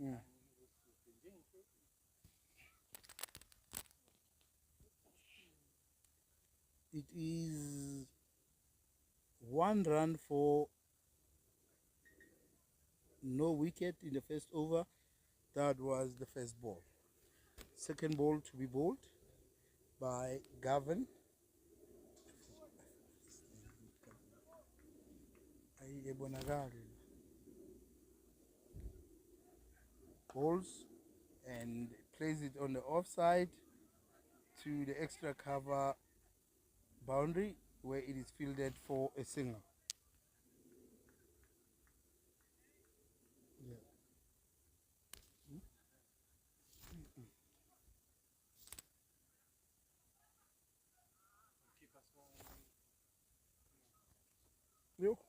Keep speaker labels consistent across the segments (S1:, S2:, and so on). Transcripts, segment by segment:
S1: Mm. It is 1 run for no wicket in the first over. That was the first ball. Second ball to be bowled by Gavin. Bowls and plays it on the offside to the extra cover boundary where it is fielded for a single. Yeah. Yo.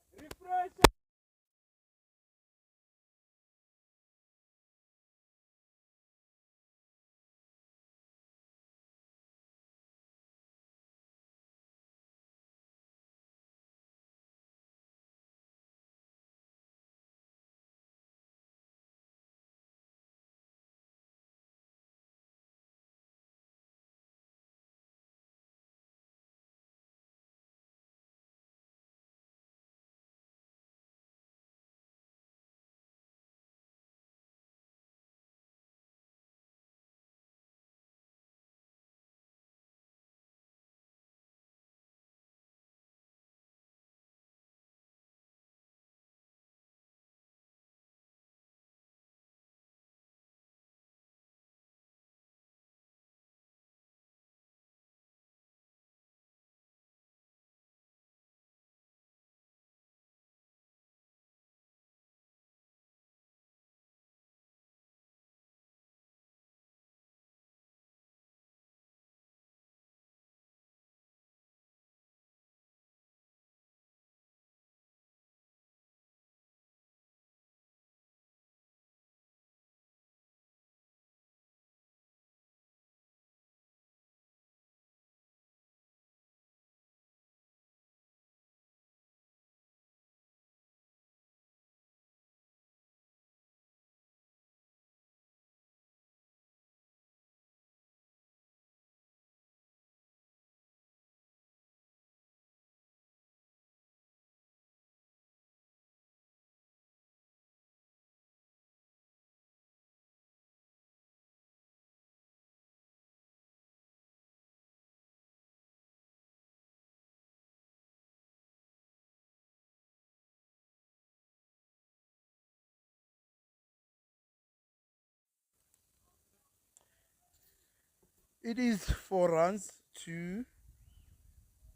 S1: It is 4 runs to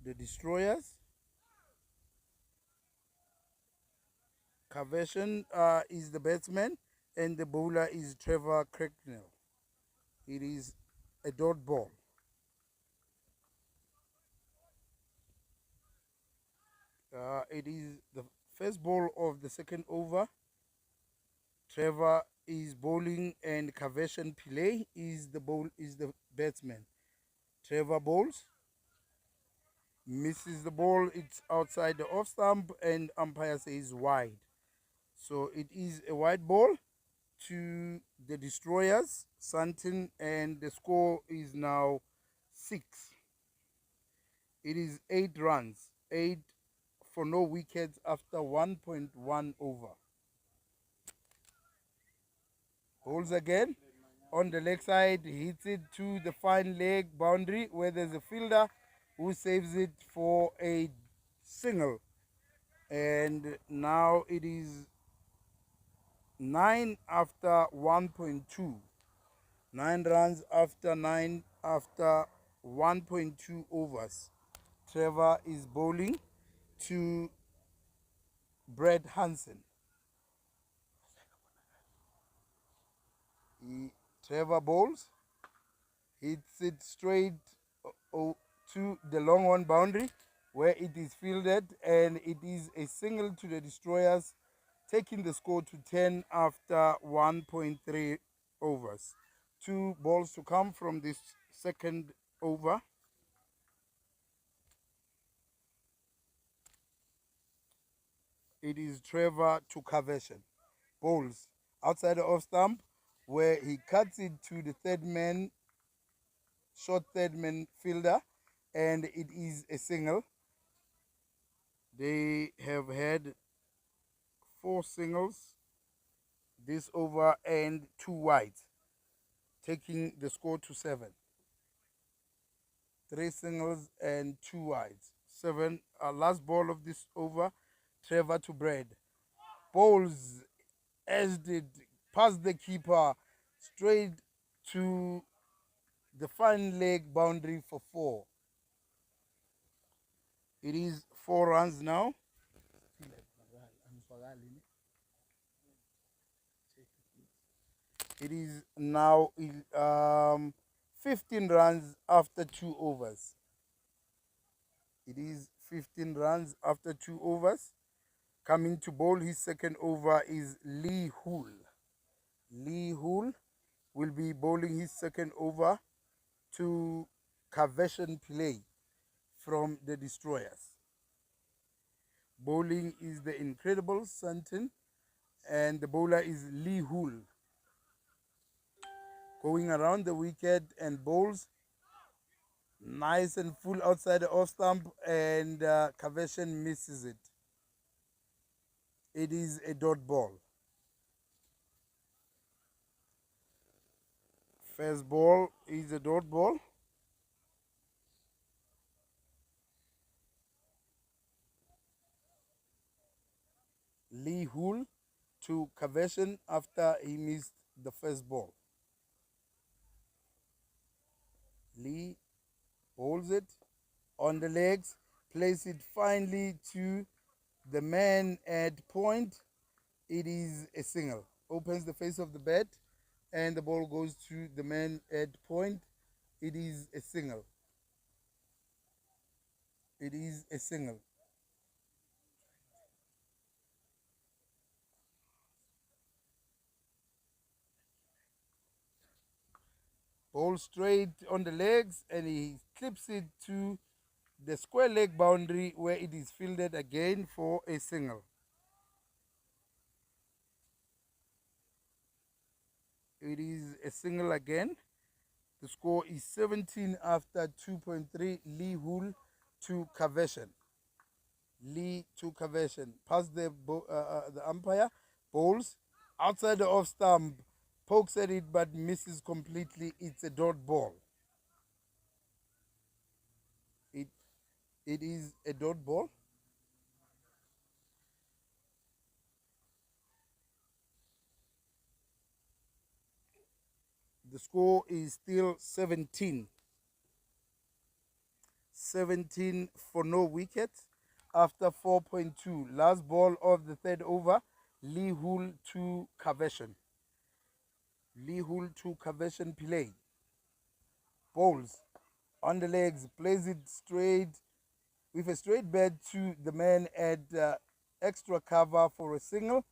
S1: the Destroyers. Carvation is the batsman and the bowler is Trevor Cracknell. It is a dot ball. It is the first ball of the second over. Trevor is bowling and Carvation Pillay is the batsman. Trevor bowls, misses the ball, it's outside the off stump and umpire says wide. So it is a wide ball to the Destroyers, Sandton, and the score is now 6. It is 8 runs, 8 for no wickets after 1.1 over. Holds again on the leg side, hits it to the fine leg boundary where there's a fielder who saves it for a single. And now it is 9 after 1.2. 9 runs after 1.2 overs. Trevor is bowling to Brad Hansen. Trevor bowls, hits it straight to the long one boundary where it is fielded, and it is a single to the Destroyers, taking the score to 10 after 1.3 overs. 2 balls to come from this second over. It is Trevor to Carvation. Bowls outside the off stump where he cuts it to the third man, short third man fielder, and it is a single. They have had 4 singles this over and 2 wides, taking the score to 7. 3 singles and 2 wides. 7. Last ball of this over, Trevor to Brad. Bowls as did past the keeper straight to the fine leg boundary for 4. It is 4 runs now. It is now 15 runs after 2 overs. It is 15 runs after 2 overs. Coming to bowl his second over is Lee Hull. Lee Hull will be bowling his second over to Kaveshan Pillay from the Destroyers. Bowling is the Incrediballs Sandton, and the bowler is Lee Hull. Going around the wicket and bowls nice and full outside the off stump, and Kaveshan misses it. It is a dot ball. First ball is a dot ball. Lee Hull to Kaveshan after he missed the first ball. Lee holds it on the legs, plays it finely to the man at point. It is a single. Opens the face of the bat, and the ball goes to the man at point. It is a single. It is a single. Ball straight on the legs, and he clips it to the square leg boundary where it is fielded again for a single. It is a single again. The score is 17 after 2.3. Lee Hull to Kaveshan. Lee to Kaveshan. Past the umpire. Bowls outside the off stump. Pokes at it but misses completely. It's a dot ball. It is a dot ball. The score is still 17. 17 for no wickets after 4.2. Last ball of the third over. Lee Hull to Kaveshan. Lee Hull to Kaveshan Pillay. Bowls on the legs, plays it straight with a straight bat to the man at extra cover for a single,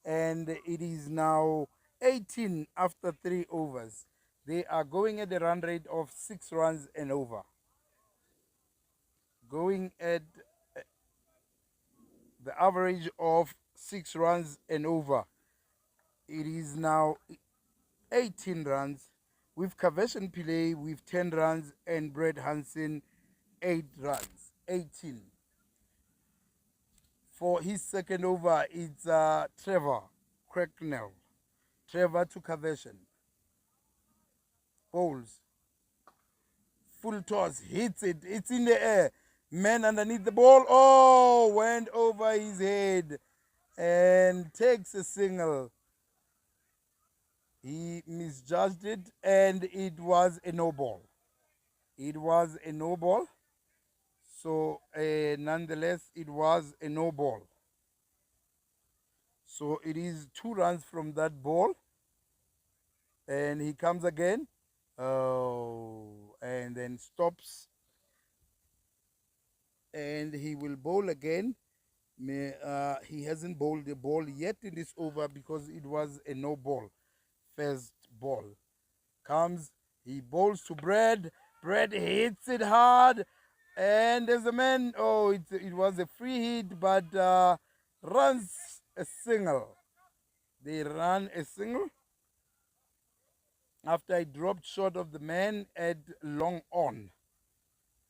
S1: and it is now 18 after 3 overs. They are going at a run rate of 6 runs and over. Going at the average of 6 runs and over. It is now 18 runs with Kaveshan Pillay with 10 runs and Brad Hansen 8 runs. 18. For his second over, it's Trevor Cracknell. Trevor to Kaveshan. Bowls. Full toss. Hits it. It's in the air. Man underneath the ball. Oh, went over his head and takes a single. He misjudged it, and it was a no ball. It was a no ball. So, nonetheless, it was a no ball. So, it is 2 runs from that ball. And he comes again. Oh, and then stops. And he will bowl again. He hasn't bowled the ball yet in this over because it was a no ball. First ball. Comes, he bowls to Brad. Brad hits it hard. And there's a man, oh, it was a free hit, but runs a single. They run a single. after he dropped short of the man at long on.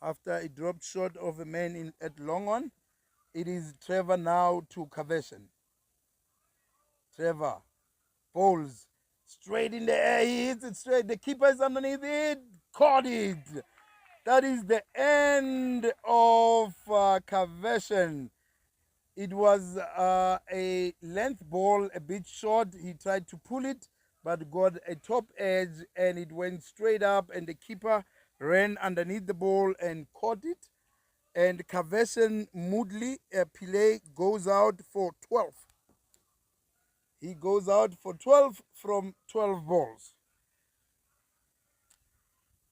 S1: After he dropped short of a man at long on, it is Trevor now to Kavetion. Trevor bowls straight in the air. He hits it straight. The keeper is underneath it. Caught it. That is the end of Kavetion. It was a length ball, a bit short. He tried to pull it, but got a top edge and it went straight up. And the keeper ran underneath the ball and caught it. And Kavetion Moodley Pillay goes out for 12. He goes out for 12 from 12 balls.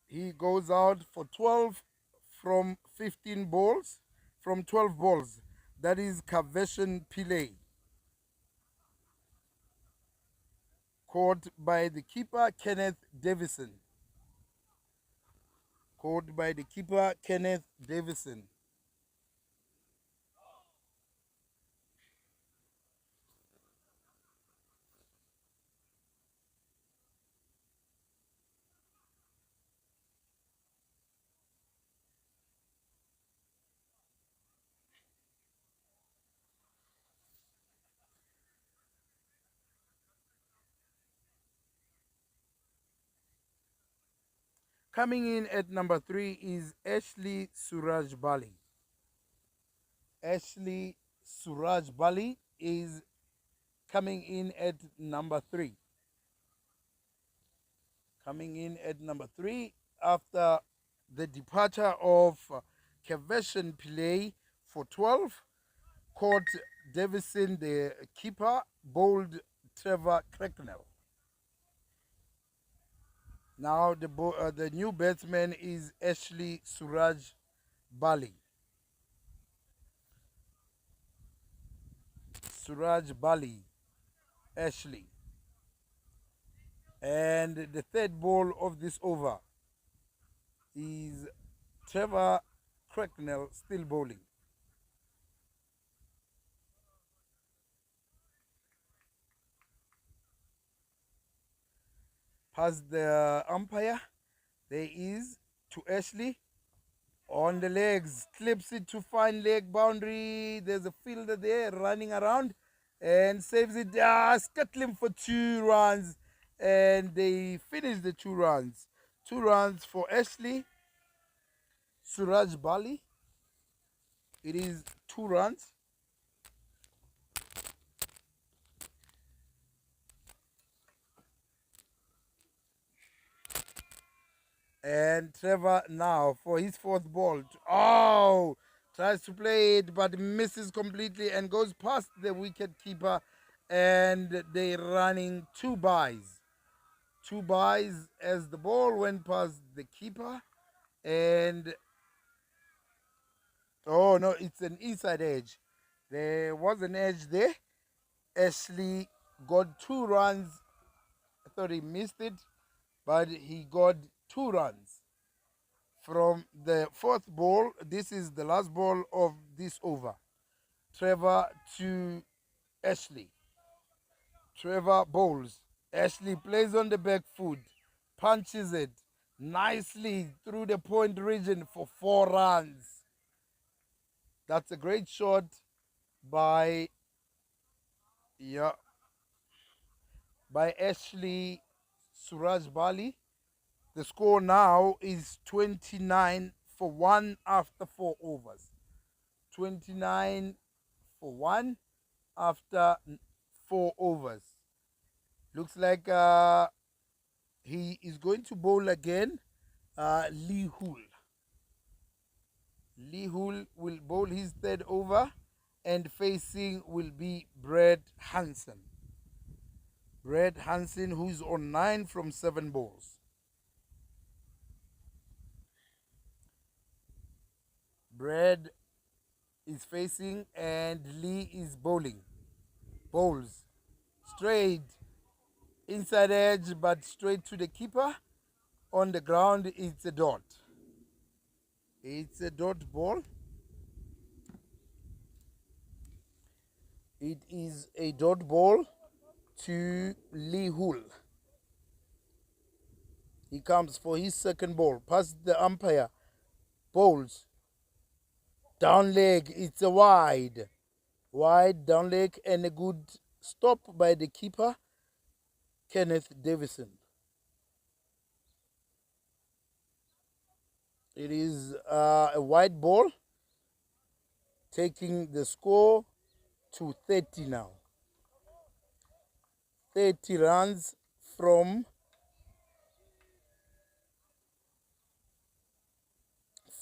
S1: He goes out for 12 from 15 balls, from 12 balls. That is Kavetion Pillay. Caught by the keeper, Kenneth Davison. Caught by the keeper, Kenneth Davison. Coming in at number 3 is Ashley Suraj Bali. Ashley Suraj Bali is coming in at number 3. Coming in at number 3 after the departure of Kavetion Pillay for 12. Caught Davison, the keeper, bowled Trevor Cracknell. Now the new batsman is Ashley Suraj Bali. Suraj Bali, Ashley. And the third ball of this over is Trevor Cracknell still bowling. Past the umpire, there is to Ashley on the legs, clips it to fine leg boundary. There's a fielder there running around and saves it. Scuttling for 2 runs, and they finish the 2 runs. 2 runs for Ashley Suraj Bali. It is 2 runs. And Trevor now for his 4th ball. Oh, tries to play it but misses completely and goes past the wicket keeper. And they're running 2 byes. 2 byes as the ball went past the keeper. And oh no, it's an inside edge. There was an edge there. Ashley got 2 runs. I thought he missed it, but he got 2 runs from the 4th ball. This is the last ball of this over. Trevor to Ashley. Trevor bowls. Ashley plays on the back foot, punches it nicely through the point region for 4 runs. That's a great shot by by Ashley Suraj Bali. The score now is 29 for 1 after 4 overs. 29 for 1 after 4 overs. Looks like he is going to bowl again. Lee Hool. Lee Hool will bowl his 3rd over, and facing will be Brad Hansen. Brad Hansen, who's on 9 from 7 balls. Brad is facing and Lee is bowling. Bowls straight inside edge but straight to the keeper. On the ground, it's a dot. It's a dot ball. It is a dot ball to Lee Hool. He comes for his second ball. Past the umpire. Bowls. Down leg. It's a wide. Wide down leg and a good stop by the keeper, Kenneth Davison. It is a wide ball, taking the score to 30 now. 30 runs from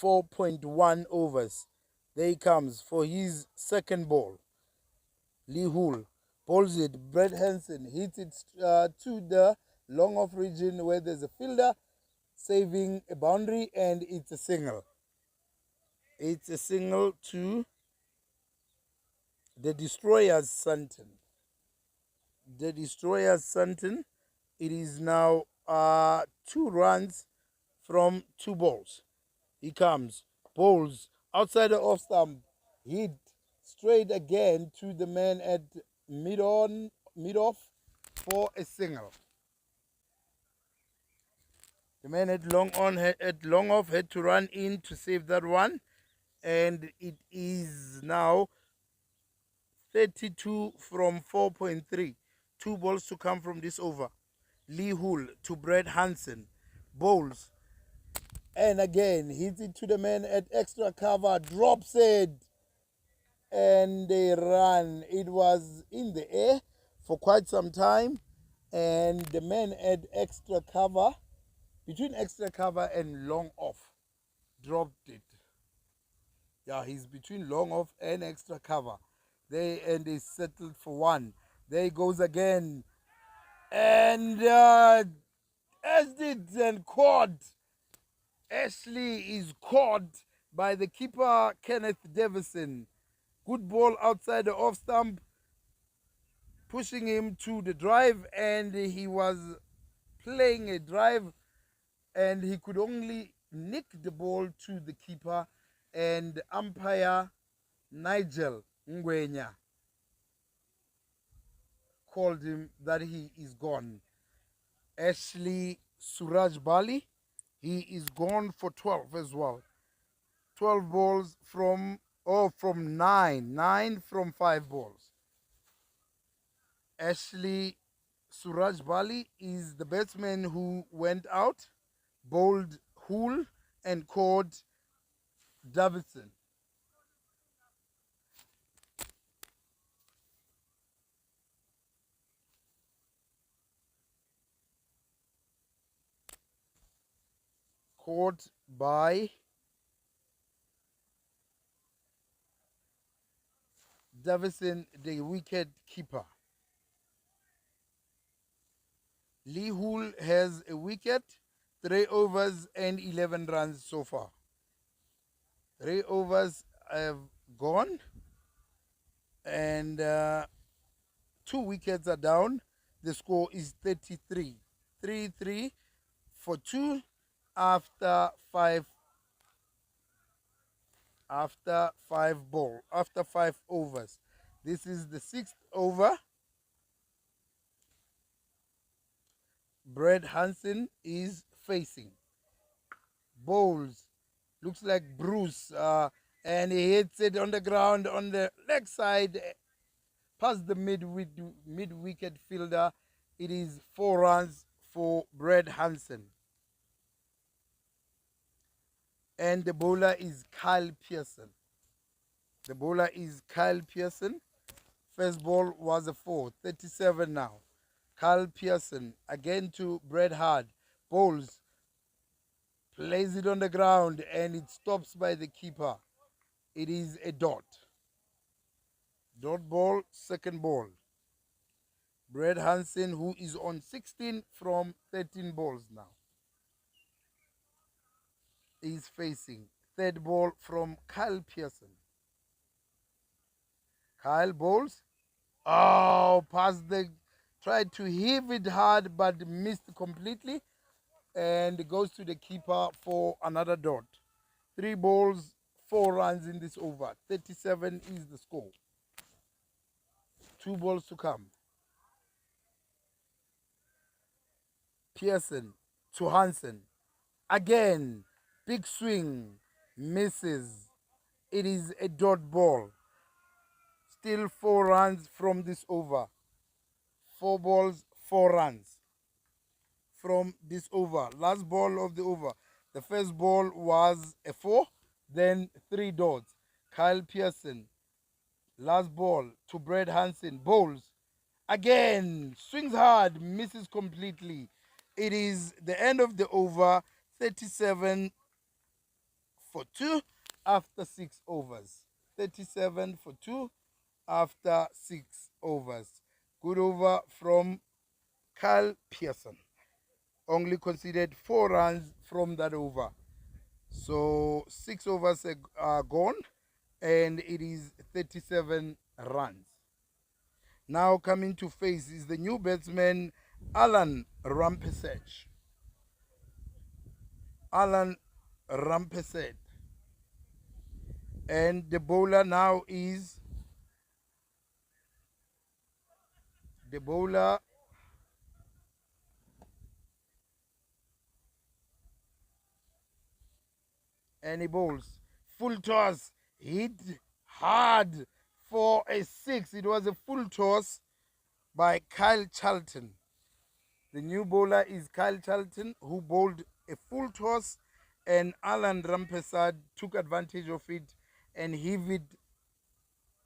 S1: 4.1 overs. There he comes for his second ball. Lee Hull bowls it. Brett Hansen hits it to the long off region where there's a fielder saving a boundary, and it's a single. It's a single to the Destroyers Sandton. The Destroyers Sandton. It is now 2 runs from 2 balls. He comes, bowls outside the off stump, hit straight again to the man at mid off for a single. The man at long off had to run in to save that one, and it is now 32 from 4.3. 2 balls to come from this over. Lee Hull to Brett Hansen, bowls, and again hits it to the man at extra cover, drops it, and they run. It was in the air for quite some time, and the man at extra cover, between extra cover and long off, dropped it. Yeah, he's between long off and extra cover. They settled for 1. There he goes again, and and caught. Ashley is caught by the keeper, Kenneth Davison. Good ball outside the off stump, pushing him to the drive, and he was playing a drive, and he could only nick the ball to the keeper, and umpire Nigel Ngwenya called him that he is gone. Ashley Suraj Bali, he is gone for 12 as well. 12 balls from 9 from 5 balls. Ashley Suraj Bali is the batsman who went out, bowled Hull, and caught Davidson. Caught by Davison, the wicket keeper. Lee Hull has a wicket, 3 overs and 11 runs so far. 3 overs have gone, and 2 wickets are down. The score is 33. 3-3 for 2 after 5 overs. This is the 6th over. Brett Hansen is facing. Bowls. Looks like Bruce. And he hits it on the ground on the leg side, past the mid-wicket fielder. It is 4 runs for Brett Hansen. And the bowler is Kyle Pearson. First ball was a 4, 37 now. Kyle Pearson again to Brett Hard. Bowls, plays it on the ground, and it stops by the keeper. It is a dot. Dot ball, second ball. Brett Hansen, who is on 16 from 13 balls now, is facing. Third ball from Kyle Pearson. Kyle bowls. Oh, tried to heave it hard but missed completely, and goes to the keeper for another dot. 3 balls, 4 runs in this over. 37 is the score. 2 balls to come. Pearson to Hansen. Again, big swing, misses. It is a dot ball. Still 4 runs from this over. 4 balls, 4 runs from this over. Last ball of the over. The first ball was a 4, then 3 dots. Kyle Pearson, last ball to Brad Hansen, bowls. Again, swings hard, misses completely. It is the end of the over, 37 for 2 after 6 overs. 37 for 2 after 6 overs. Good over from Kyle Pearson. Only conceded 4 runs from that over. So 6 overs are gone and it is 37 runs. Now coming to face is the new batsman Alan Rampesach. Alan Rampesach. And the bowler now is the bowler and he bowls. Full toss, hit hard for a 6. It was a full toss by Kyle Charlton. The new bowler is Kyle Charlton, who bowled a full toss, and Alan Rampesad took advantage of it and heaved it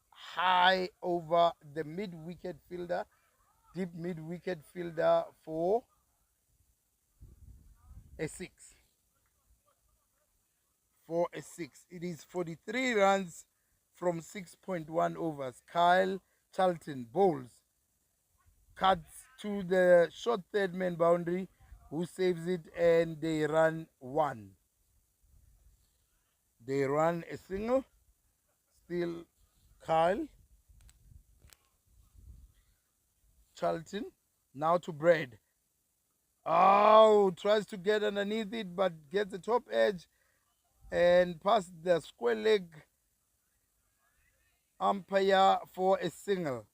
S1: high over the mid-wicket fielder, deep mid-wicket fielder for a 6. For a 6. It is 43 runs from 6.1 overs. Kyle Charlton bowls, cuts to the short third man boundary, who saves it, and they run 1. They run a single. Still Kyle Charlton. Now to Brad. Oh, tries to get underneath it, but gets the top edge and past the square leg umpire for a single.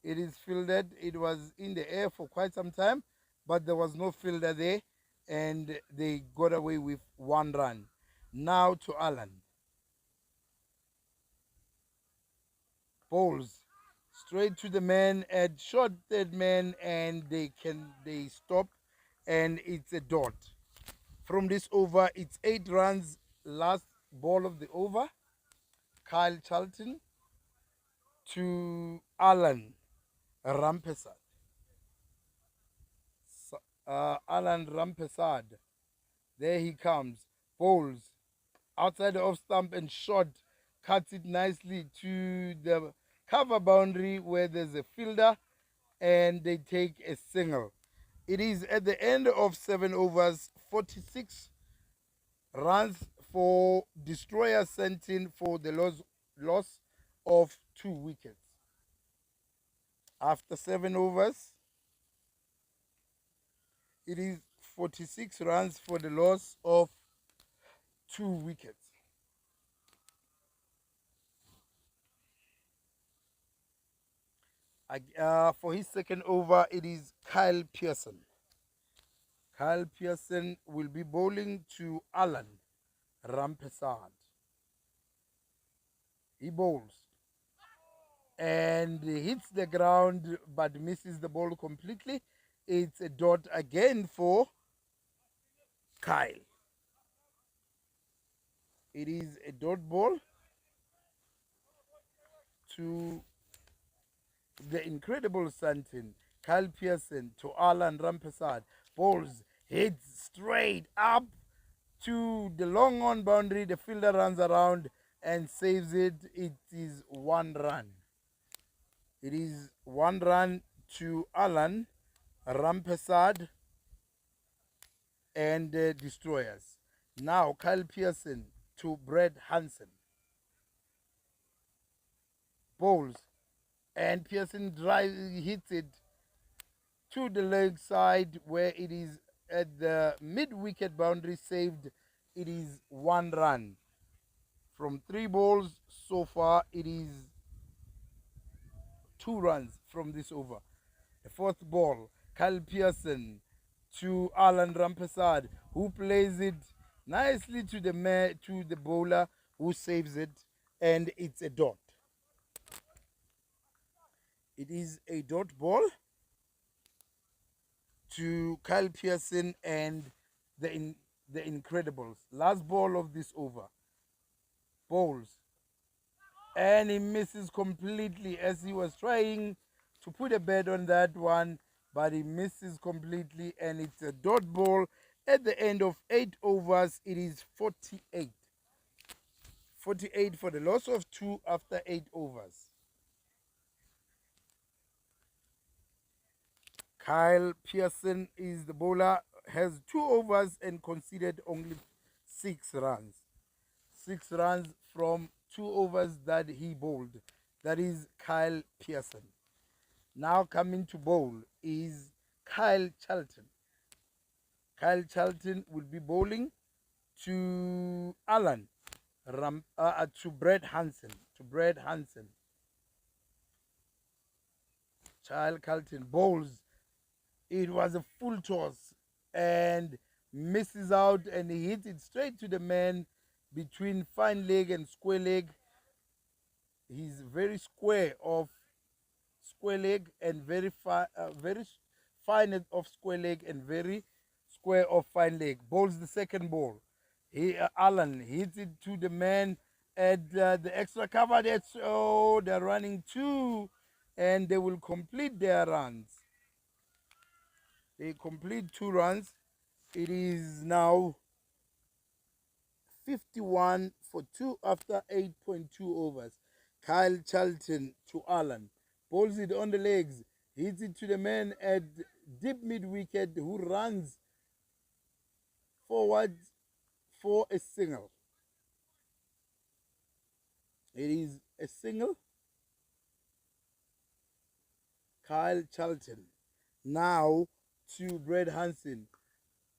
S1: It is fielded. It was in the air for quite some time, but there was no fielder there, and they got away with 1 run. Now to Alan. Bowls straight to the man at short third man, and they stop, and it's a dot. From this over, it's 8 runs. Last ball of the over, Kyle Charlton to Alan Rampesad. Alan Rampesad. There he comes. Bowls outside the off stump and shot. Cuts it nicely to the cover boundary where there's a fielder, and they take a single. It is at the end of 7 overs, 46 runs for Destroyer Sandton for the loss of 2 wickets. After 7 overs, it is 46 runs for the loss of 2 wickets. For his second over, it is Kyle Pearson. Kyle Pearson will be bowling to Alan Rampesad. He bowls and hits the ground but misses the ball completely. It's a dot again for Kyle. It is a dot ball to the Incrediballs Sandton. Kyle Pearson to Alan Rampesad. Bowls, hits straight up to the long on boundary. The fielder runs around and saves it. It is 1 run. It is 1 run to Alan Rampesad and the Destroyers. Now Kyle Pearson to Brad Hansen. Bowls, and Pearson hits it to the leg side where it is at the mid-wicket boundary, saved. It is 1 run. From 3 balls so far, it is 2 runs from this over. The 4th ball, Kyle Pearson to Alan Rampesad, who plays it nicely to the bowler, who saves it, and it's a dot. It is a dot ball to Kyle Pearson and the Incrediballs. Last ball of this over. Bowls. And he misses completely as he was trying to put a bet on that one, but he misses completely, and it's a dot ball. At the end of 8 overs, it is 48. 48 for the loss of 2 after 8 overs. Kyle Pearson is the bowler, has 2 overs and conceded only 6 runs. 6 runs from 2 overs that he bowled. That is Kyle Pearson. Now coming to bowl is Kyle Charlton. Kyle Charlton will be bowling to to Brad Hansen. Kyle Charlton bowls. It was a full toss and misses out, and he hits it straight to the man between fine leg and square leg. He's very square of square leg and very fine of square leg and very square of fine leg. Bowls the second ball. Alan hits it to the man at the extra cover. They're running 2, and they will complete their runs. They complete 2 runs. It is now 51 for 2 after 8.2 overs. Kyle Charlton to Alan. Bowls it on the legs. Hits it to the man at deep mid-wicket, who runs forward for a single. It is a single. Kyle Charlton. Now to Brad Hansen.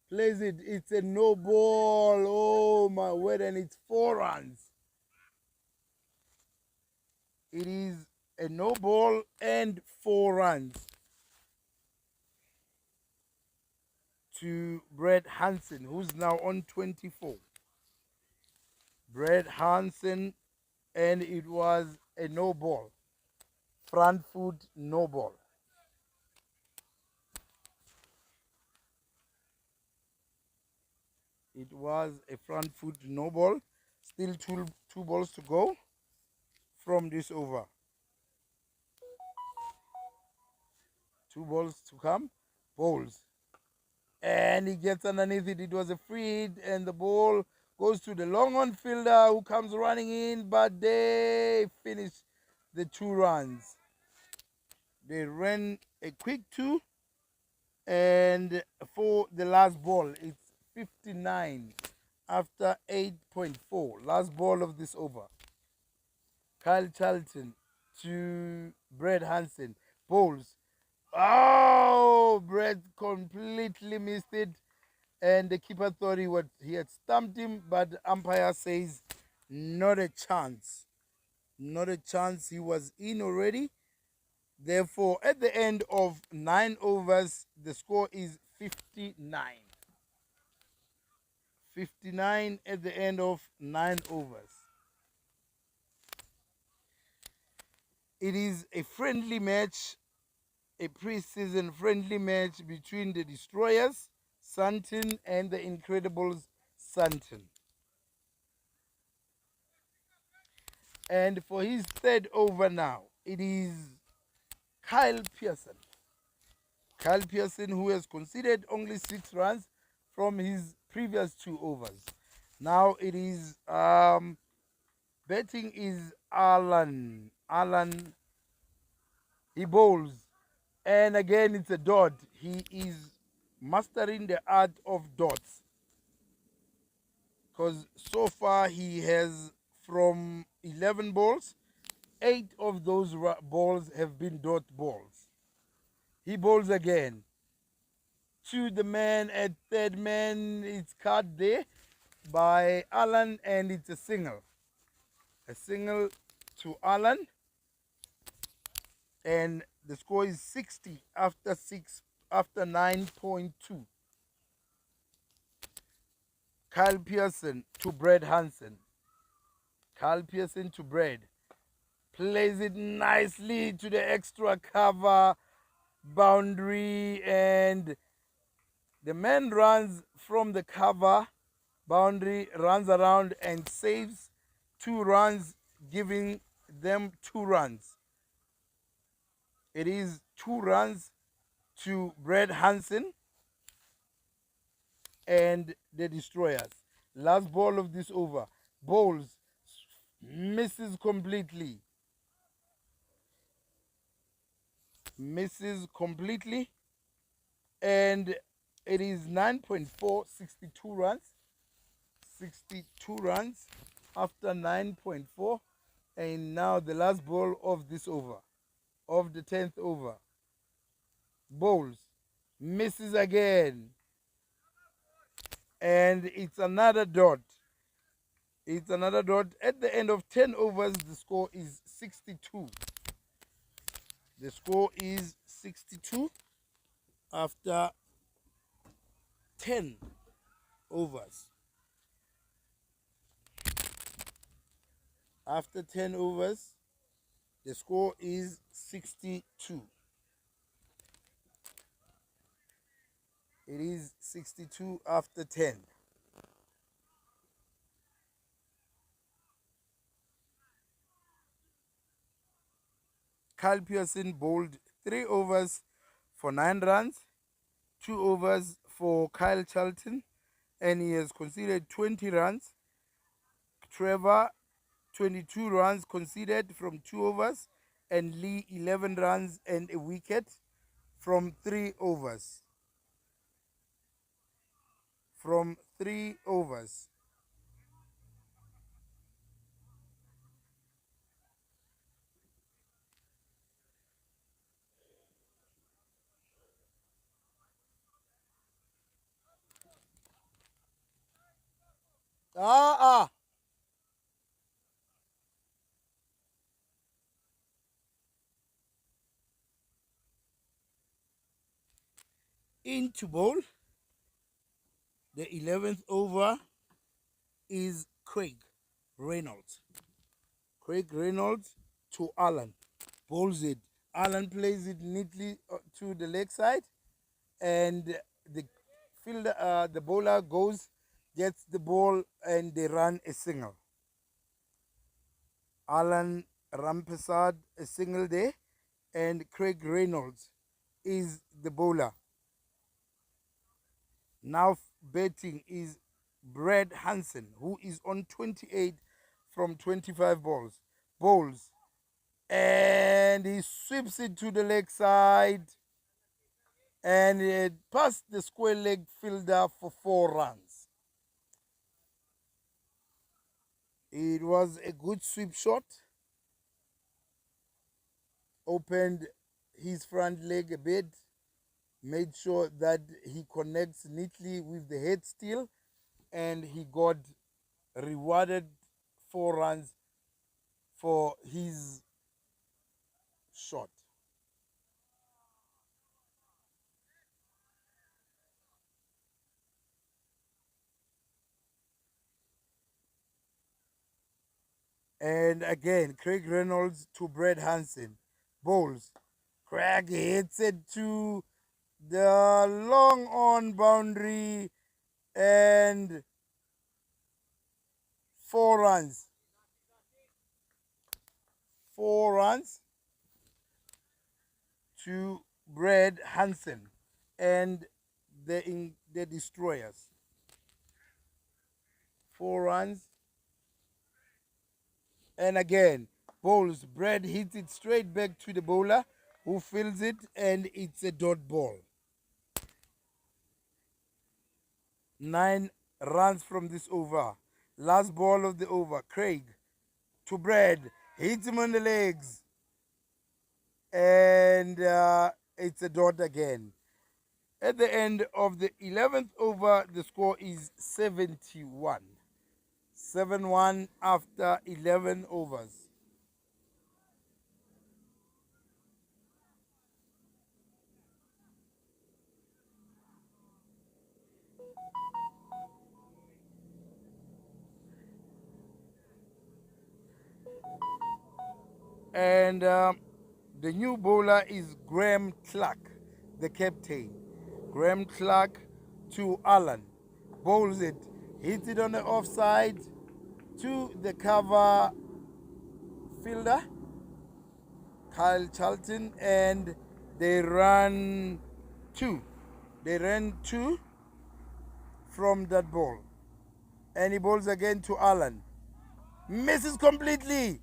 S1: Plays it. It's a no ball. Oh my word, and it's 4 runs. It is a no ball and 4 runs to Brad Hansen, who's now on 24. Brad Hansen, and it was a no ball. Front foot no ball. It was a front foot no ball. Still two balls to go from this over. 2 balls to come. Bowls. And he gets underneath it. It was a free hit, and the ball goes to the long on fielder, who comes running in, but they finish the 2 runs. They ran a quick 2, and for the last ball, it's 59 after 8.4. Last ball of this over. Kyle Charlton to Brad Hansen. Bowls. Oh, Brad completely missed it, and the keeper thought he had stumped him, but the umpire says not a chance. Not a chance. He was in already. Therefore, at the end of 9 overs, the score is 59. 59 at the end of 9 overs. It is a friendly match, a pre-season friendly match between the Destroyers, Sandton, and the Incrediballs, Sandton. And for his 3rd over now, it is Kyle Pearson. Kyle Pearson, who has conceded only 6 runs from his previous 2 overs. Now it is betting is Alan. Alan, he bowls, and again it's a dot. He is mastering the art of dots, because so far he has, from 11 balls, 8 of those balls have been dot balls. He bowls again to the man at 3rd man. It's cut there by Alan, and it's a single. A single to Alan, and the score is 60 after 9.2. Kyle Pearson to Brad Hansen. Kyle Pearson to Brad. Plays it nicely to the extra cover boundary, and the man runs from the cover boundary, runs around and saves 2 runs, giving them 2 runs. It is 2 runs to Brad Hansen and the Destroyers. Last ball of this over. Bowls, misses completely. Misses completely. And it is 9.4, 62 runs. 62 runs after 9.4. And now the last ball of this over, of the 10th over. Bowls, misses again. And it's another dot. It's another dot. At the end of 10 overs, the score is 62. The score is 62 after 10 overs. After 10 overs, the score is 62. It is 62 after 10. Kyle Pearson bowled 3 overs for 9 runs, 2 overs for Kyle Charlton, and he has conceded 20 runs. Trevor, 22 runs conceded from 2 overs, and Lee, 11 runs and a wicket from 3 overs. From 3 overs. Into bowl. The 11th over is Craig Reynolds. Craig Reynolds to Alan. Bowls it. Alan plays it neatly to the leg side, and the fielder, the bowler goes, gets the ball, and they run a single. Alan Rampesad a single there, and Craig Reynolds is the bowler. Now batting is Brad Hansen, who is on 28 from 25 balls. Bowls, and he sweeps it to the leg side, and it passed the square leg fielder for 4 runs. It was a good sweep shot. Opened his front leg a bit, made sure that he connects neatly with the head steel, and he got rewarded 4 runs for his shot. And again, Craig Reynolds to Brad Hansen. Bowls. Craig hits it to the long on boundary, and 4 runs. 4 runs to Brad Hansen and the Destroyers. 4 runs. And again, bowls. Brad hits it straight back to the bowler, who fields it, and it's a dot ball. 9 runs from this over. Last ball of the over. Craig to Brad. Hits him on the legs. And it's a dot again. At the end of the 11th over, the score is 71. 7-1 after 11 overs. And the new bowler is Graham Clark, the captain. Graham Clark to Alan. Bowls it. Hits it on the offside to the cover fielder, Kyle Charlton, and they run two. They ran two from that ball. And he bowls again to Alan. Misses completely.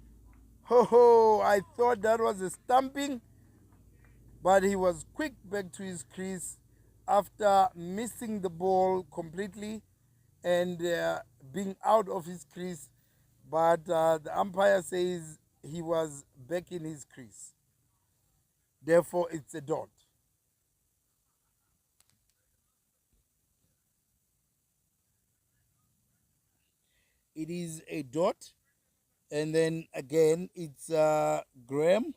S1: Ho ho, I thought that was a stumping, but he was quick back to his crease after missing the ball completely and being out of his crease. But the umpire says he was back in his crease. Therefore, it's a dot. It is a dot. And then again, it's Graham.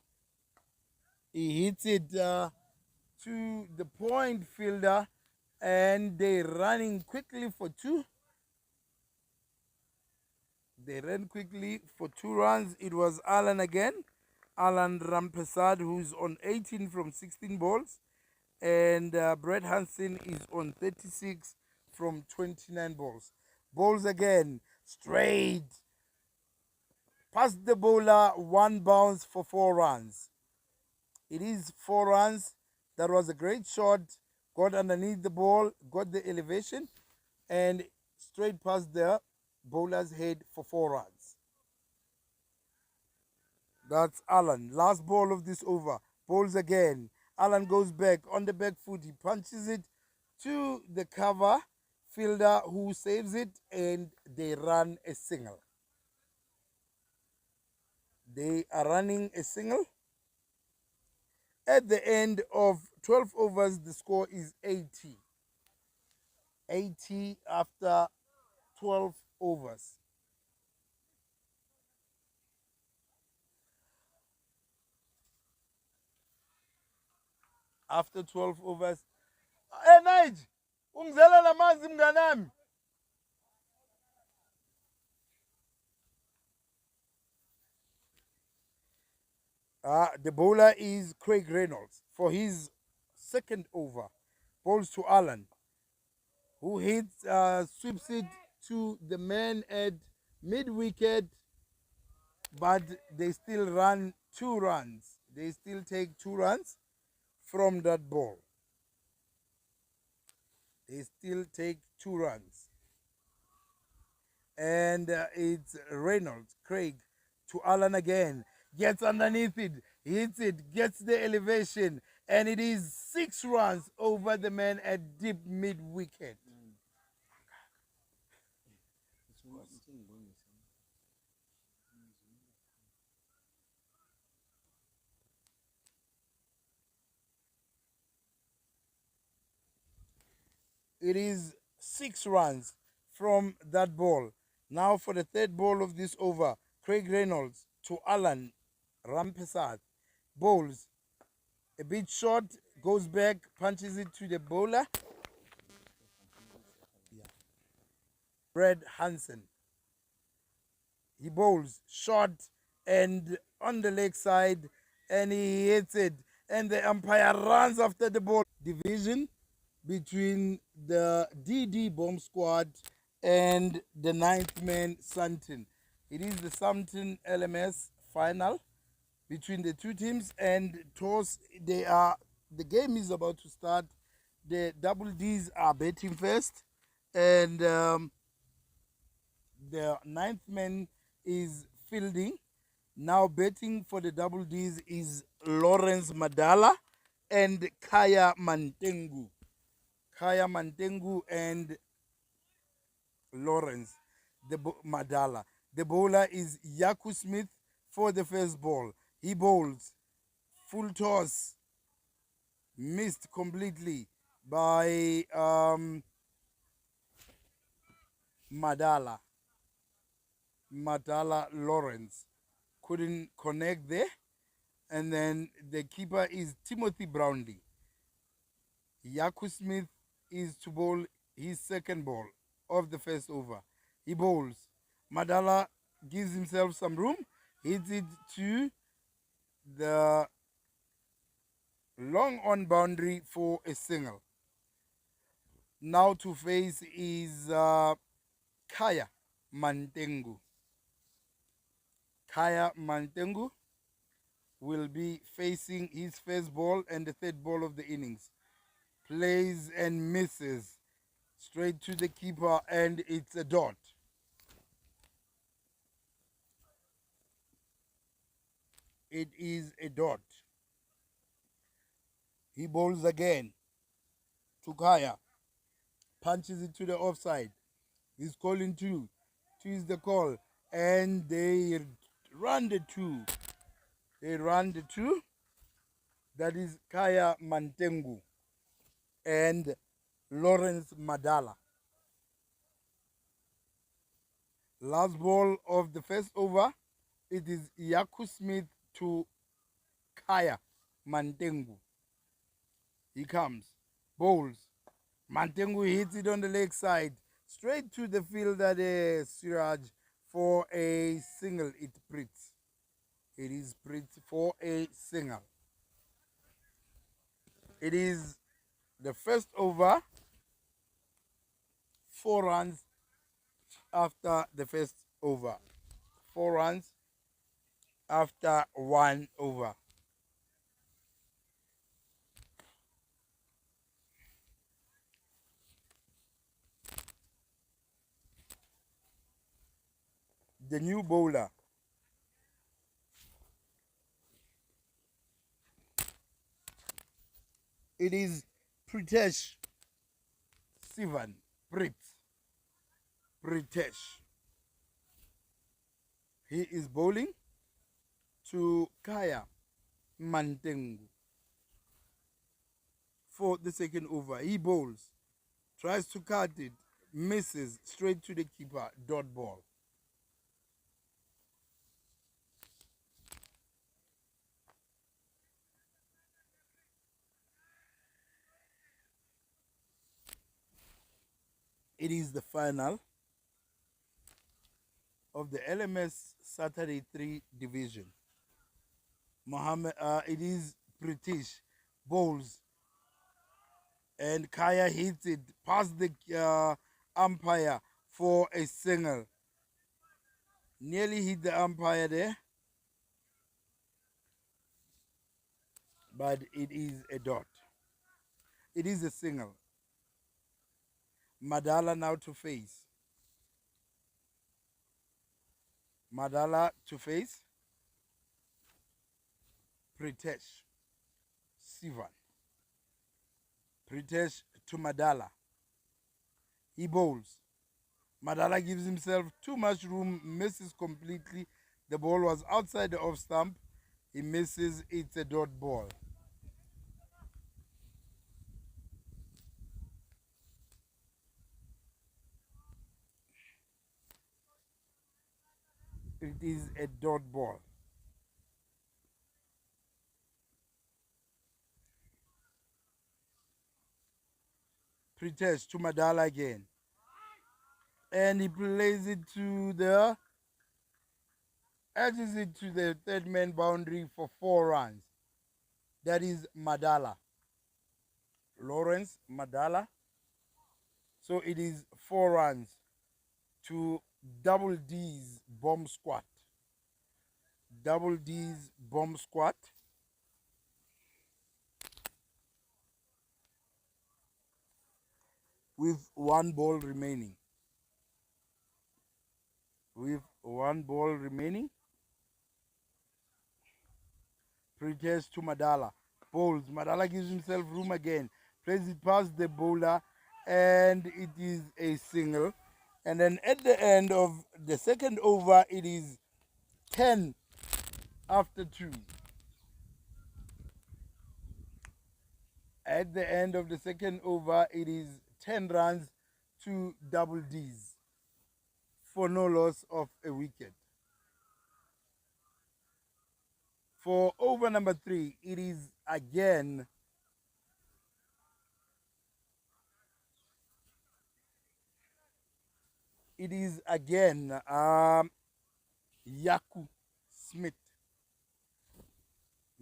S1: He hits it to the point fielder, and they're running quickly for two. They ran quickly for 2 runs. It was Alan again. Alan Rampesad, who's on 18 from 16 balls. And Brett Hansen is on 36 from 29 balls. Balls again. Straight. Past the bowler. One bounce for 4 runs. It is 4 runs. That was a great shot. Got underneath the ball. Got the elevation. And straight past the bowler's head for 4 runs. That's Alan. Last ball of this over. Bowls again. Alan goes back on the back foot. He punches it to the cover fielder who saves it, and they run a single. They are running a single. At the end of 12 overs, the score is 80. 80 after 12 overs. After 12 overs. Hey, Nige! Ungizela namanzi mnganami. The bowler is Craig Reynolds for his second over. Bowls to Alan, who hits, sweeps it to the man at mid-wicket, but they still run 2 runs. They still take 2 runs from that ball. They still take 2 runs. And it's Reynolds, Craig, to Alan again. Gets underneath it, hits it, gets the elevation, and it is 6 runs over the man at deep mid-wicket. It is 6 runs from that ball. Now for the third ball of this over, Craig Reynolds to Alan Rampesat. Bowls a bit short, goes back, punches it to the bowler. Brett Hansen. He bowls short and on the leg side, and he hits it. And the umpire runs after the ball. Division between the DD Bomb Squad and the ninth man Sandton. It is the Sandton LMS final between the two teams, and toss. The game is about to start. The double Ds are batting first, and the ninth man is fielding. Now batting for the double Ds is Lawrence Madala and Kaya Mantengu. Kaya Mantengu and Lawrence Madala. The bowler is Yaku Smith for the first ball. He bowls full toss, missed completely by Madala Lawrence. Couldn't connect there. And then the keeper is Timothy Brownlee. Yaku Smith is to bowl his second ball of the first over. He bowls. Madala gives himself some room, hits it to the long on boundary for a single. Now to face is Kaya Mantengu. Kaya Mantengu will be facing his first ball and the third ball of the innings. Plays and misses straight to the keeper, and it's a dot. It is a dot. He bowls again to Kaya. Punches it to the offside. He's calling two. Two is the call. And they run the two. They run the two. That is Kaya Mantengu and Lawrence Madala. Last ball of the first over. It is Yaku Smith to Kaya Mantengu. He comes. Bowls. Mantengu hits it on the leg side. Straight to the fielder there, Siraj, for a single. It Pritz. It is Pritz for a single. It is the first over. 4 runs after the first over. 4 runs after 1 over. The new bowler. It is Pritesh Sivan Pritz. Pritesh. He is bowling to Kaya Mantengu for the second over. He bowls, tries to cut it, misses straight to the keeper, dot ball. It is the final of the LMS Saturday 3 division. It is British bowls, and Kaya hits it past the umpire for a single. Nearly hit the umpire there, but it is a dot. It is a single. Madala now to face. Madala to face Pritesh Sivan. Pritesh to Madala. He bowls. Madala gives himself too much room, misses completely. The ball was outside the off stump. He misses, it's a dot ball. It is a dot ball. Pritesh to Madala again. And he plays it to the, edges it to the third man boundary for 4 runs. That is Madala. Lawrence Madala. So it is 4 runs to Double D's bomb squad. Double D's bomb squad. With 1 ball remaining. With 1 ball remaining. Pritesh to Madala. Bowls. Madala gives himself room again. Plays it past the bowler, and it is a single. And then at the end of the second over, it is 10 after 2. At the end of the second over, it is 10 runs to Double D's for no loss of a wicket. For over number 3, it is again Yaku Smith.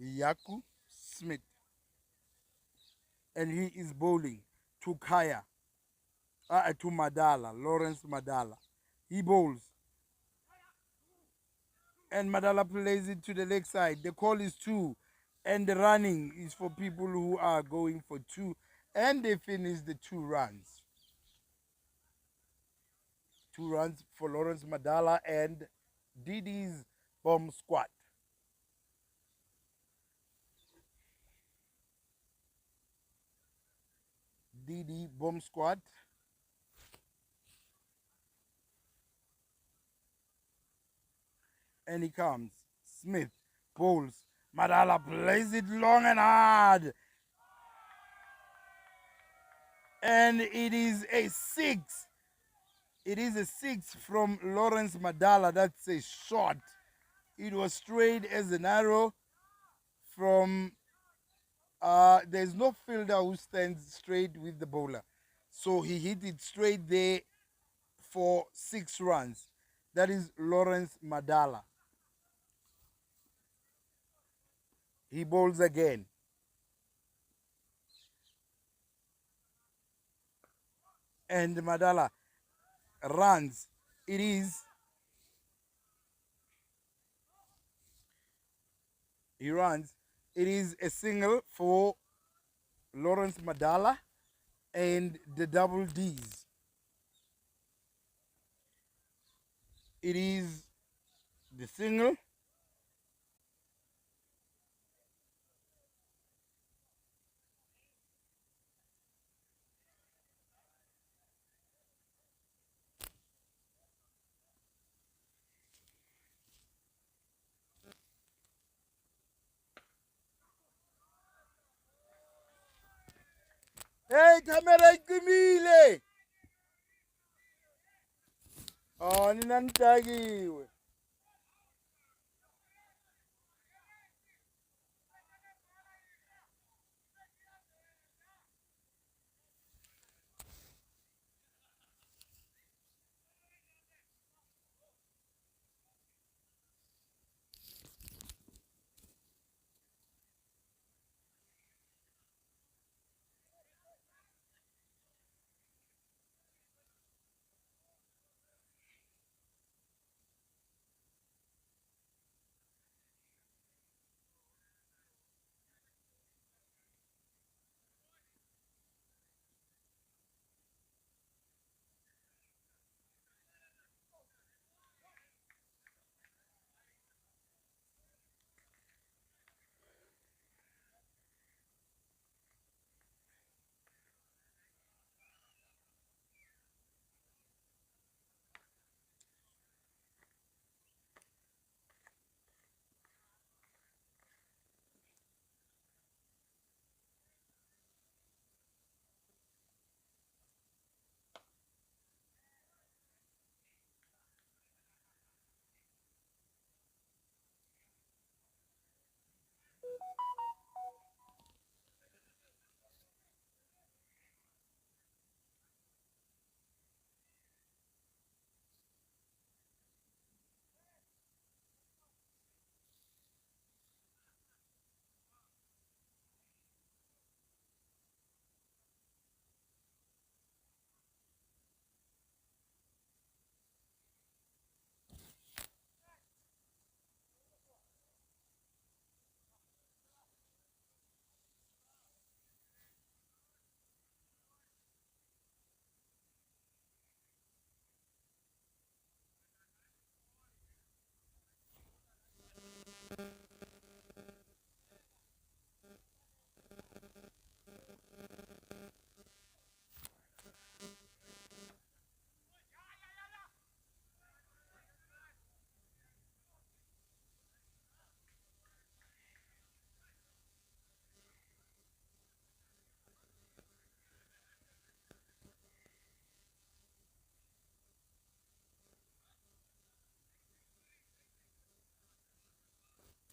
S1: Yaku Smith. And he is bowling to Kaya. To Madala, Lawrence Madala. He bowls. And Madala plays it to the leg side. The call is 2. And the running is for people who are going for 2. And they finish the 2 runs. 2 runs for Lawrence Madala and Didi's bomb squad. Didi bomb squad. And he comes. Smith bowls. Madala plays it long and hard. And it is a 6. It is a 6 from Lawrence Madala. That's a shot. It was straight as an arrow from... there's no fielder who stands straight with the bowler. So he hit it straight there for 6 runs. That is Lawrence Madala. He bowls again. And Madala runs. He runs. It is a single for Lawrence Madala and the double D's. It is the single. Hey, camera iqimile. Oh, nina nitakiwe.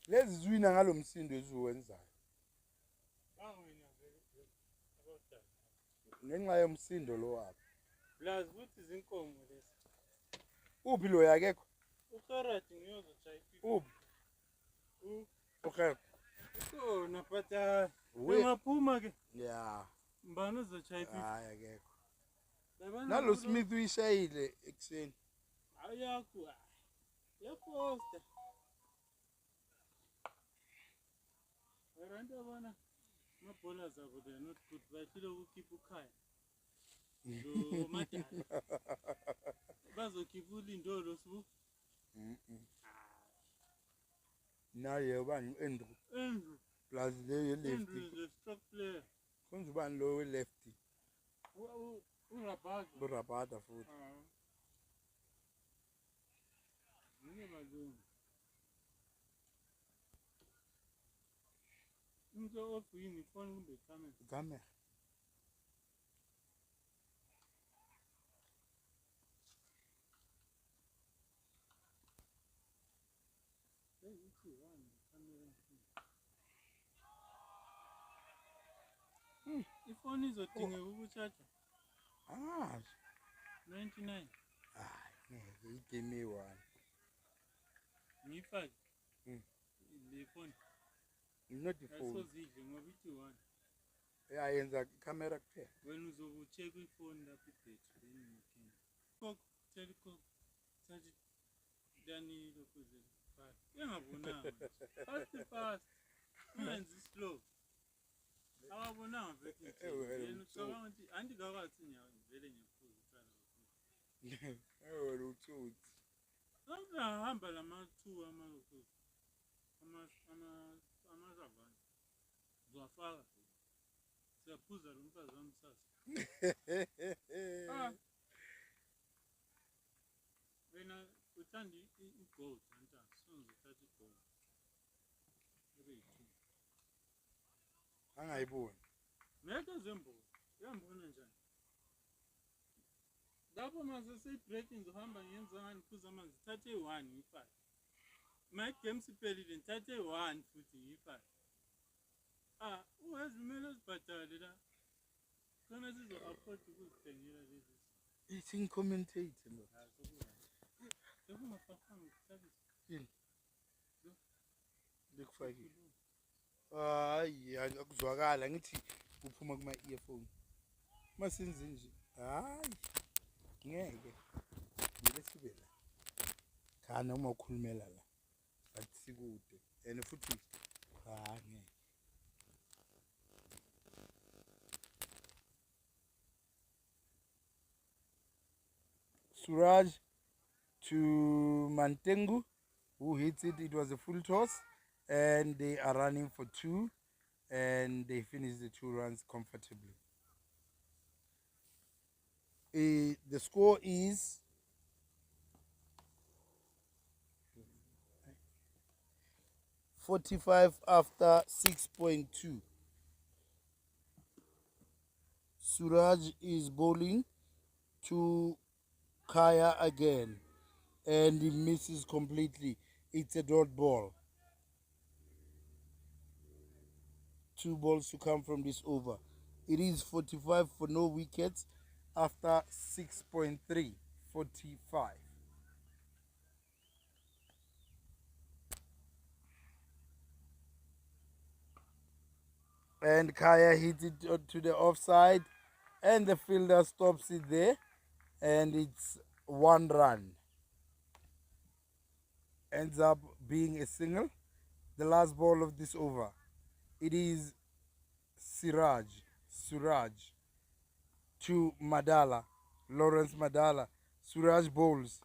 S1: Lezizwina ngalo msindo eziwenzayo. Ngenxa yomsindo lo wakho.
S2: Blazi ukuthi izinkomo lezi.
S1: Uphi lo yakekho?
S2: Ukharathi ngiyozochaya.
S1: Uphi? Okay.
S2: So napata
S1: We
S2: emaphuma ke
S1: yeah.
S2: mbani uzochayiphi
S1: Hayi akekho.
S2: labana
S1: Nalo Smith uyishayile ekuseni.
S2: ayakho yaposta abantu abana amabhola zabo they are not good bahlile ukukhipha ukhaya lo madala bazokhipha ulindolo sibu
S1: Naye ubani Andrew.
S2: Andrew
S1: Plus le lefty.
S2: Andrew is a stroke player
S1: Kwenza ubani lo lefty.
S2: urabada
S1: Urabada futhi.
S2: Ninge malungu umuntu ofuyini ifoni kumbe ikamera
S1: Camera.
S2: ifoni izodingeka ukutshaja
S1: Ah.
S2: 99
S1: Hayi ngeke igame one.
S2: ngiyifake le phone
S1: Not the phone.
S2: asozidle ngoba ithi 1
S1: Yayenza camera kuphela.
S2: wena uzobe ucheck ifoni lapho ibhetri then you can kok telecom sathi dani lokho zefast engabonanga fast ungenzi slow awabonanga vele yena ucabanga ukuthi andikakwazi nyawo vele ngiyaphuza uqala
S1: Wena utsotsi.
S2: angahamba lama-2 amalokhu amazavana uzwafaka siyaphuza lo mfazi wami sasa wena uthanda i-gold Sandton sonizothatha i-gold ebe yi-2
S1: Angayiboni.
S2: ngeke zembona uyambona njani lapho mase seyi-break ngizohamba ngenza ngani phuza amanzi ngithathe i-1 ngiyifake ma-game siphelile ngithathe i-1 futhi ngiyifake uwezi kumele uzibhadale la khona sizo-afford ukuzithengela lezi
S1: It's in commentator.
S2: sekungafakanga kusabisa
S1: Yini? Likufakile. Hayi akuzwakala ngithi uphuma kuma earphone. Masenze nje. Hayi. Ngeke. Ngeke sibe la. Khana uma ukhulumela la. Athi sikude. And futhi ngeke. Suraj to Mantengu, who hits it. It was a full toss, and they are running for 2, and they finish the 2 runs comfortably. The score is 45 after 6.2. Suraj is bowling to Kaya again, and he misses completely. It's a dot ball. 2 balls to come from this over. It is 45 for no wickets after 6.3. 45. And Kaya hits it to the offside, and the fielder stops it there, and it's 1 run. Ends up being a single. The last ball of this over. It is Suraj to Madala, Lawrence Madala. Suraj bowls.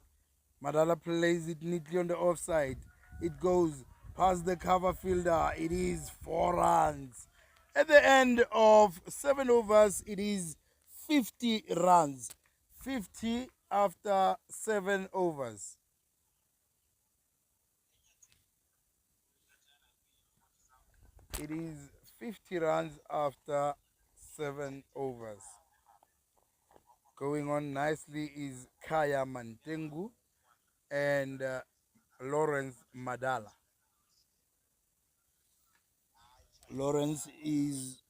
S1: Madala plays it neatly on the offside. It goes past the cover fielder. It is 4 runs. At the end of 7 overs, it is 50 runs. 50 after 7 overs. It is 50 runs after 7 overs. Going on nicely is Kaya Mantengu and Lawrence Madala. Lawrence is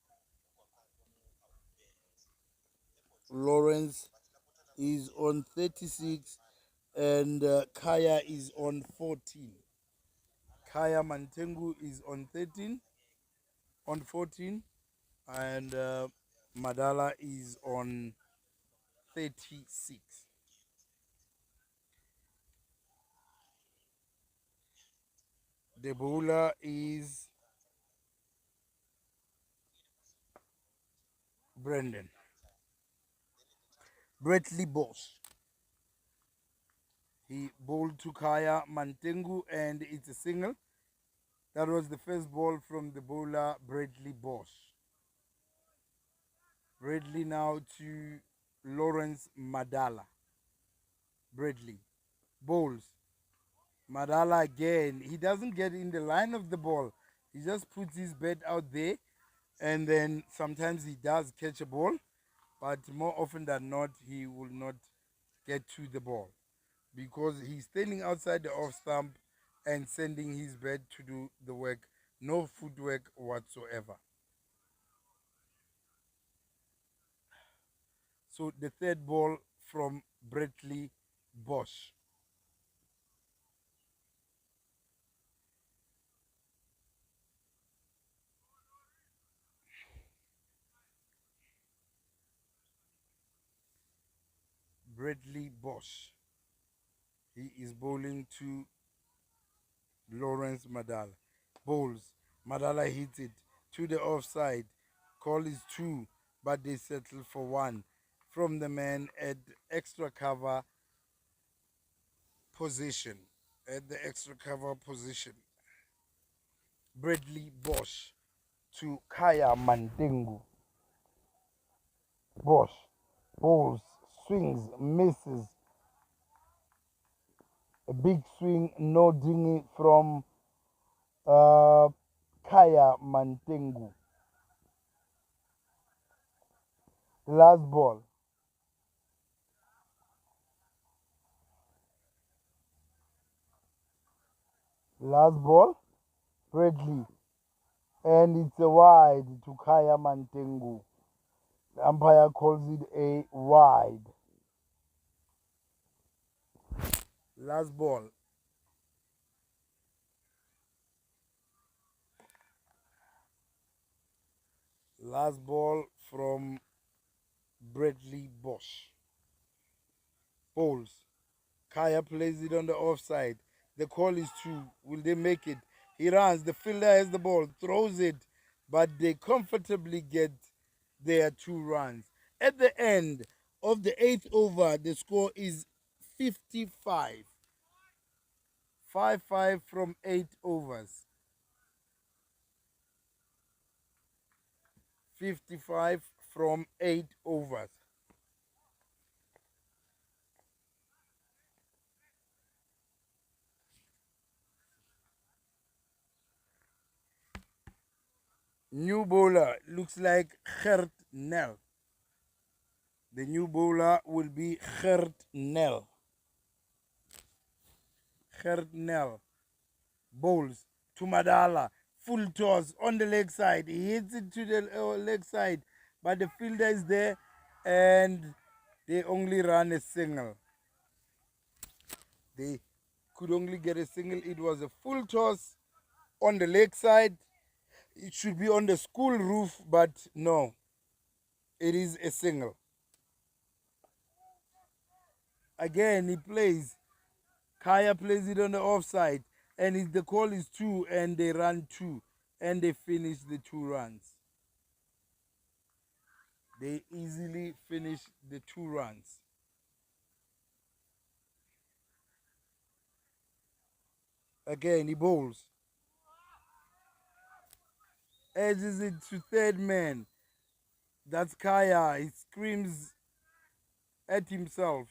S1: on 36 and Kaya is on 14. Kaya Mantengu is on 13, on 14, and Madala is on 36. The bowler is Bradley Bosch. He bowled to Kaya Mantengu and it's a single. That was the first ball from the bowler Bradley Bosch. Bradley now to Lawrence Madala. Bradley bowls. Madala again. He doesn't get in the line of the ball. He just puts his bat out there, and then sometimes he does catch a ball, but more often than not, he will not get to the ball because he's standing outside the off stump and sending his bat to do the work. No footwork whatsoever. So the third ball from Bradley Bosch. Bradley Bosch. He is bowling to Lawrence Madala. Bowls. Madala hits it to the offside. Call is 2, but they settle for 1 from the man at extra cover position. At the extra cover position. Bradley Bosch to Kaya Mantengu. Bosch bowls, swings, misses. A big swing, no dingy from Kaya Mantengu. Last ball. Last ball, Bradley. And it's a wide to Kaya Mantengu. The umpire calls it a wide. Last ball. Last ball from Bradley Bosch. Bowls. Kaya plays it on the offside. The call is 2. Will they make it? He runs. The fielder has the ball, throws it, but they comfortably get their 2 runs. At the end of the 8th over, the score is 55. 5-5 from 8 overs. 55 from 8 overs. New bowler looks like Gert Nel. The new bowler will be Gert Nel. Gert Nel bowls to Madala. Full toss on the leg side. He hits it to the leg side, but the fielder is there and they only run a single. They could only get a single. It was a full toss on the leg side. It should be on the school roof, but no, it is a single. Again, he plays. Kaya plays it on the offside, and the call is 2, and they run 2, and they finish the 2 runs. They easily finish the 2 runs. Again, he bowls. Edges it to third man. That's Kaya. He screams at himself.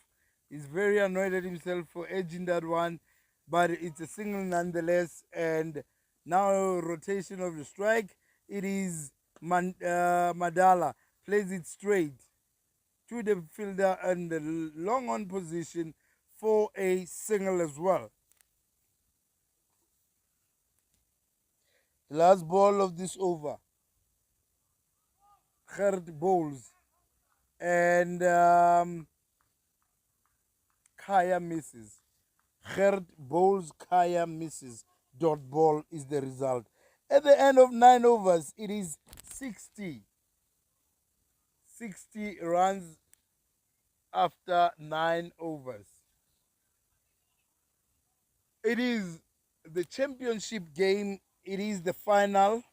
S1: He's very annoyed at himself for edging that one, but it's a single nonetheless. And now rotation of the strike. It is Madala plays it straight to the fielder and the long on position for a single as well. Last ball of this over. Gert bowls and Kaya misses. Gert bowls, Kaya misses. dot ball is the result. At the end of 9 overs, it is 60 runs after 9 overs. It is the championship game. It is the final.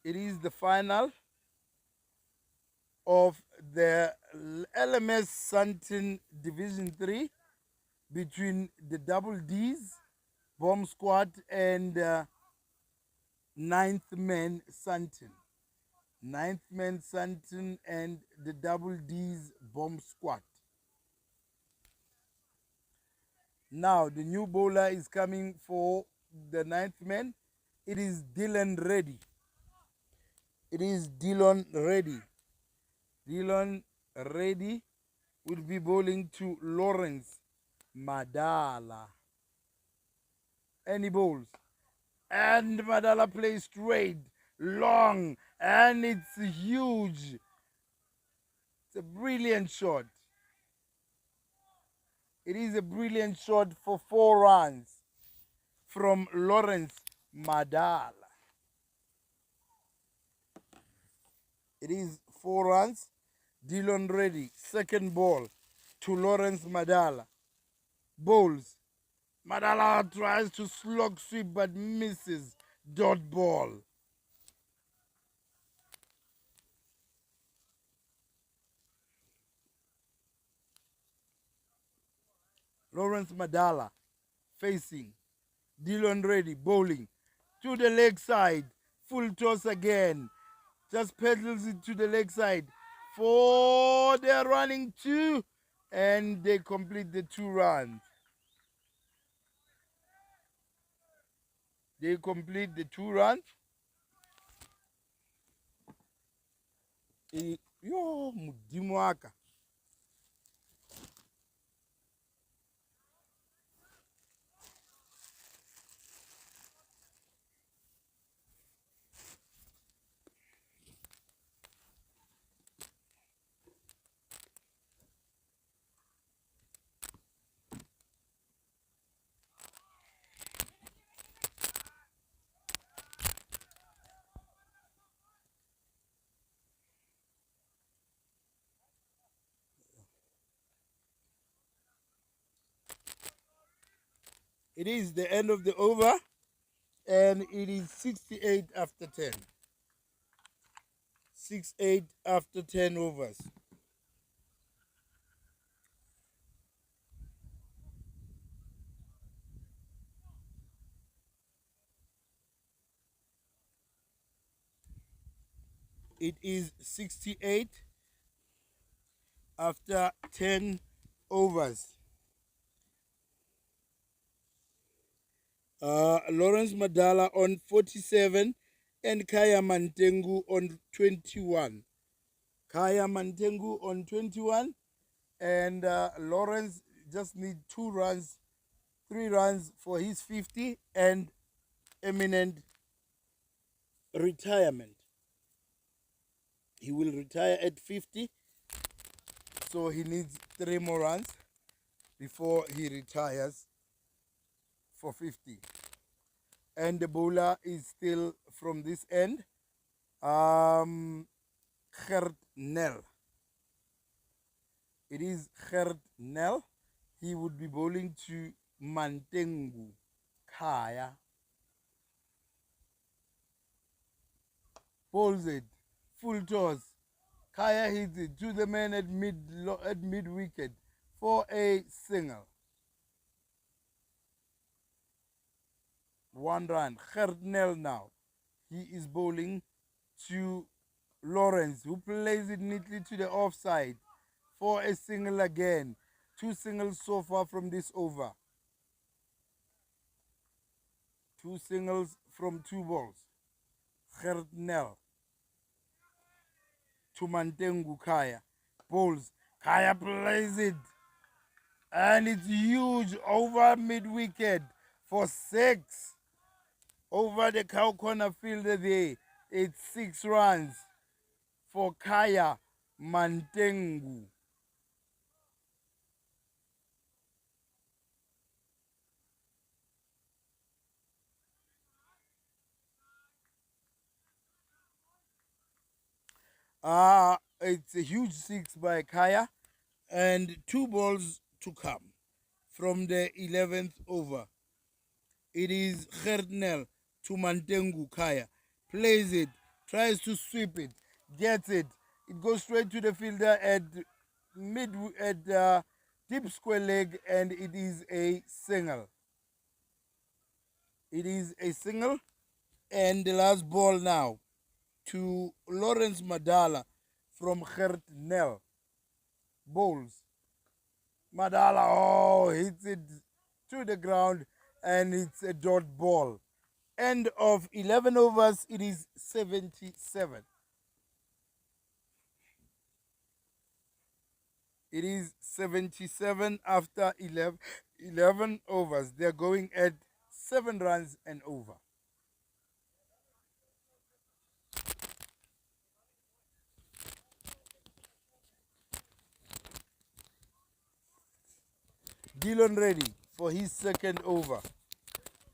S1: It is the final of the LMS Sandton Division 3 between the Double D's Bomb Squad and Ninth Man Sandton. Ninth Man Sandton and the Double D's Bomb Squad. Now the new bowler is coming for the ninth man. It is Dylan Reddy. It is Dylan Reddy. Dylan Reddy will be bowling to Lawrence Madala. And he bowls. And Madala plays straight, long, and it's huge. It's a brilliant shot. It is a brilliant shot for 4 runs from Lawrence Madala. It is 4 runs. Dylan Reddy, second ball to Lawrence Madala. Bowls. Madala tries to slog sweep but misses. Dot ball. Lawrence Madala facing Dylan Reddy bowling to the leg side. Full toss again. Just pedals it to the leg side. For they're running 2 and they complete the 2 runs. They complete the 2 runs. Yo, Mudimu waka. It is the end of the over and it is 68 after 10. 68 after 10 overs. It is 68 after 10 overs. Lawrence Madala on 47 and Kaya Mantengu on 21. Kaya Mantengu on 21 and Lawrence just need 2 runs, 3 runs for his 50 and imminent retirement. He will retire at 50, so he needs 3 more runs before he retires for 50. And the bowler is still from this end, Gert Nel. It is Gert Nel. He would be bowling to Mantengu Kaya. Bowls it, full toss. Kaya hits it to the man at mid wicket for a single. 1 run. Gert Nel now. He is bowling to Lawrence, who plays it neatly to the offside for a single again. 2 singles so far from this over. 2 singles from 2 balls. Gert Nel to Mantengu Kaya. Bowls. Kaya plays it. And it's huge over mid-wicket for 6. Over the cow corner fielder there. It's 6 runs for Kaya Mantengu. It's a huge six by Kaya, and two balls to come from the 11th over. It is Gerdnel to Mantengu Kaya. Plays it, tries to sweep it, gets it. It goes straight to the fielder at mid at deep square leg, and it is a single. It is a single, and the last ball now to Lawrence Madala from Gerdnel. Bowls. Madala, oh, hits it to the ground, and it's a dot ball. End of 11 overs, it is 77. It is 77 after 11 overs. They're going at 7 runs and over. Dylan ready for his second over.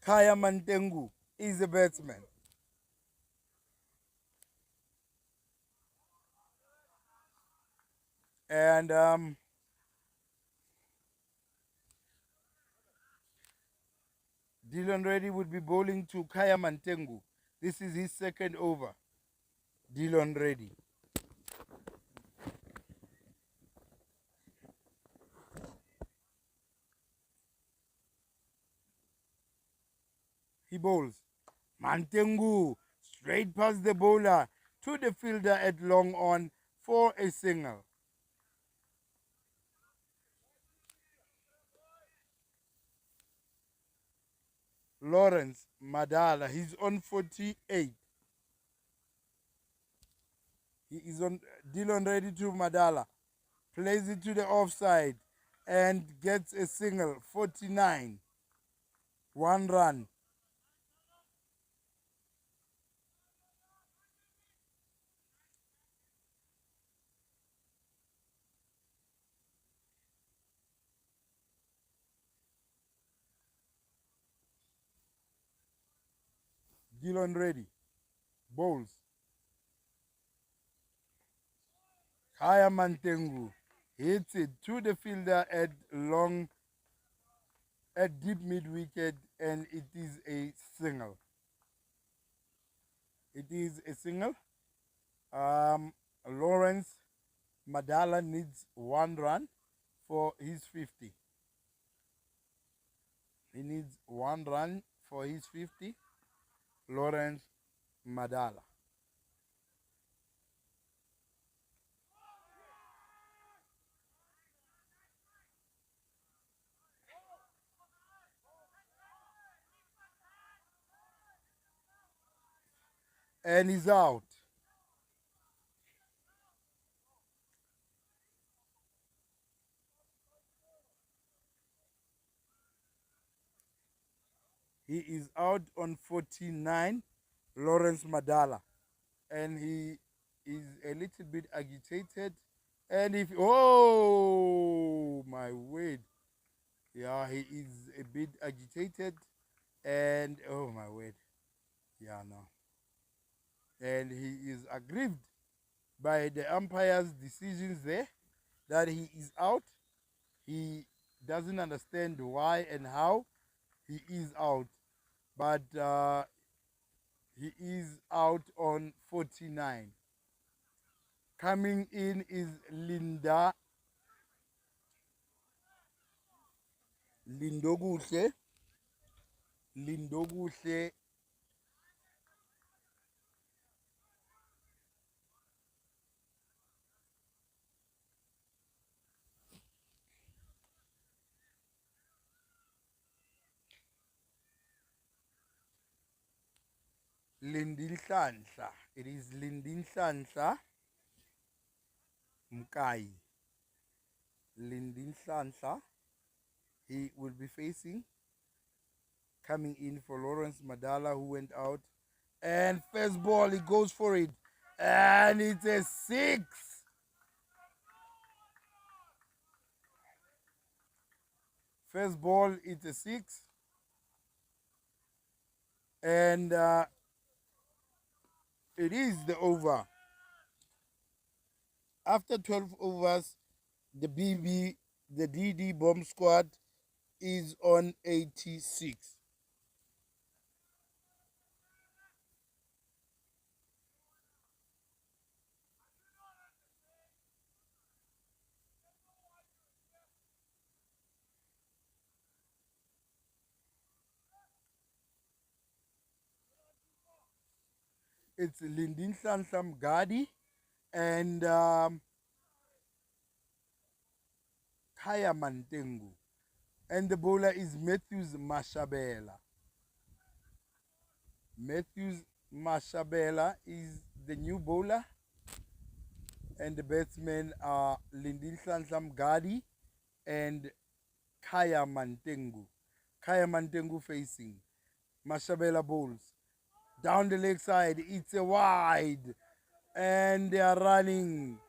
S1: Kaya Mantengu is the batsman. And Dylan Reddy would be bowling to Kaya Mantengu. This is his second over. Dylan Reddy. He bowls. Mantengu straight past the bowler to the fielder at long on for a single. Lawrence Madala, he's on 48. He is on Dylan ready to Madala. Plays it to the offside and gets a single. 49. 1 run. Dylan ready. Bowls. Kaya Mantengu hits it to the fielder at long at deep mid wicket, and it is a single. It is a single. Lawrence Madala needs 1 run for his 50. He needs 1 run for his 50. Lawrence Madala. And he's out. He is out on 49, Lawrence Madala. And he is a little bit agitated. And if, oh my word. Yeah, he is a bit agitated. And, oh my word. Yeah, no. And he is aggrieved by the umpire's decisions there that he is out. He doesn't understand why and how he is out, but he is out on 49. Coming in is Lindoguhle. Lindoguhle Lindinhlanhla. It is Lindinhlanhla Mkai. Lindinhlanhla. He will be facing, coming in for Lawrence Madala, who went out. And first ball, he goes for it. And it's a 6. First ball, it's a 6. And it is the over. After 12 overs, the the DD bomb squad is on 86. It's Lindin Sansam Gadi and Kaya Mantengu. And the bowler is Matthews Mashabela. Matthews Mashabela is the new bowler, and the batsmen are Lindin Sansam Gadi and Kaya Mantengu. Kaya Mantengu facing. Mashabela bowls. Down the leg side, it's a wide. And they are running.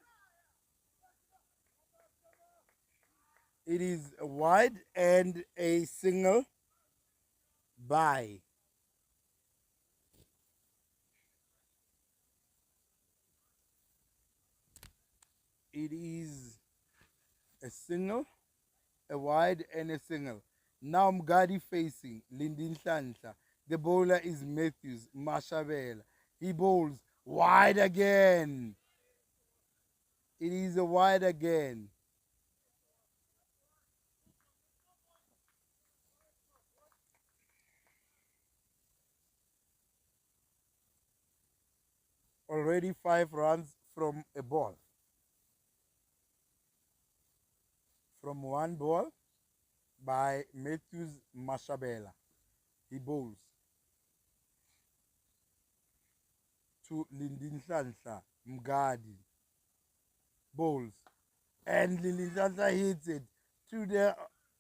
S1: It is wide and a single by. It is a single, a wide, and a single. Now Mgadi facing Lindin Santa. The bowler is Matthews Mashabela. He bowls wide again. It is a wide again. Already 5 runs from a ball. From one ball by Matthews Mashabela. He bowls to Lindin Sansa Mgadi. Bowls. And Lindin Sansa hits it to the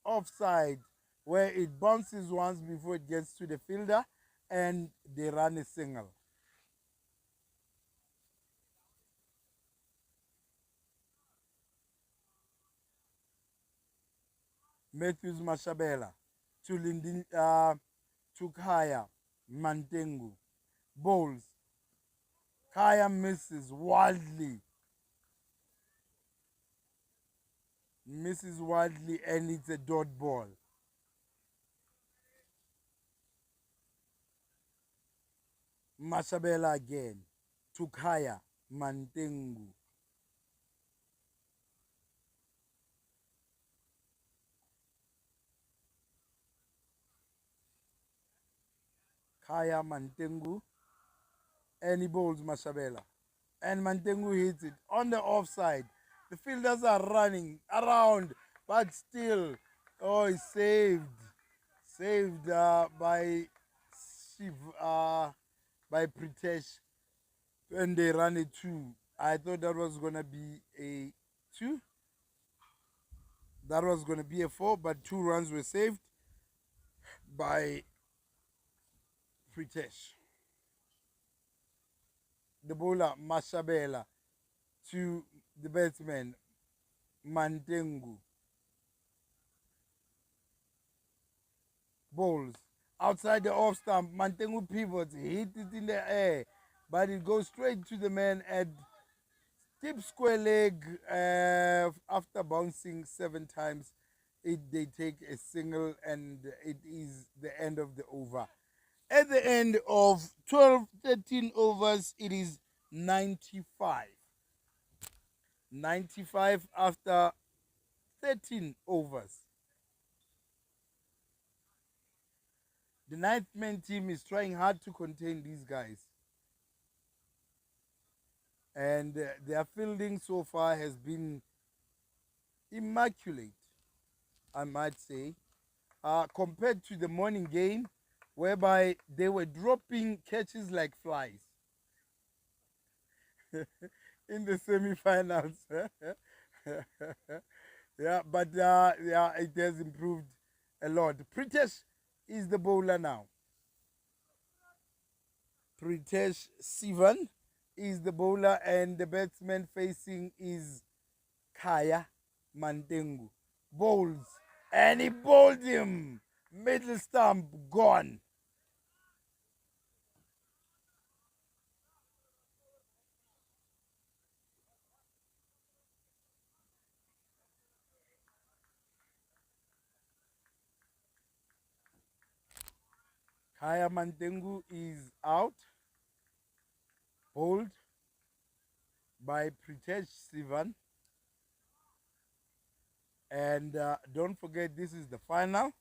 S1: offside where it bounces once before it gets to the fielder and they run a single. Matthews Mashabela to Lindin to Kaya Mantengu. Bowls. Kaya misses wildly. Misses wildly and it's a dot ball. Mashabela again to Kaya Mantengu. Kaya Mantengu and he bowls Mashabela. And Mantengu hits it on the offside. The fielders are running around, but still, oh, he's saved. Saved by Shiv, by Pritesh. And they run a two. I thought that was going to be a two. That was going to be a four, but 2 runs were saved by Pritesh. The bowler Mashabela to the batsman Mantengu. Bowls outside the off stump. Mantengu pivots, hit it in the air, but it goes straight to the man at deep square leg. After bouncing 7 times, they take a single, and it is the end of the over. At the end of 13 overs, it is 95. 95 after 13 overs. The ninth man team is trying hard to contain these guys. And their fielding so far has been immaculate, I might say, compared to the morning game, whereby they were dropping catches like flies in the semi-finals. Yeah, but yeah, it has improved a lot. Pritesh is the bowler now. Pritesh Sivan is the bowler, and the batsman facing is Kaya Mantengu. Bowls, and he bowled him. Middle stump gone. Kaya Mantengu is out, bowled by Pritesh Sivan. And don't forget, this is the final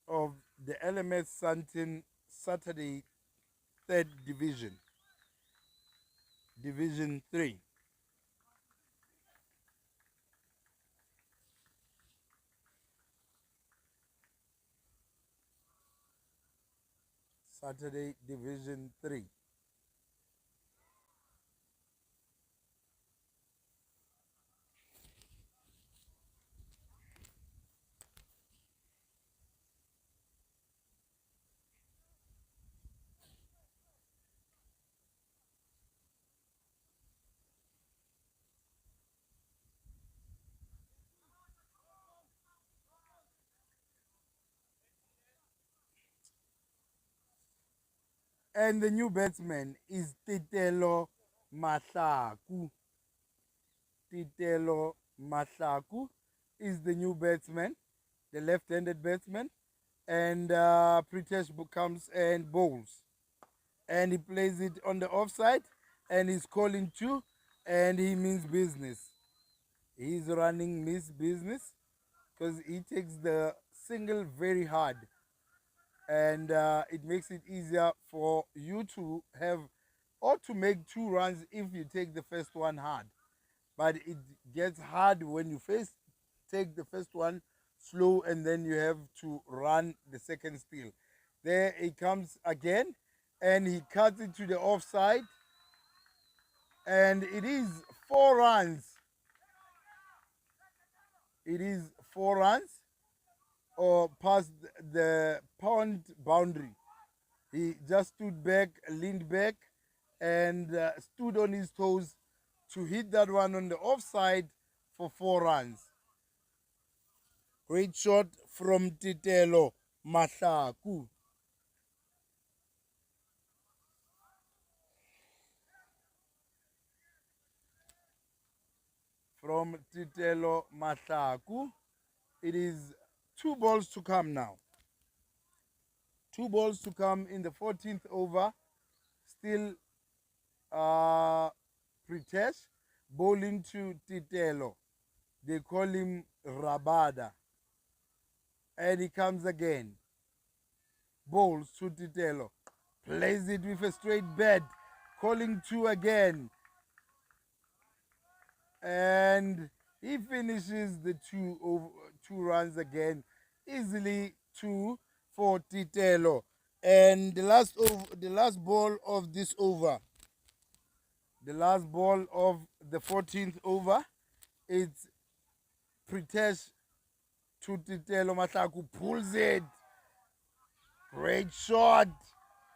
S1: of the LMS Sandton Saturday third division, Division 3. Saturday Division 3. And the new batsman is Titelo Mahlaku. Titelo Mahlaku is the new batsman, the left-handed batsman. And Pritesh comes and bowls. And he plays it on the offside. And he's calling two. And he means business. He's running Miss Business because he takes the single very hard. And it makes it easier for you to have or to make 2 runs if you take the first one hard. But it gets hard when you first take the first one slow and then you have to run the second still. There he comes again and he cuts it to the offside and it is 4 runs. It is 4 runs or past the pond boundary. He just stood back, leaned back, and stood on his toes to hit that one on the offside for 4 runs. Great shot from Titelo Mahlaku. From Titelo Mahlaku. It is 2 balls to come now. 2 balls to come in the 14th over. Still Pritesh bowling to Titelo. They call him Rabada. And he comes again. Bowls to Titelo. Plays it with a straight bat. Calling two again. And he finishes the 2 runs again. Easily 2 for Titelo. And the last ball of this over. The last ball of the 14th over. It's Pritesh to Titelo Mahlaku. Pulls it. Great shot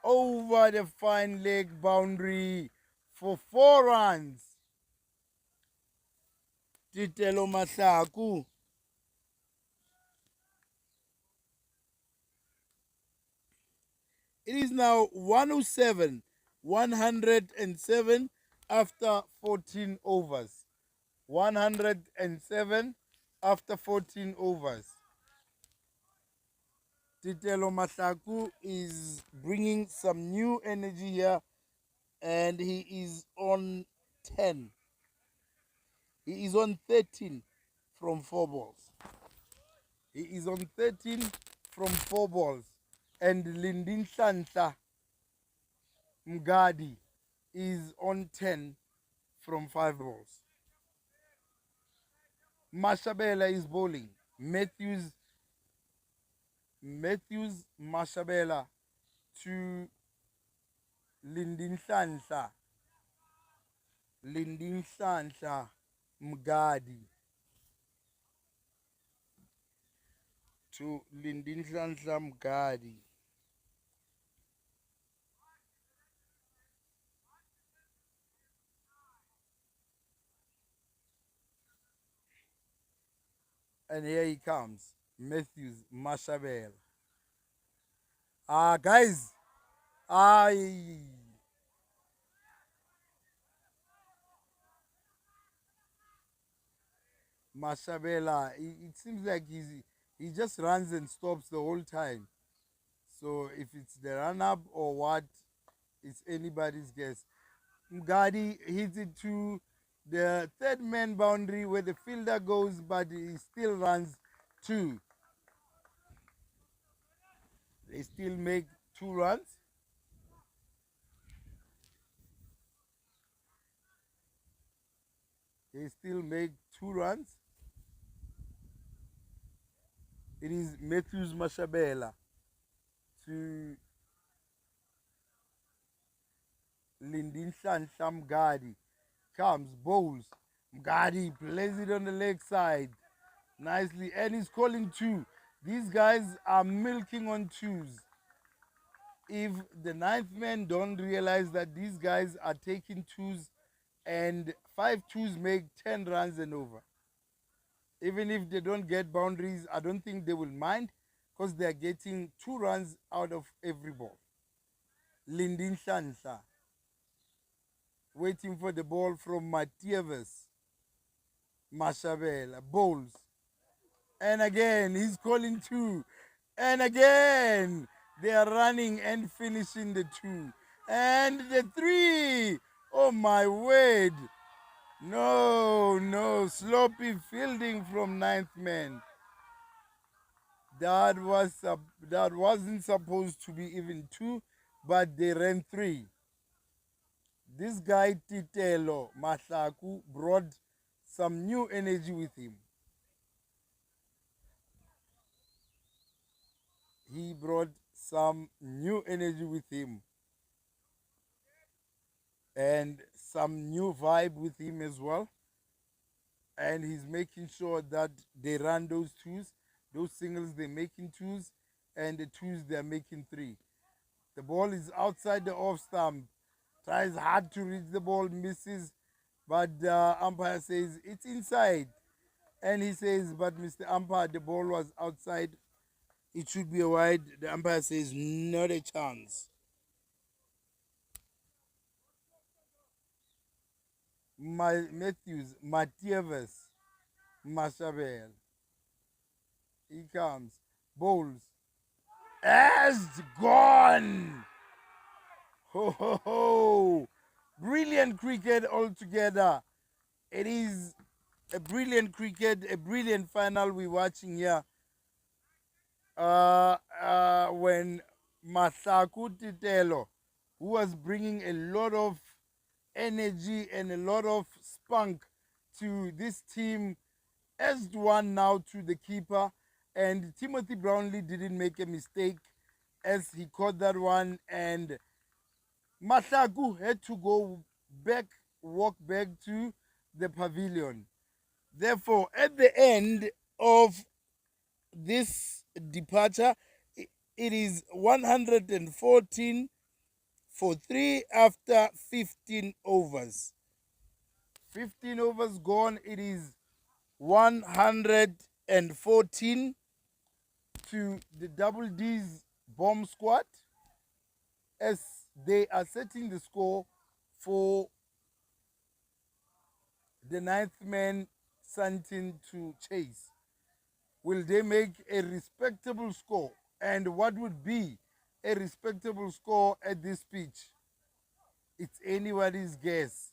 S1: over the fine leg boundary for 4 runs. Titelo Mahlaku. It is now 107, 107 after 14 overs. 107 after 14 overs. Titelo Mahlaku is bringing some new energy here and he is on 10. He is on 13 from 4 balls. He is on 13 from 4 balls. And Lindin Santa Mgadi is on 10 from 5 balls. Mashabela is bowling. Matthews Mashabela to Lindin Santa. Lindin Santa Mgadi to Lindin Santa Mgadi. And here he comes, Matthews Mashabela. Guys, I Mashabela. It seems like he just runs and stops the whole time. So if it's the run-up or what, it's anybody's guess. Mgadi hits it to the third man boundary where the fielder goes, but he still runs two. They still make 2 runs. They still make 2 runs. It is Matthews Mashabela to Lindin Shansham Mgadi. Comes, bowls. Mgadi plays it on the leg side nicely, and he's calling two. These guys are milking on twos. If the ninth man don't realize that these guys are taking twos, and 5 twos make 10 runs and over. Even if they don't get boundaries, I don't think they will mind because they are getting 2 runs out of every ball. Lindin Shansha waiting for the ball from Matievas. Mashabela bowls. And again, he's calling two. And again, they are running and finishing the two. And the three. Oh my word. No, sloppy fielding from ninth man. That wasn't supposed to be even two, but they ran three. This guy Titelo Mahlaku brought some new energy with him. He brought some new energy with him and some new vibe with him as well. And he's making sure that they run those twos, those singles they're making twos, and the twos they're making three. The ball is outside the off stump. Tries hard to reach the ball, misses, but the umpire says it's inside. And he says, but Mr. Umpire, the ball was outside. It should be a wide. The umpire says, not a chance. Matthews, Matievas, Mashabel. He comes. Bowls. As gone. Ho ho ho. Brilliant cricket altogether. It is a brilliant cricket, a brilliant final we're watching here. When Masaku Titelo, who was bringing a lot of energy and a lot of spunk to this team, as one now to the keeper, and Timothy Brownlee didn't make a mistake as he caught that one, and Masaku had to go back, walk back to the pavilion. Therefore, at the end of this departure, it is 114 for 3 after 15 overs. 15 overs gone, it is 114 to the Double D's bomb squad as they are setting the score for the ninth man Sandton to chase. Will they make a respectable score? And what would be a respectable score at this pitch? It's anybody's guess.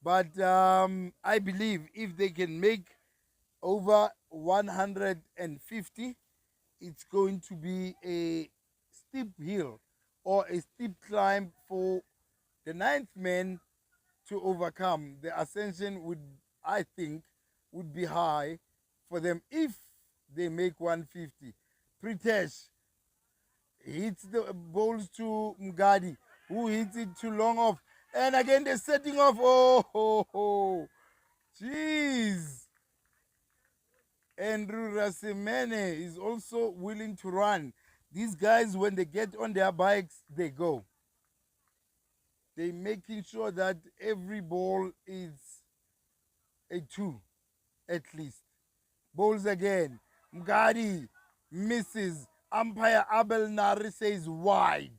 S1: But I believe if they can make over 150, it's going to be a steep hill or a steep climb for the ninth man to overcome. The ascension would, I think, would be high for them if they make 150. Pritesh hits the balls to Mgadi, who hits it too long off. And again, they're setting off. Oh, ho, ho. Jeez. Andrew Rasimene is also willing to run. These guys, when they get on their bikes, they go. They're making sure that every ball is a 2, at least. Bowls again. Mgadi misses. Umpire Abel Nari says wide.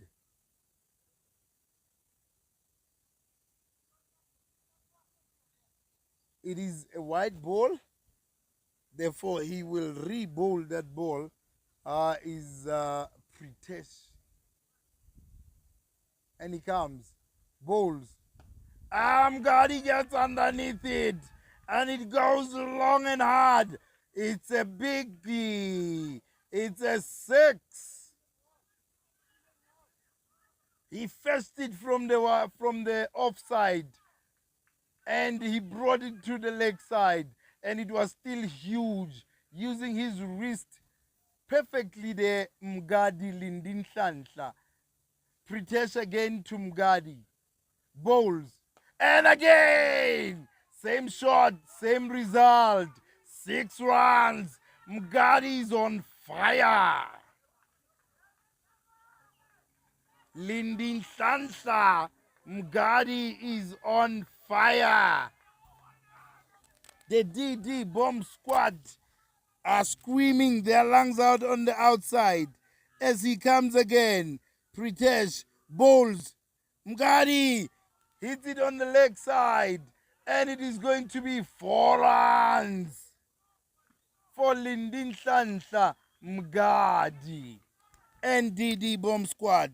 S1: It is a wide ball. Therefore, he will re-bowl that ball. Is Pritesh And he comes. Bowls. God, he gets underneath it. And it goes long and hard. It's a biggie. It's a 6. He fetched it from the offside. And he brought it to the leg side. And it was still huge. Using his wrist perfectly there, Mgadi Lindin Shanshla. Pritesh again to Mgadi. Bowls. And again! Same shot, same result. 6 runs. Mgadi is on fire. Lindin Shanshla. Mgadi is on fire. The DD bomb squad are screaming their lungs out on the outside as he comes again. Pritesh bowls. Mgadi hits it on the leg side, and it is going to be 4 runs for Lindin Hlanhla Mgadi and DD Bomb Squad.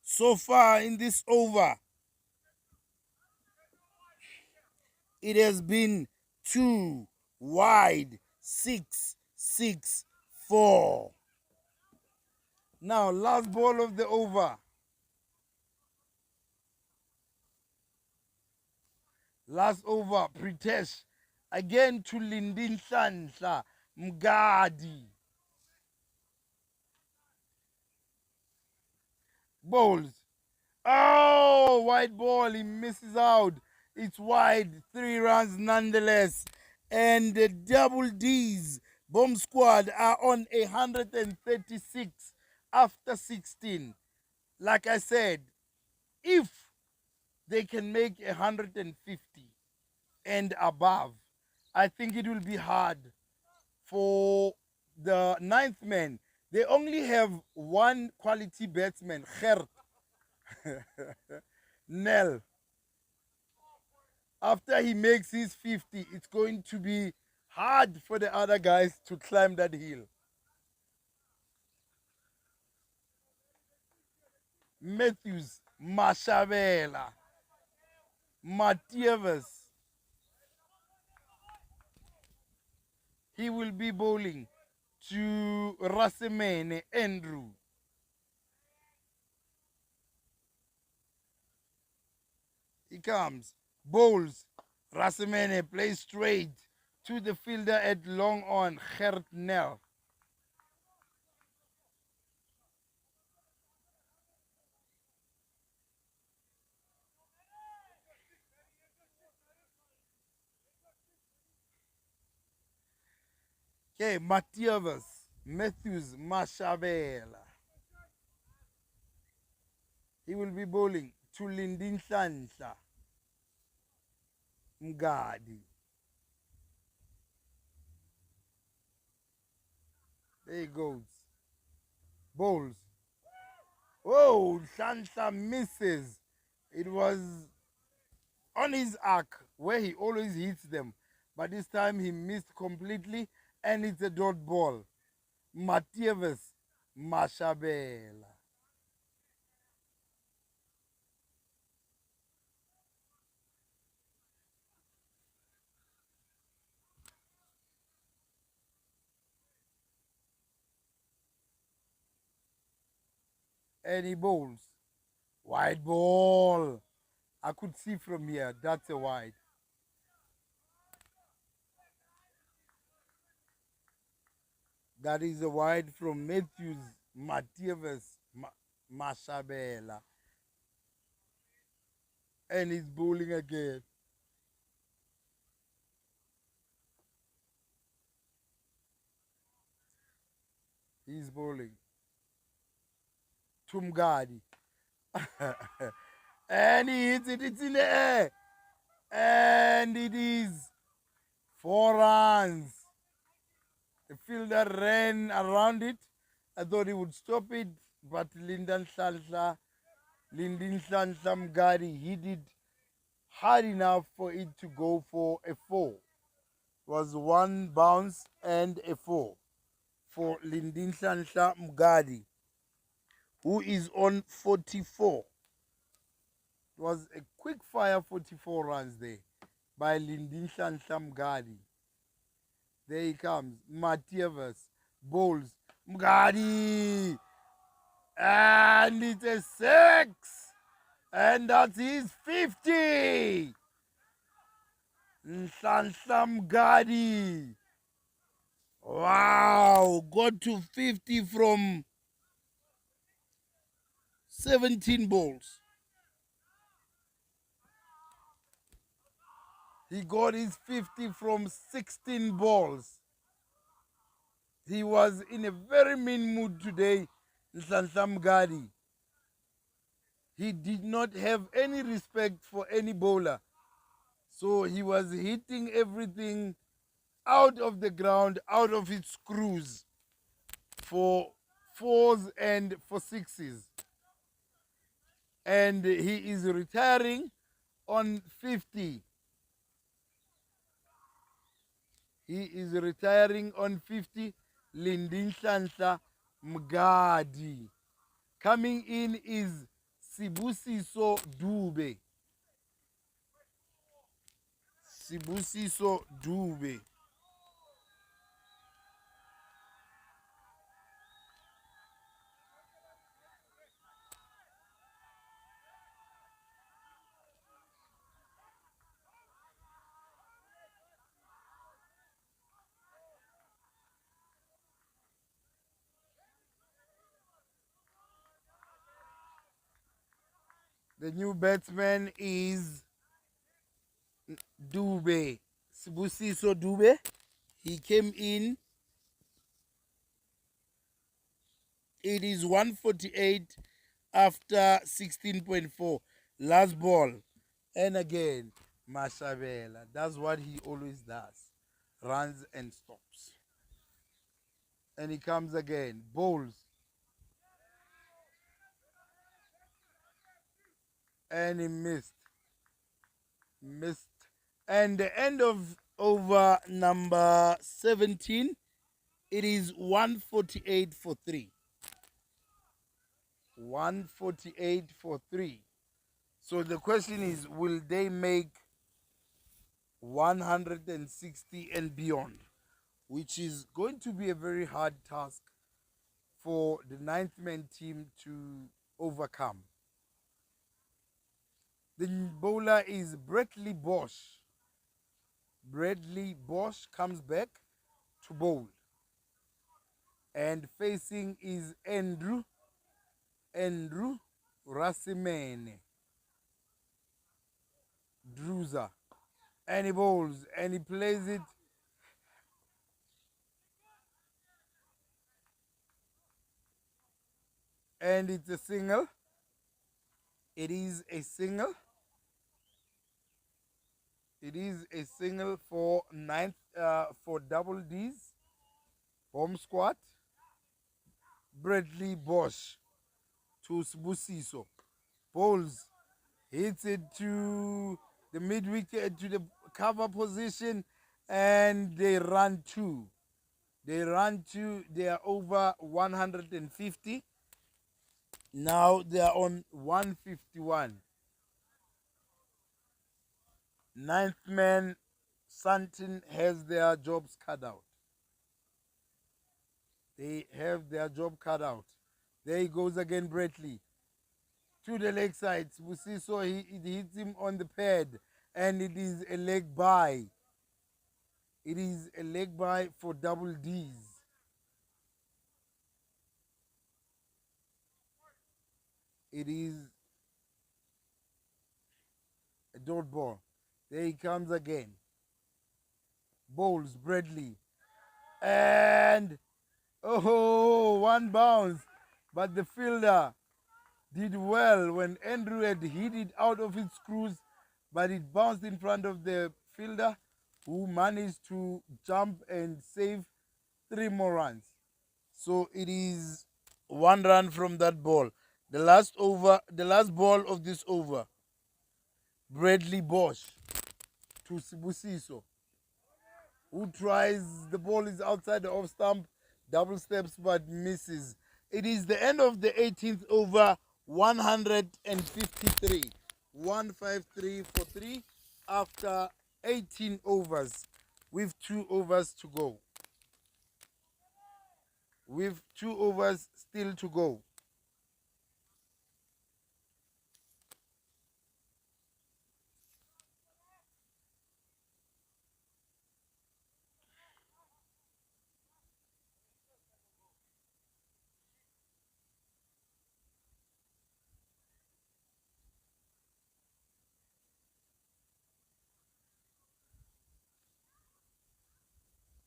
S1: So far in this over, it has been 2 wide, 6, 6, 4. Now, last ball of the over. Last over, Pritesh. Again to Lindin Hlanhla Mgadi. Bowls. Oh, wide ball. He misses out. It's wide. 3 runs nonetheless. And the double D's Bomb Squad are on 136 after 16. Like I said, if they can make 150 and above, I think it will be hard for the 9th man. They only have one quality batsman, Gert Nel. After he makes his 50, it's going to be hard for the other guys to climb that hill. Matthews, Mashabela, Matievas. He will be bowling to Rasemene Andrew. He comes, bowls. Rasemene plays straight to the fielder at long on, Gert Nel. Okay, Matthews, Mashabela. He will be bowling to Lindin Hlanhla Mgadi. There he goes. Bowls. Oh, Hlanhla misses. It was on his arc where he always hits them. But this time he missed completely and it's a dot ball. Matievas Mashabela. And he bowls. Wide ball. I could see from here, that's a wide. That is a wide from Matthews Matievas Mashabela. And he's bowling again. He's bowling. Tumgadi. And he hits it, it's in the air. And it is 4 runs. The fielder ran around it. I thought he would stop it, but Lindin Hlanhla Mgadi hit it hard enough for it to go for a 4. It was 1 bounce and a 4 for Lindinhlanhla Mgadi, who is on 44. It was a quick fire 44 runs there by Lindinhlanhla Mgadi. There he comes. Matievas bowls. Mgadi. And it's a 6. And that's his 50. Nhlanhla Mgadi. Wow. Got to 50 from 17 balls. He got his 50 from 16 balls. He was in a very mean mood today, Nhlanhla Mgadi. He did not have any respect for any bowler. So he was hitting everything out of the ground, out of its screws for 4s and for 6s. And he is retiring on 50. He is retiring on 50. Lindinhlanhla Mgadi. Coming in is Sibusiso Dube. Sibusiso Dube. The new batsman is Dube. Sibusiso Dube. He came in. It is 148 after 16.4. Last ball. And again, Mashabela. That's what he always does. Runs and stops. And he comes again. Bowls. And he missed. Missed. And the end of over number 17, it is 148 for 3. 148 for 3. So the question is, will they make 160 and beyond? Which is going to be a very hard task for the 9th man team to overcome. The bowler is Bradley Bosch. Bradley Bosch comes back to bowl. And facing is Andrew Rasimene. Druza. And he bowls and he plays it. And it's a single. It is a single. It is a single for for double D's. Home squad. Bradley Bosch to Sibusiso. Bowls. Hits it to the mid-wicket, to the cover position. And they run 2. They run 2. They are over 150. Now they are on 151. 9th man, Sandton, has their jobs cut out. They have their job cut out. There he goes again, Bradley. To the leg side. Sibusiso, it hits him on the pad. And it is a leg bye. It is a leg bye for double D's. It is a dot ball. There he comes again. Bowls, Bradley. And, oh, 1 bounce. But the fielder did well when Andrew had hit it out of its screws. But it bounced in front of the fielder, who managed to jump and save 3 more runs. So it is 1 run from that ball. The last ball of this over. Bradley Bosch to Sibusiso. who tries. The ball is outside the off stump, double steps but misses. It is the end of the 18th over, 153. 153 for 3 after 18 overs with 2 overs to go. With 2 overs still to go.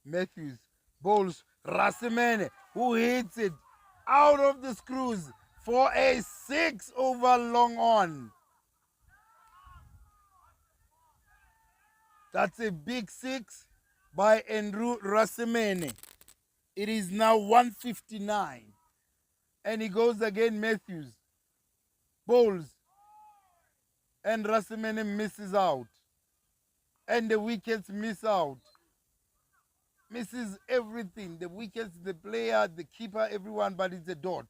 S1: Matthews bowls Rasimene, who hits it out of the screws for a 6 over long on. That's a big 6 by Andrew Rasimene. It is now 159. And he goes again, Matthews bowls, and Rasimene misses out. And the wickets miss out. Misses everything. The wickets, the player, the keeper, everyone, but it's a dot.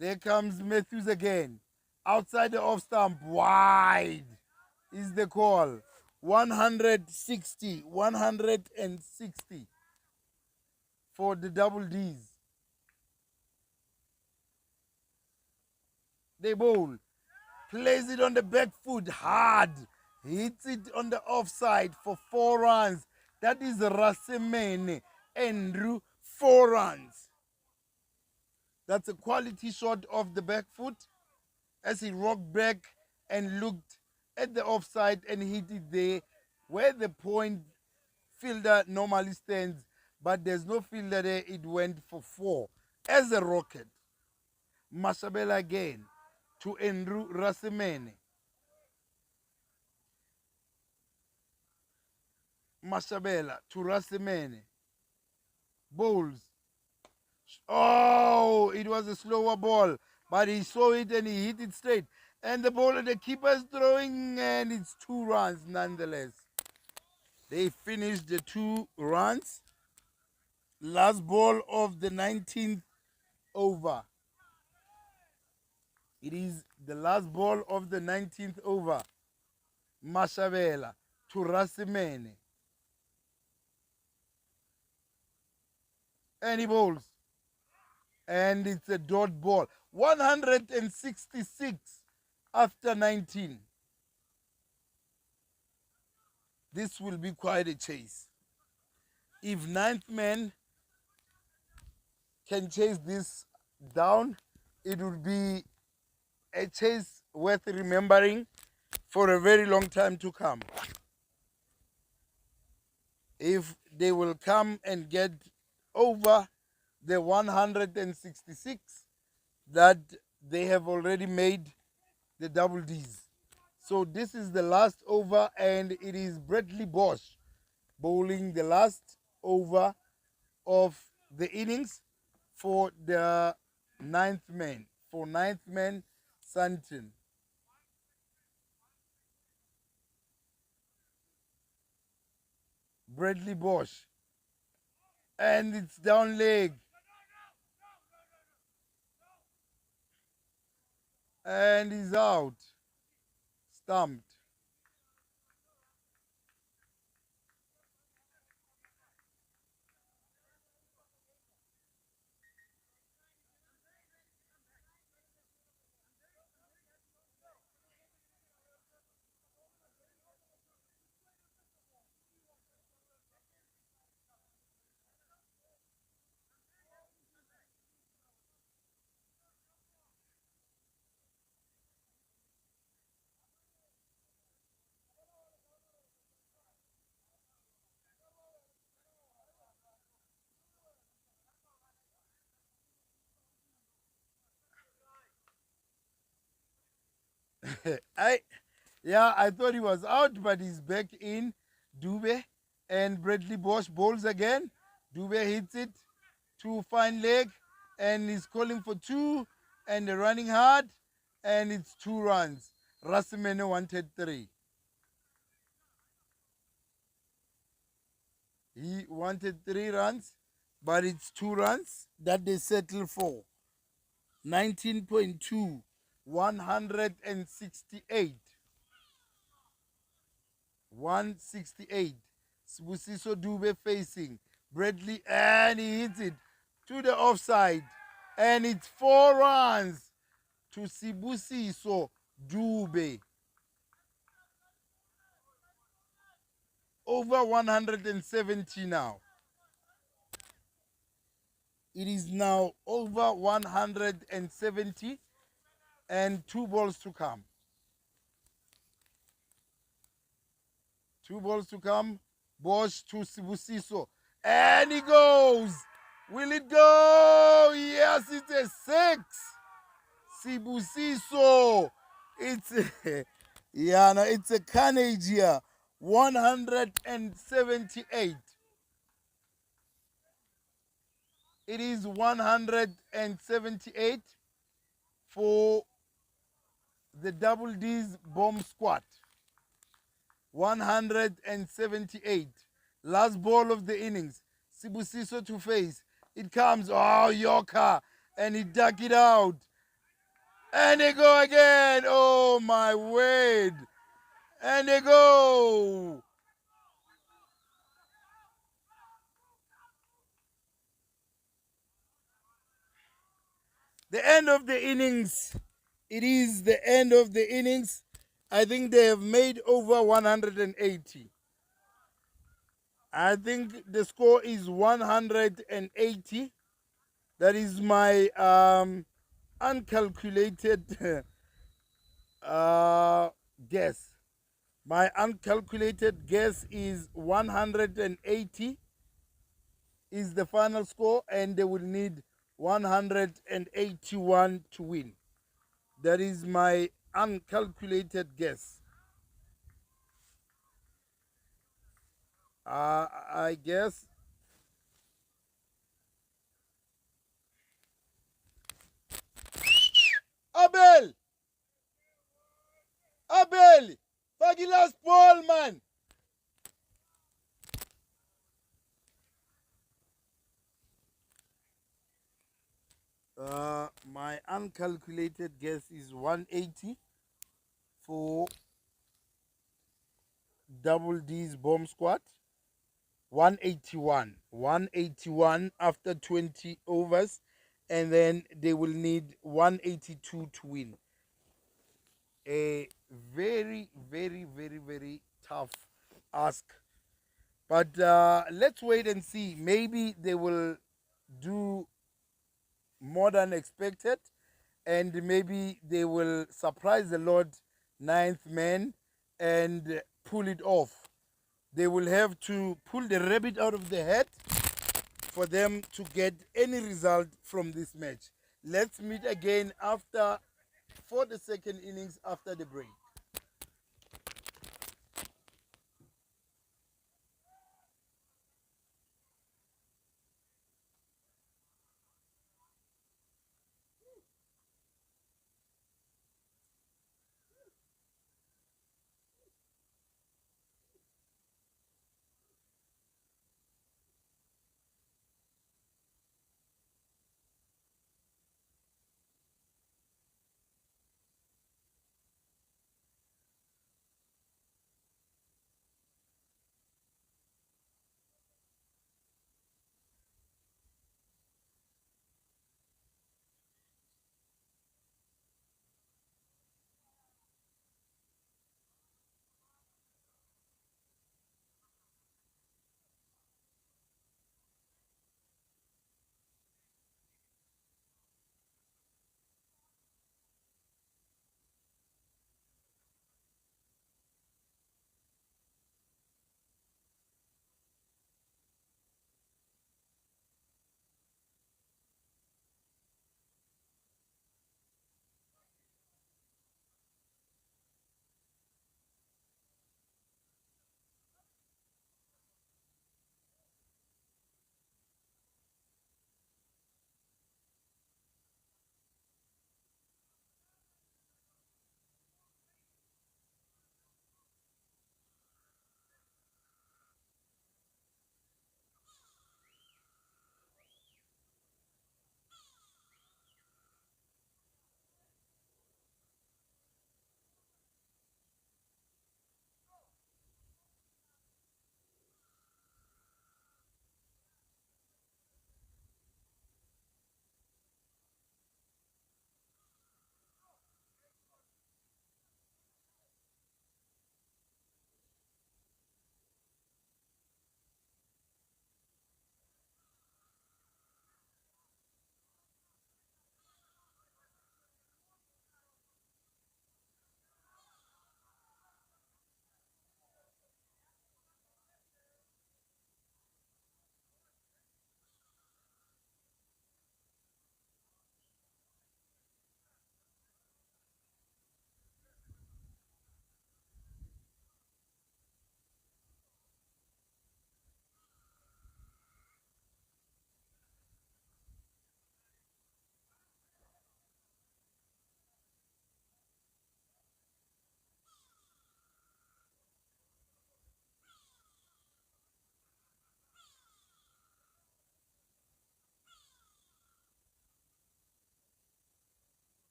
S1: There comes Matthews again. Outside the off stump, wide is the call. 160, 160 for the double Ds. They bowl. Plays it on the back foot hard. Hits it on the offside for 4 runs. That is Rasimene Andrew, 4 runs. That's a quality shot of the back foot as he rocked back and looked at the offside and hit it there where the point fielder normally stands, but there's no fielder there. It went for 4 as a rocket. Mashabela again to Andrew Rasimene. Mashabela to Rasimene. Bowls. Oh, it was a slower ball, but he saw it and he hit it straight. And the ball, the keeper is throwing, and it's 2 runs nonetheless. They finished the 2 runs. Last ball of the 19th over. It is the last ball of the 19th over. Mashabela to Rasimene. And he bowls. And it's a dot ball. 166 after 19. This will be quite a chase. If 9th man can chase this down, it would be a chase worth remembering for a very long time to come. If they will come and get over the 166 that they have already made the double Ds. So this is the last over, and it is Bradley Bosch bowling the last over of the innings for the 9th man. For 9th man, Sandton. Bradley Bosch. And it's down leg. And he's out. Stumped. I thought he was out, but he's back in. Dube and Bradley Bosch bowls again. Dube hits it to fine leg, and he's calling for 2, and they're running hard, and it's 2 runs. Rasimene wanted 3. He wanted 3 runs, but it's 2 runs that they settle for. 19.2, 168. 168. Sibusiso Dube facing Bradley, and he hits it to the offside. And it's 4 runs to Sibusiso Dube. Over 170 now. It is now over 170 and 2 balls to come. 2 balls to come. Bosch to Sibusiso. And he goes. Will it go? Yes, it's a 6. Sibusiso. It's a, yeah, no, it's a carnage here. 178. It is 178 for the Double D's bomb squad. 178. Last ball of the innings. Sibusiso to face. It comes. Oh, Yorker. And he dug it out. And they go again. Oh, my word. And they go. The end of the innings. It is the end of the innings. I think they have made over 180. I think the score is 180. That is my uncalculated guess. My uncalculated guess is 180 is the final score, and they will need 181 to win. That is my uncalculated guess. I guess Abel, Abel, fucking last ball, man. My uncalculated guess is 180 for Double D's bomb squad. 181. 181 after 20 overs, and then they will need 182 to win. A very, very, very, very tough ask. But let's wait and see. Maybe they will do more than expected, and maybe they will surprise the Lord, ninth man, and pull it off. They will have to pull the rabbit out of the hat for them to get any result from this match. Let's meet again for the second innings after the break.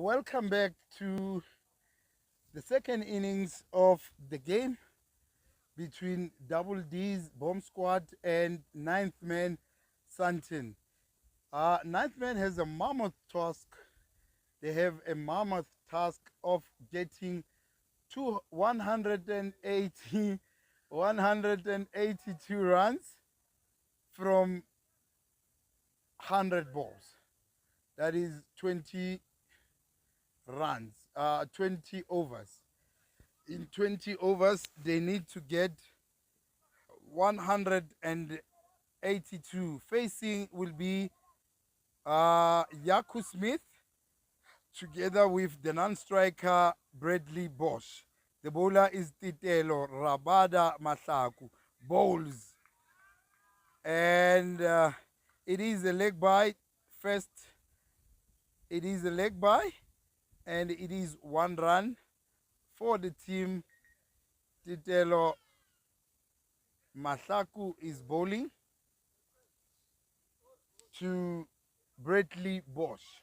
S1: Welcome back to the second innings of the game between Double D's Bomb Squad and Ninth Man Sandton. Ninth Man has a mammoth task. They have a mammoth task of getting to 182 runs from 100 balls. That is 20 runs, 20 overs. In 20 overs, they need to get 182. Facing will be Yaku Smith together with the non-striker Bradley Bosch. The bowler is Titelo Rabada Masaku. Bowls. And it is a leg by. First, it is a leg by. And it is 1 run for the team. Titelo Masaku is bowling to Bradley Bosch.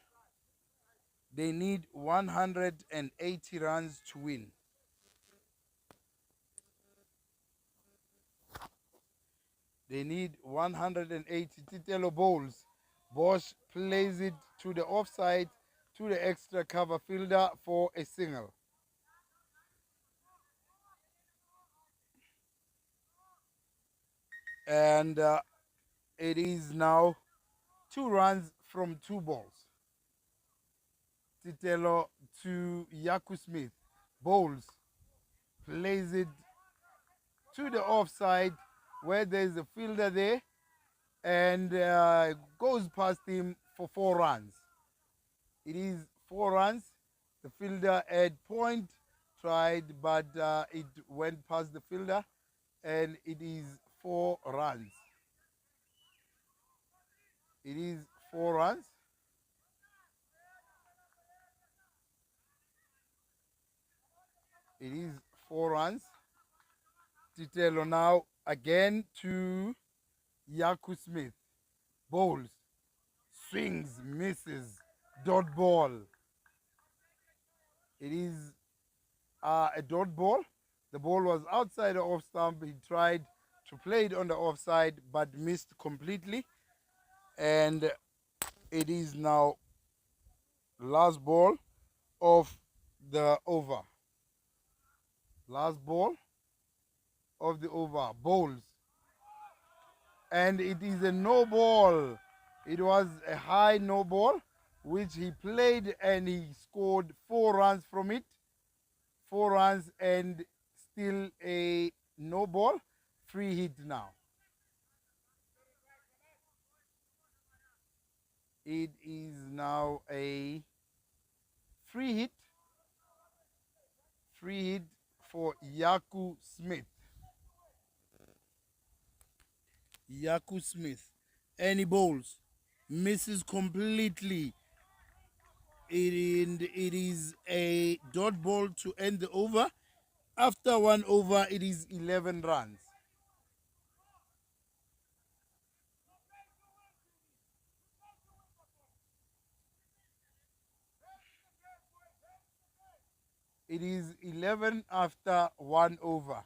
S1: They need 180 runs to win. They need 180. Titelo bowls. Bosch plays it to the offside to the extra cover fielder for a single. And it is now 2 runs from 2 balls. Titelo to Yaku Smith. Bowls. Plays it to the offside where there's a fielder there and goes past him for 4 runs. It is 4 runs. The fielder at point tried, but it went past the fielder, and it is 4 runs. It is 4 runs. It is 4 runs. Titelo now again to Yaku Smith. Bowls. Swings, misses. Dot ball. It is a dot ball. The ball was outside the off stump. He tried to play it on the offside but missed completely. And it is now last ball of the over. Last ball of the over. Bowls. And it is a no ball. It was a high no ball which he played and he scored 4 runs from it. 4 runs and still a no ball. Free hit now. It is now a free hit. Free hit for Yaku Smith. Yaku Smith. And he bowls. Misses completely. It is a dot ball to end the over. After 1 over, it is 11 runs. It is 11 after 1 over.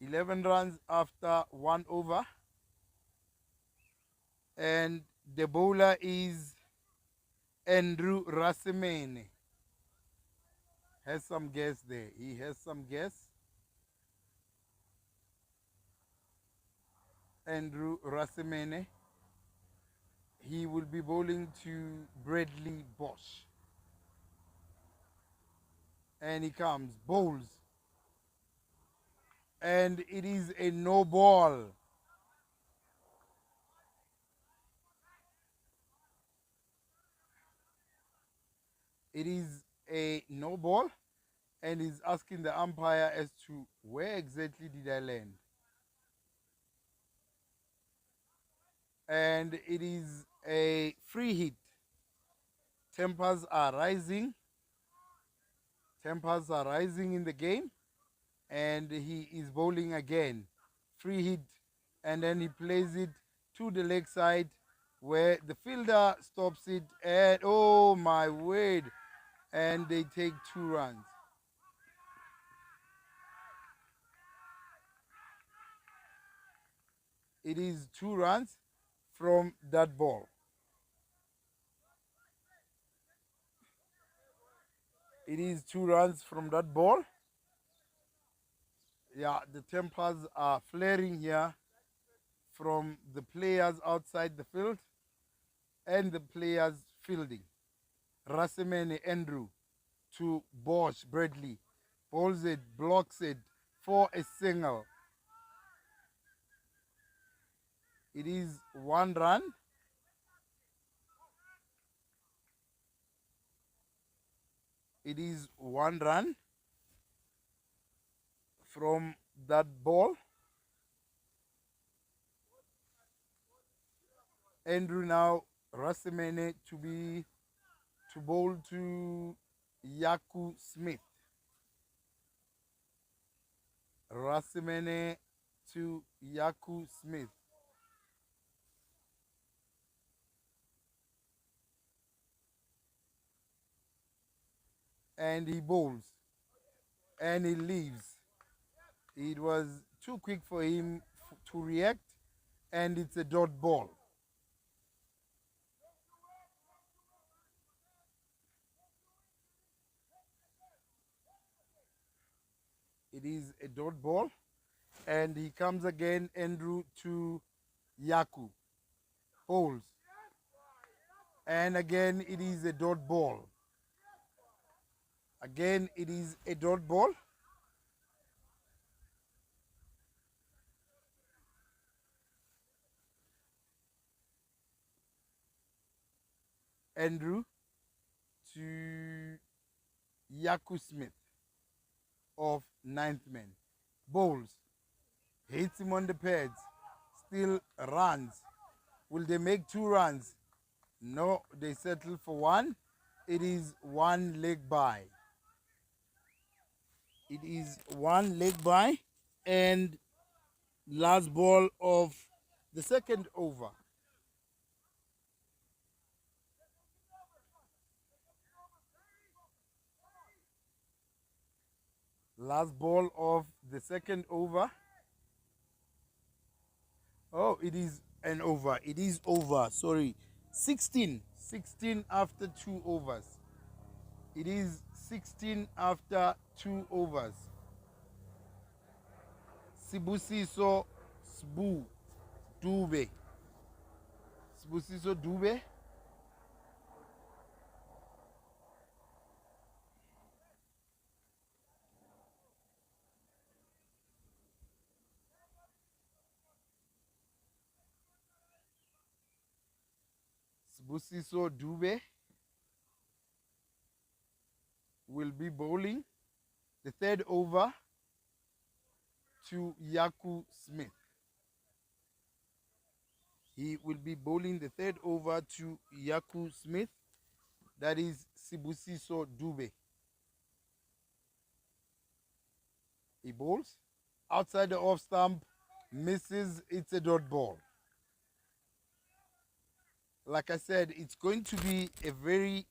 S1: 11 runs after 1 over. And the bowler is Andrew Rasemene. Has some guess there. He has some guess. Andrew Rasemene. He will be bowling to Bradley Bosch. And he comes, bowls. And it is a no ball. It is a no ball, and he's asking the umpire as to where exactly did I land. And it is a free hit. Tempers are rising. Tempers are rising in the game. And he is bowling again. Free hit. And then he plays it to the leg side where the fielder stops it. And oh my word. and they take 2 runs. It is 2 runs from that ball. It is 2 runs from that ball. Yeah, the tempers are flaring here from the players outside the field and the players fielding. Rasemene Andrew to Bosch Bradley. Bowls it, blocks it for a single. It is 1 run. It is 1 run from that ball. Andrew now Rasemene to bowl to Yaku Smith. Rasemene to Yaku Smith. And he bowls. And he leaves. It was too quick for him to react. And it's a dot ball. It is a dot ball. And he comes again, Andrew, to Yaku. Bowls. And again, it is a dot ball. Again, it is a dot ball. Andrew to Yaku Smith of ninth man. Bowls. Hits him on the pads. Still runs. Will they make 2 runs? No, they settle for one. It is one leg by. It is one leg by and last ball of the second over. Last ball of the second over. Oh, it is an over. It is over. Sorry. 16. 16 after 2 overs. It is 16 after 2 overs. Sibusiso Sbu Dube. Sibusiso Dube. Sibusiso Dube will be bowling the third over to Yaku Smith. He will be bowling the third over to Yaku Smith. That is Sibusiso Dube. He bowls outside the off stump, misses. It's a dot ball. Like I said, it's going to be a very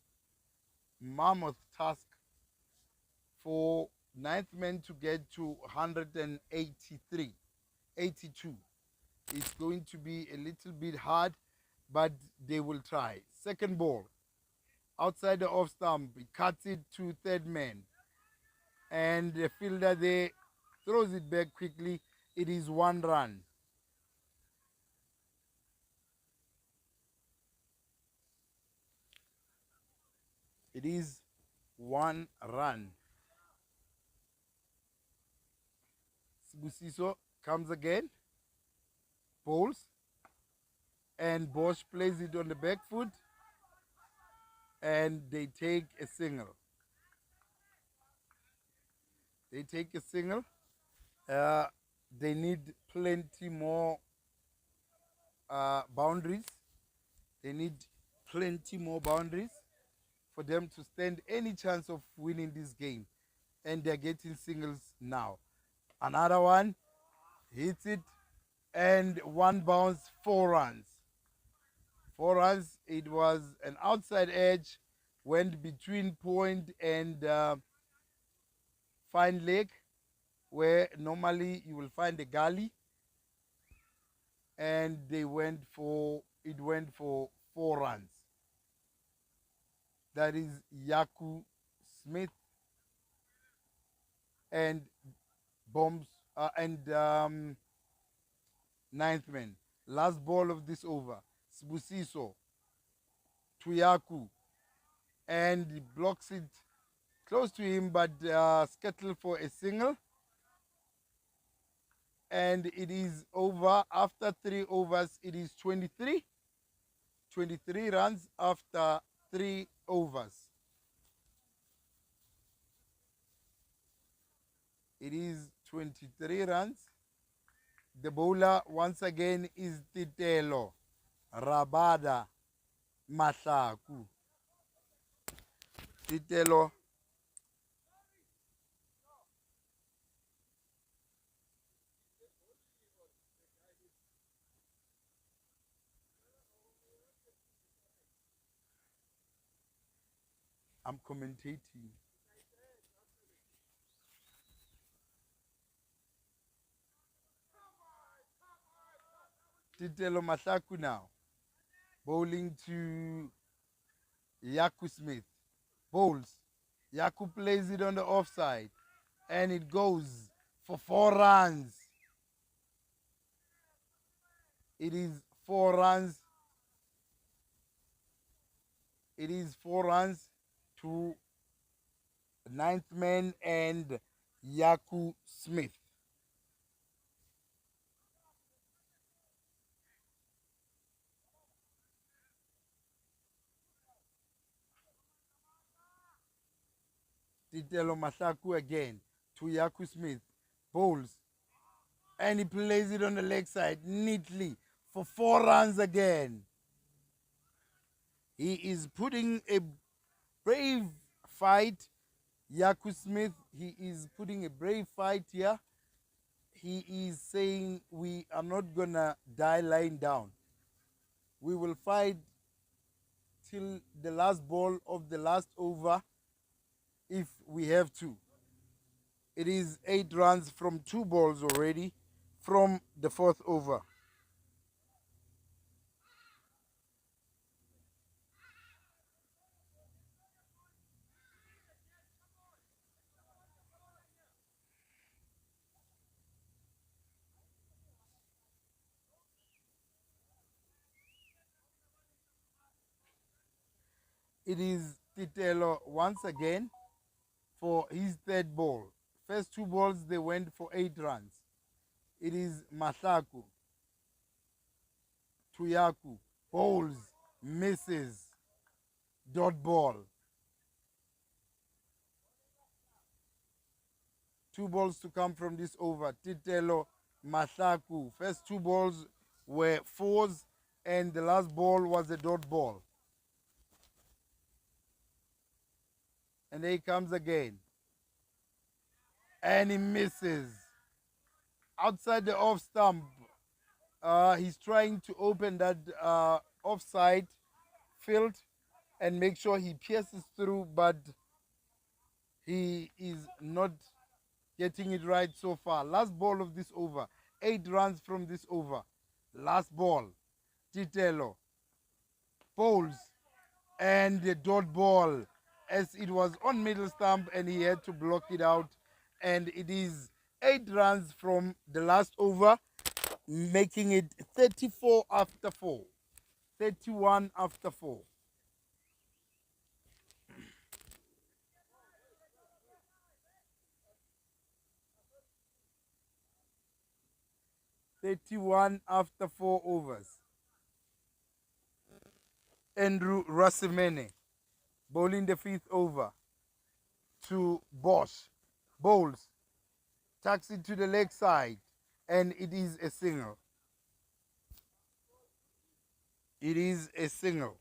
S1: mammoth task for ninth man to get to 183, 82. It's going to be a little bit hard, but they will try. Second ball, outside the off stump, he cuts it to third man. And the fielder there throws it back quickly. It is 1 run. It is 1 run. Sibusiso comes again, bowls, and Bosch plays it on the back foot, and they take a single. They take a single. They need plenty more boundaries. They need plenty more boundaries for them to stand any chance of winning this game. And they're getting singles now. Another one hits it, and one bounce, 4 runs. 4 runs. It was an outside edge went between Point and Fine Lake, where normally you will find a gully, and it went for 4 runs. That is Yaku Smith and Bombs and ninth man. Last ball of this over, Sbusiso to Yaku, and he blocks it close to him, but skettle for a single. And it is over after 3 overs. It is 23 runs after 3 overs. It is 23 runs. The bowler once again is Titelo Rabada Mahlaku. Titelo. I'm commentating. Titelo Mahlaku now. Bowling to Yaku Smith. Bowls. Yaku plays it on the offside. And it goes for 4 runs. It is 4 runs. It is 4 runs to ninth man and Yaku Smith. Titelo Mahlaku again to Yaku Smith. Bowls. And he plays it on the leg side neatly for 4 runs again. He is putting a brave fight. Yaku Smith, he is putting a brave fight here. He is saying, we are not going to die lying down. We will fight till the last ball of the last over if we have to. It is 8 runs from 2 balls already from the 4th over. It is Titelo once again for his 3rd ball. First 2 balls, they went for 8 runs. It is Mahlaku. Tuyaku. Bowls. Misses. Dot ball. 2 balls to come from this over. Titelo Mahlaku. First 2 balls were 4s, and the last ball was a dot ball. And there he comes again. And he misses. Outside the off stump. He's trying to open that offside field and make sure he pierces through, but he is not getting it right so far. Last ball of this over. 8 runs from this over. Last ball. Titelo. Bowls. And the dot ball, as it was on middle stump and he had to block it out. And it is 8 runs from the last over, making it 34 after 4. 31 after 4. After 4 overs. Andrew Rasimene bowling the 5th over to Bosch. Bowls. Tucks it to the leg side. And it is a single. It is a single.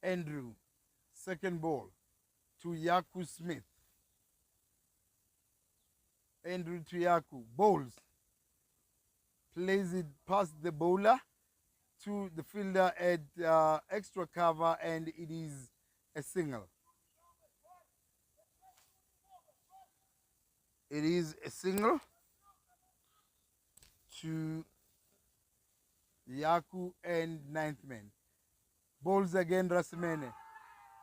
S1: Andrew, second ball to Yaku Smith. Andrew to Yaku, bowls, plays it past the bowler to the fielder at extra cover, and it is a single. It is a single to Yaku and ninth man. Bowls again, Rasimene.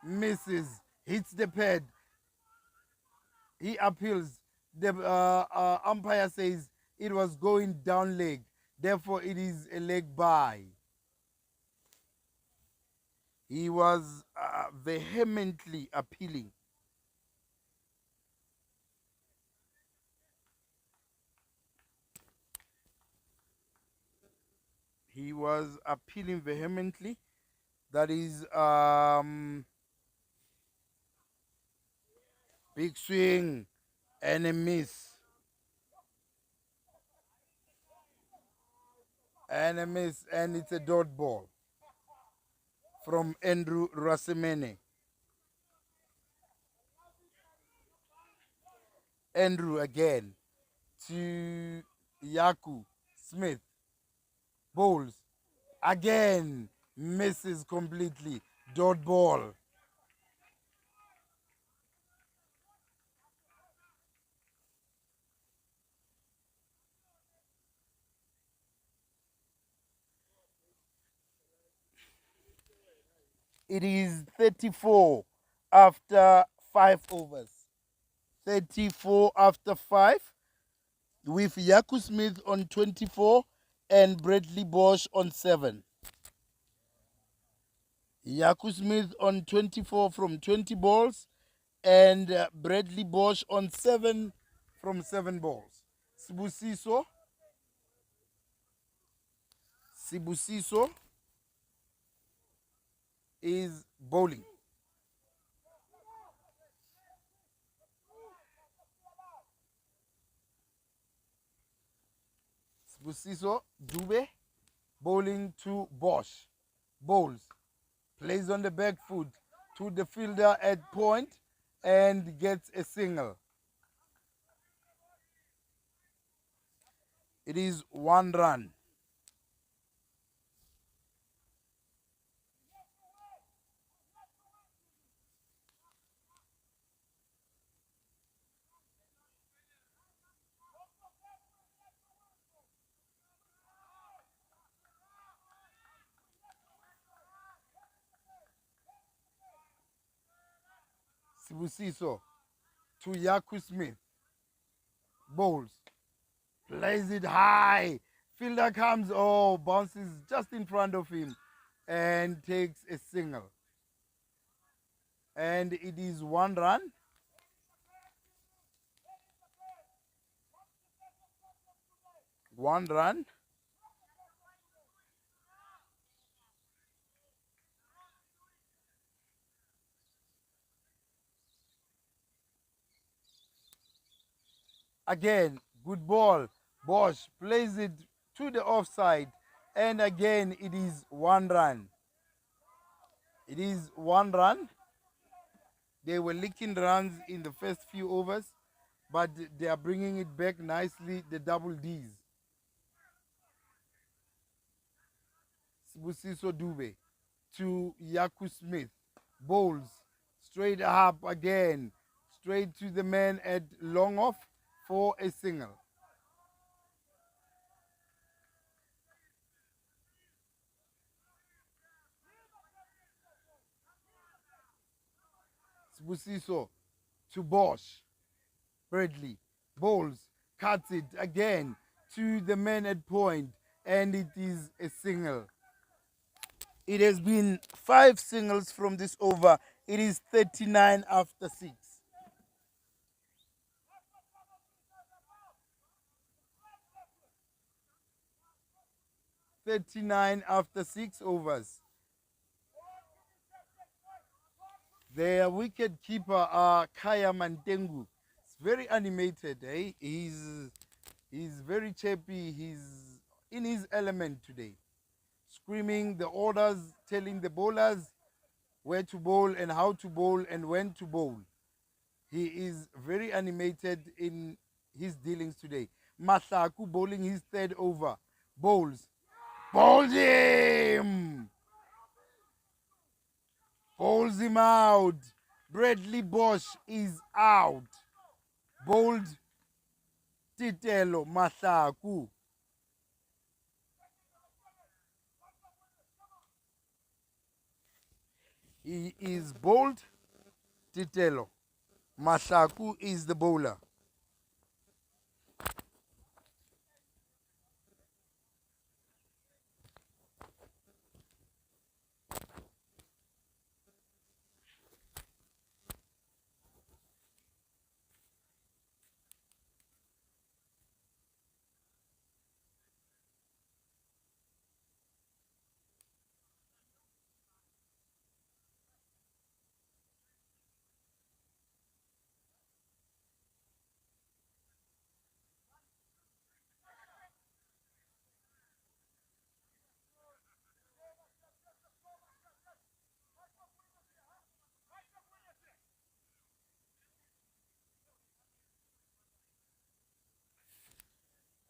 S1: Misses, hits the pad. He appeals. The umpire says it was going down leg. Therefore, it is a leg by. He was vehemently appealing. He was appealing vehemently. That is big swing and a miss. And a miss, and it's a dot ball from Andrew Rasimene. Andrew again to Yaku Smith. Bowls again, misses completely. Dot ball. It is 34 after 5 overs. 34 after 5, with Yaku Smith on 24 and Bradley Bosch on 7. Yaku Smith on 24 from 20 balls and Bradley Bosch on 7 from 7 balls. Sibusiso is bowling. Sibusiso Dube bowling to Bosch. Bowls. Plays on the back foot to the fielder at point and gets a single. It is 1 run. Sibusiso to Yaku Smith. Bowls. Plays it high. Fielder comes, bounces just in front of him and takes a single. And it is 1 run. One run. Again, good ball. Bosch plays it to the offside. And again, it is 1 run. It is 1 run. They were leaking runs in the first few overs, but they are bringing it back nicely, the double Ds. Sibusiso Dube to Yaku Smith. Bowls straight up again. Straight to the man at long off for a single. Sibusiso to Bosch. Bradley bowls, cuts it again to the man at point, and it is a single. It has been 5 singles from this over. It is 39 after 6. 39 after 6 overs. Their wicket keeper, Kaya Mantengu. It's very animated. Eh? He's very chirpy. He's in his element today. Screaming the orders, telling the bowlers where to bowl and how to bowl and when to bowl. He is very animated in his dealings today. Masaku bowling his third over. Bowls. Bowls him! Bowls him out. Bradley Bosch is out. Bowled Titelo Masaku. He is bowled Titelo. Masaku is the bowler.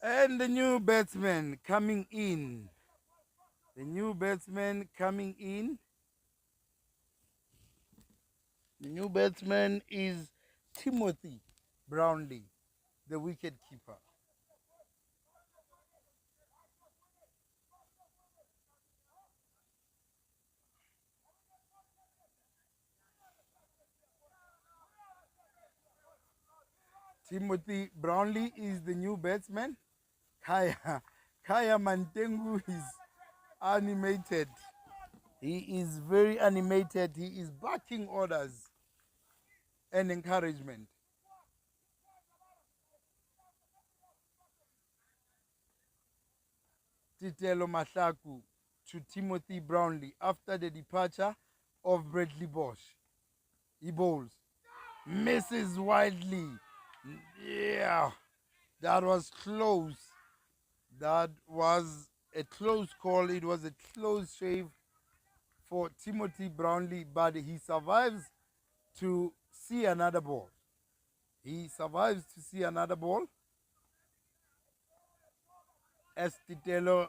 S1: And the new batsman coming in. The new batsman coming in. The new batsman is Timothy Brownlee, the wicket keeper. Timothy Brownlee is the new batsman. Kaya Mantengu is animated. He is very animated. He is barking orders and encouragement. Titelo Masaku to Timothy Brownlee after the departure of Bradley Bosch. He bowls. Misses widely. Yeah, that was close. That was a close call. It was a close shave for Timothy Brownlee, but he survives to see another ball. He survives to see another ball as Titelo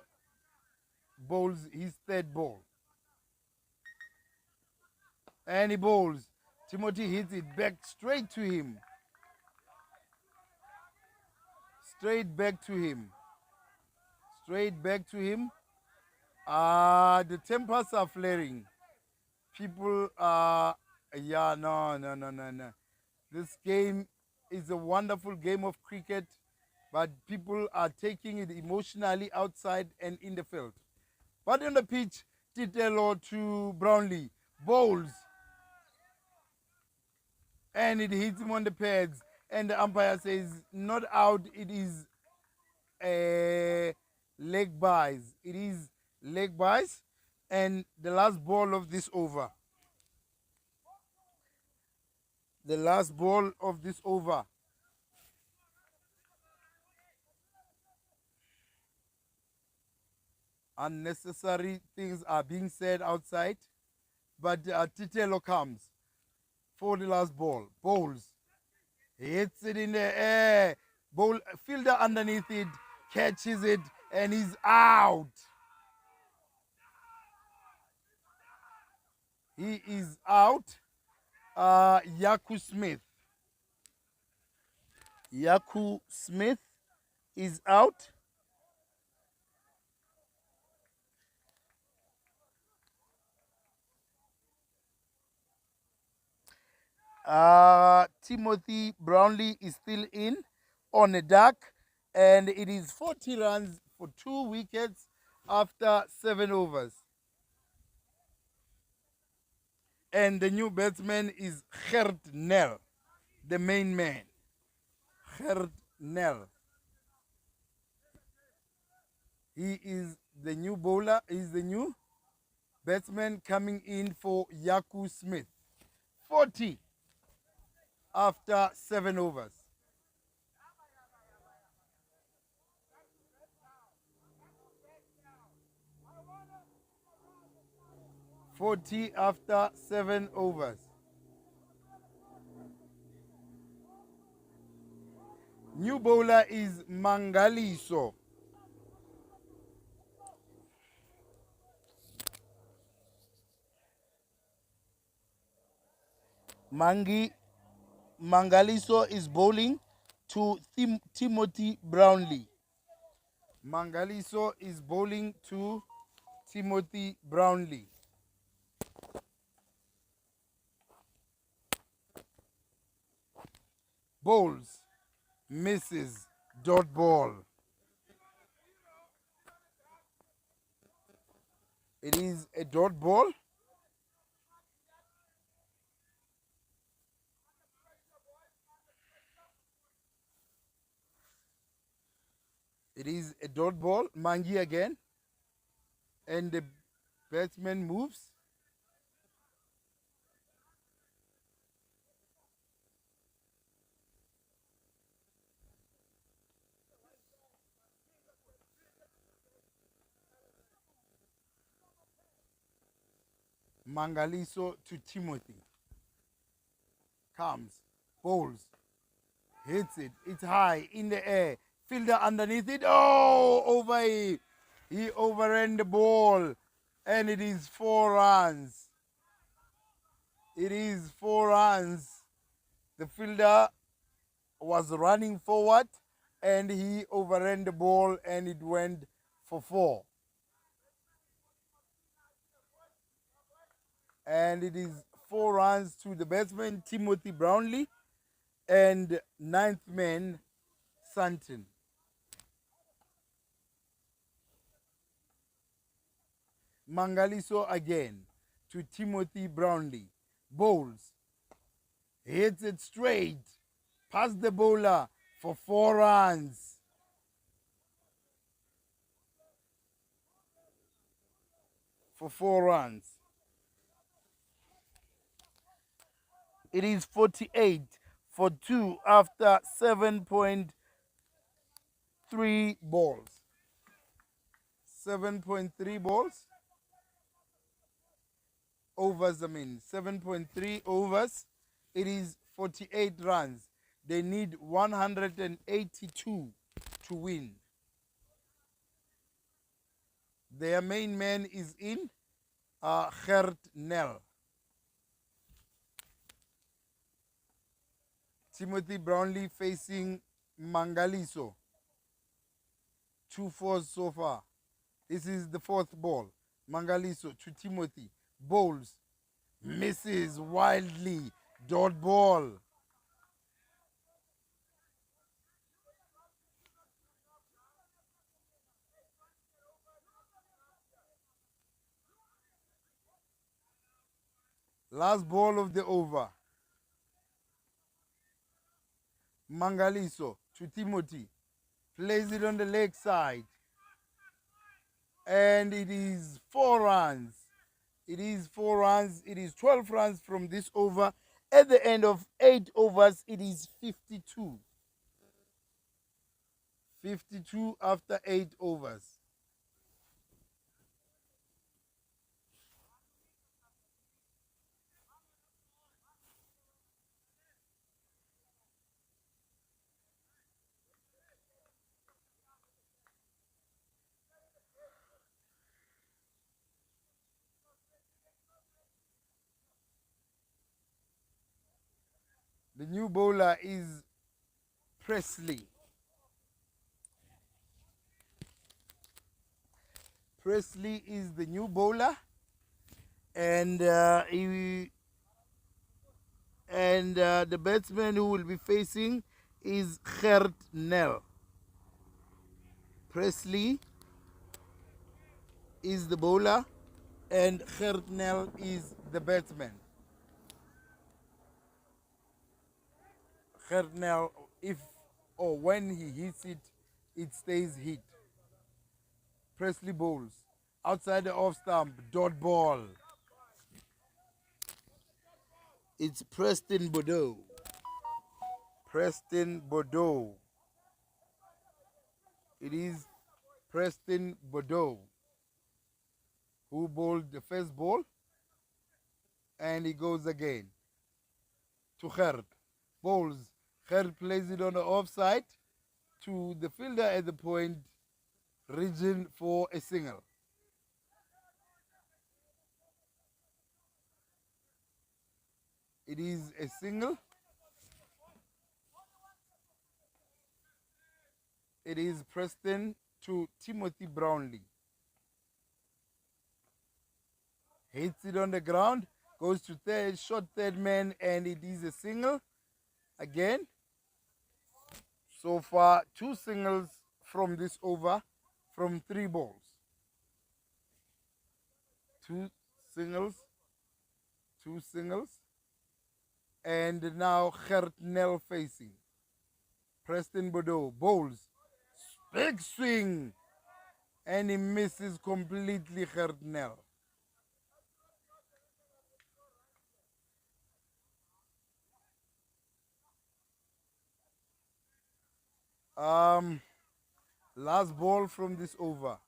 S1: bowls his third ball. And he bowls. Timothy hits it back straight to him. Straight back to him. Straight back to him. The tempers are flaring. People are, yeah, no. This game is a wonderful game of cricket, but people are taking it emotionally outside and in the field. But on the pitch, Titelo to Brownlee bowls. And it hits him on the pads. And the umpire says, not out, it is leg buys. It is leg buys. And the last ball of this over. The last ball of this over. Unnecessary things are being said outside. But Titelo comes for the last ball. Bowls. Hits it in the air. Bowl fielder underneath it. Catches it. And he's out. He is out. Yaku Smith. Yaku Smith is out. Timothy Brownlee is still in on a duck, and it is 40 runs for 2 wickets after 7 overs. And the new batsman is Gert Nel, the main man. Gert Nel. He is the new bowler, he's the new batsman coming in for Yaku Smith. 40 after 7 overs. 40 after 7 overs. New bowler is Mangaliso. Mangaliso is bowling to Timothy Brownlee. Mangaliso is bowling to Timothy Brownlee. Bowls, misses, dot ball. It is a dot ball. It is a dot ball. Mangi again. And the batsman moves. Mangaliso to Timothy. Comes, bowls, hits it. It's high in the air. Fielder underneath it. Oh, over he overran the ball. And it is 4 runs. It is 4 runs. The fielder was running forward and he overran the ball and it went for 4. And it is 4 runs to the batsman Timothy Brownlee and 9th man Sandton. Mangaliso again to Timothy Brownlee. Bowls. Hits it straight. Past the bowler for 4 runs. For 4 runs. It is 48 for 2 after 7.3 balls. 7.3 balls. Overs, 7.3 overs. It is 48 runs. They need 182 to win. Their main man is in Gert Nel. Timothy Brownlee facing Mangaliso. 2 fours so far. This is the 4th ball. Mangaliso to Timothy. Bowls. Misses wildly. Dot ball. Last ball of the over. Mangaliso to Timothy. Plays it on the leg side. And it is 4 runs. It is 4 runs. It is 12 runs from this over. At the end of 8 overs, it is 52. 52 after 8 overs. The new bowler is Presley. Presley is the new bowler, and the batsman who will be facing is Gert Nel. Presley is the bowler, and Gert Nel is the batsman. Gert Nel, if or when he hits it, it stays hit. Presley bowls outside the off stump, dot ball. It's Preston Bordeaux. Preston Bordeaux. It is Preston Bordeaux who bowled the first ball. And he goes again to Gert. Bowls. Gert plays it on the offside to the fielder at the point region for a single. It is a single. It is Preston to Timothy Brownlee. Hits it on the ground, goes to third, short third man, and it is a single again. So far, 2 singles from this over from 3 balls. 2 singles, 2 singles. And now Gert Nel facing. Preston Bordeaux bowls. Big swing. And he misses completely Gert Nel. Last ball from this over.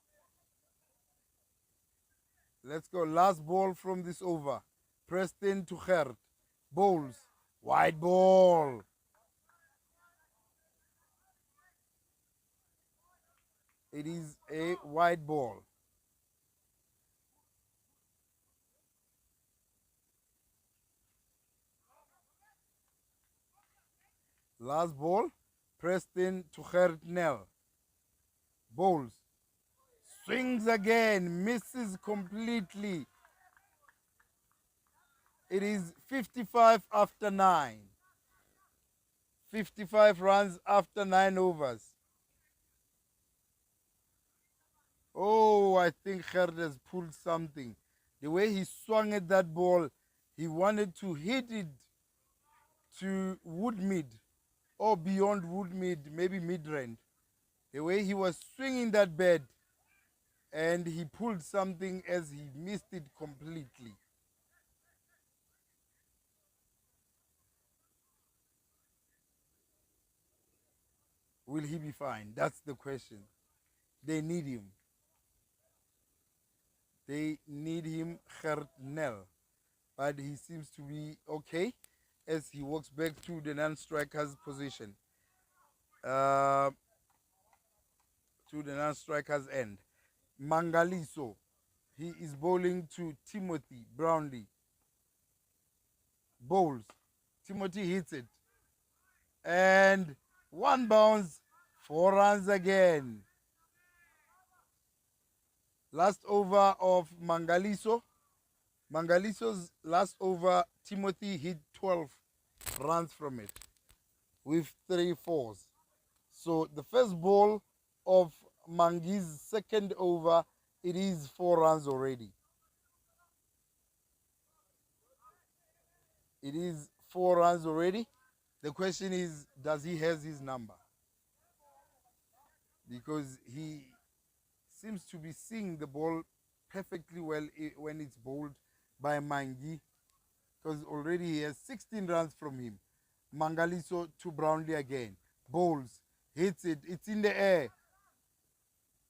S1: Let's go. Last ball from this over. Preston to Gert. Bowls. Wide ball. It is a wide ball. Last ball. Preston to Gert Nel. Bowls. Swings again. Misses completely. It is 55 after 9. 55 runs after 9 overs. Oh, I think Gert has pulled something. The way he swung at that ball, he wanted to hit it to Woodmead or beyond Woodmead, maybe mid-range. The way he was swinging that bat, and he pulled something as he missed it completely. Will he be fine? That's the question. They need him. They need him, Gert Nel. But he seems to be okay as he walks back to the non-striker's position. To the non-striker's end. Mangaliso. He is bowling to Timothy Brownlee. Bowls. Timothy hits it. And 1 bounce, 4 runs again. Last over of Mangaliso. Mangaliso's last over, Timothy hit 12 runs from it with 3 fours. So the first ball of Mangi's second over, it is 4 runs already. It is 4 runs already. The question is, does he have his number? Because he seems to be seeing the ball perfectly well when it's bowled by Mangi. Because already he has 16 runs from him. Mangaliso to Brownlee again. Bowls. Hits it. It's in the air.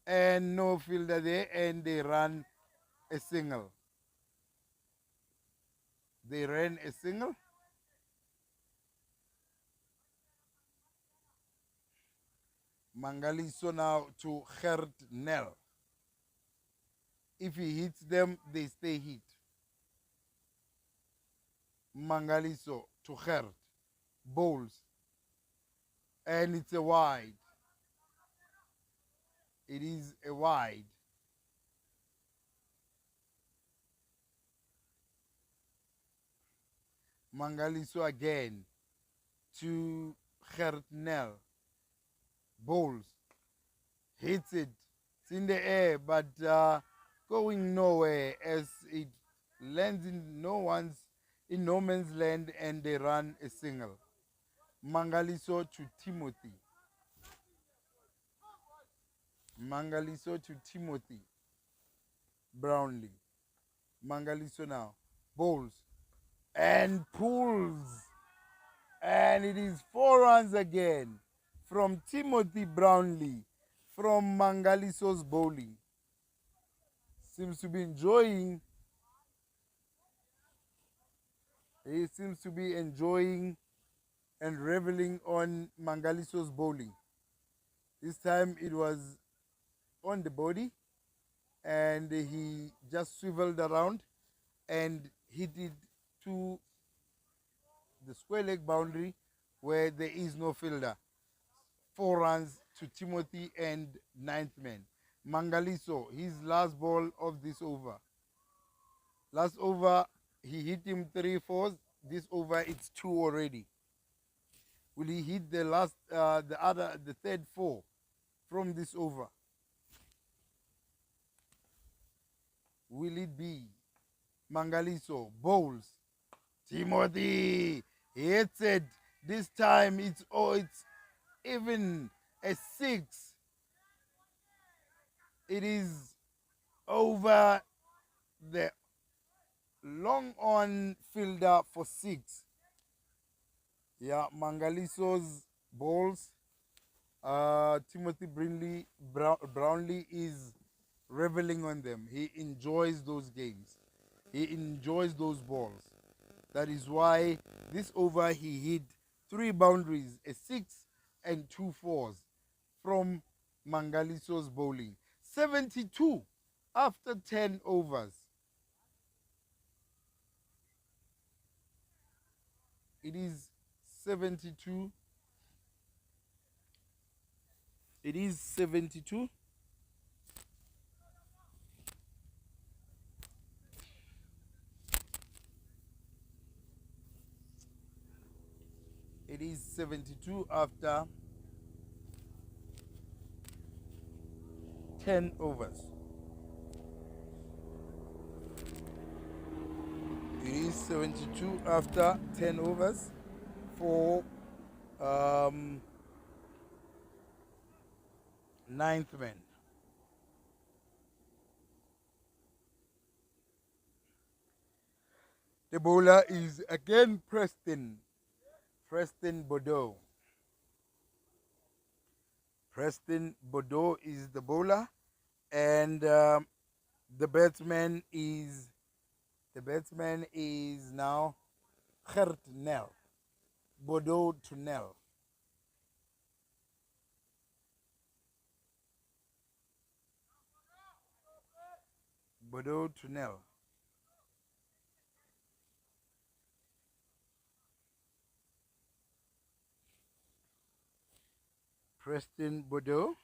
S1: And no fielder there. And they run a single. They ran a single. Mangaliso now to Gert Nel. If he hits them, they stay hit. Mangaliso to Gert. Bowls. And it's a wide. It is a wide. Mangaliso again to Gert Nel. Bowls. Hits it. It's in the air, but going nowhere as it lands in no man's land, and they run a single. Mangaliso to Timothy. Mangaliso to Timothy Brownlee. Mangaliso now. Bowls. And pulls. And it is 4 runs again from Timothy Brownlee from Mangaliso's bowling. Seems to be enjoying He seems to be enjoying and reveling on Mangaliso's bowling. This time it was on the body and he just swiveled around and hit it to the square leg boundary where there is no fielder. 4 runs to Timothy and ninth man. Mangaliso, his last ball of this over. Last over, he hit him 3 fours. This over, it's 2 already. Will he hit the third 4 from this over? Will it be Mangaliso bowls? Timothy hits it. This time it's even a 6. It is over the long on fielder for 6. Yeah, Mangaliso's balls. Timothy Brownlee is reveling on them. He enjoys those games. He enjoys those balls. That is why this over he hit 3 boundaries, a 6 and 2 fours from Mangaliso's bowling. 72 after 10 overs. It is 72. It is 72. It is 72 after 10 overs. It is 72 after 10 overs for ninth man. The bowler is again Preston Bordeaux. Preston Bordeaux is the bowler, and the batsman is now Gert Nel. Bordeaux to Nel. Bordeaux to Nel. Preston Bordeaux.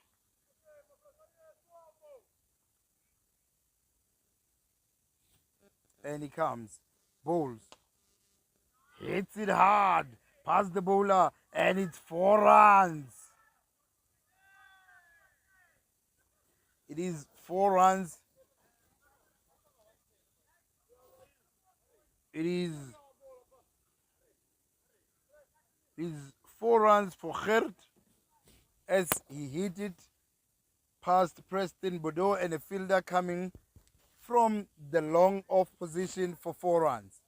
S1: And he comes. Bowls. Hits it hard. Past the bowler. And it's 4 runs. It is 4 runs. It is 4 runs for Gert as he hit it past Preston Bordeaux and a fielder coming from the long off position for 4 runs.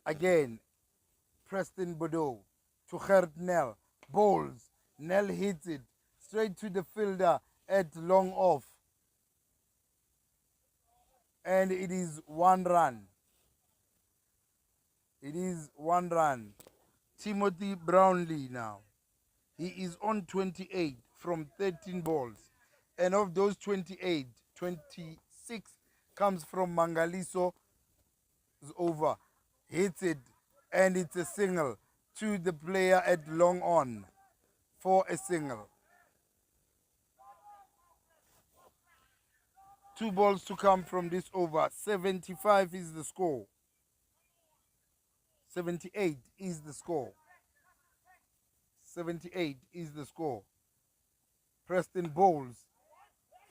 S1: Again, Preston Bordeaux to Gert Nel. Bowls. Nel hits it straight to the fielder at long off. And it is 1 run. It is 1 run. Timothy Brownlee now. He is on 28 from 13 balls. And of those 28, 26 comes from Mangaliso's over. Hits it. And it's a single to the player at long on for a single. 2 balls to come from this over. 75 is the score. 78 is the score. 78 is the score. Preston bowls.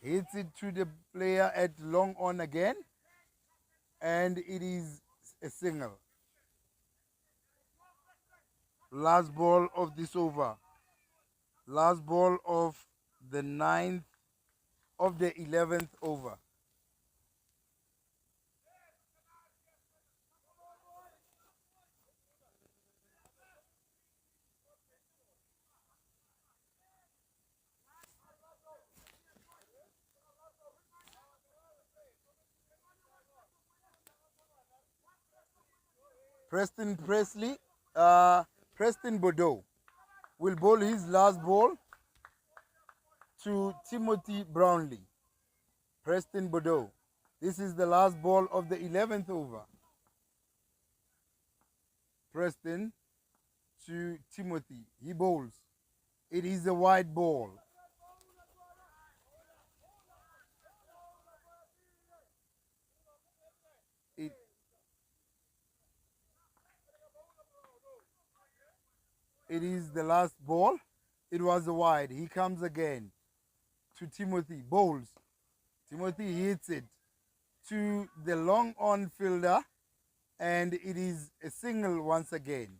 S1: Hits it to the player at long on again. And it is a single. Last ball of this over. Last ball of the 11th over. Preston Presley, Preston Bordeaux will bowl his last ball to Timothy Brownlee. Preston Bordeaux. This is the last ball of the 11th over. Preston to Timothy. He bowls. It is a wide ball. It, it is the last ball. It was a wide. He comes again to Timothy. Bowls. Timothy hits it to the long on fielder, and it is a single once again.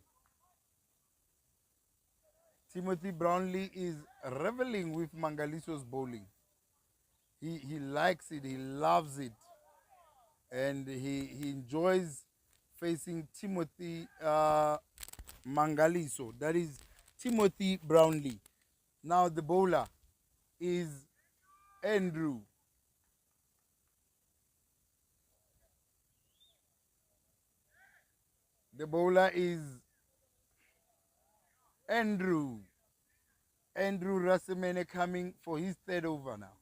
S1: Timothy Brownlee is reveling with Mangaliso's bowling. He likes it, he loves it, and he enjoys facing Timothy Mangaliso. That is Timothy Brownlee. Now the bowler is Andrew. The bowler is Andrew. Andrew Rasemene coming for his third over now.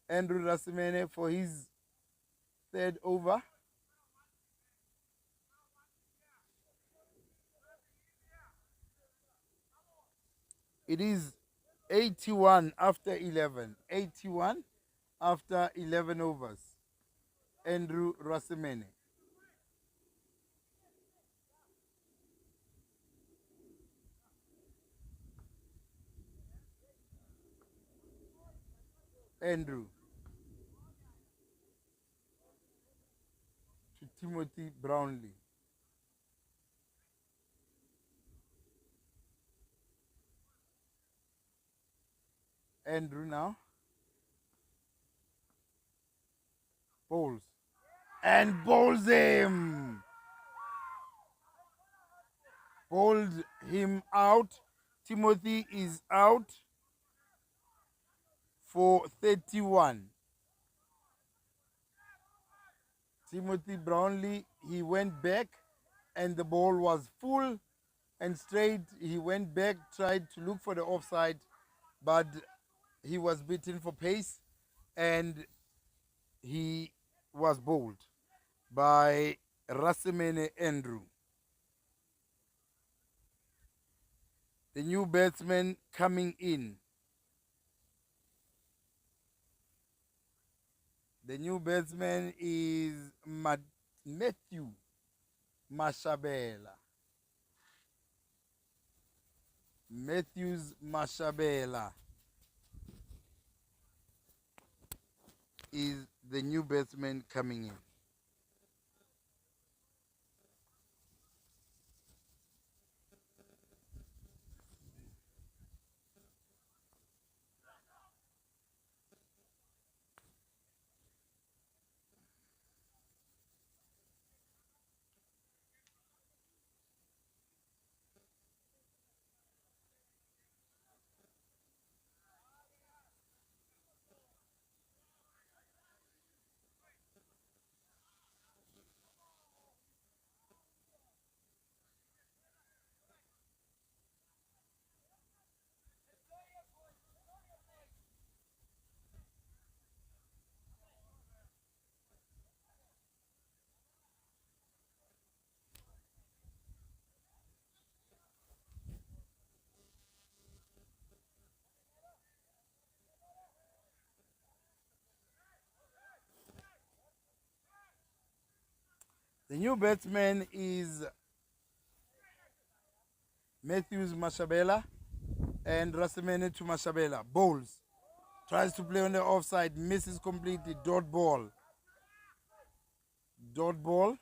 S1: Andrew Rasemene for his third over. It is 81 after 11. 81 after 11 overs. Andrew Rasemene. Andrew to Timothy Brownlee. Andrew now bowls and bowls him. Bowled him out. Timothy is out for 31. Timothy Brownlee, he went back and the ball was full and straight. He went back, tried to look for the offside, but he was beaten for pace and he was bowled by Rasemene Andrew. The new batsman coming in. The new batsman is Matthew Mashabela. Matthews Mashabela is the new batsman coming in. The new batsman is Matthews Mashabela and Rasemene to Mashabela. Bowls. Tries to play on the offside. Misses completely. Dot ball. Dot ball.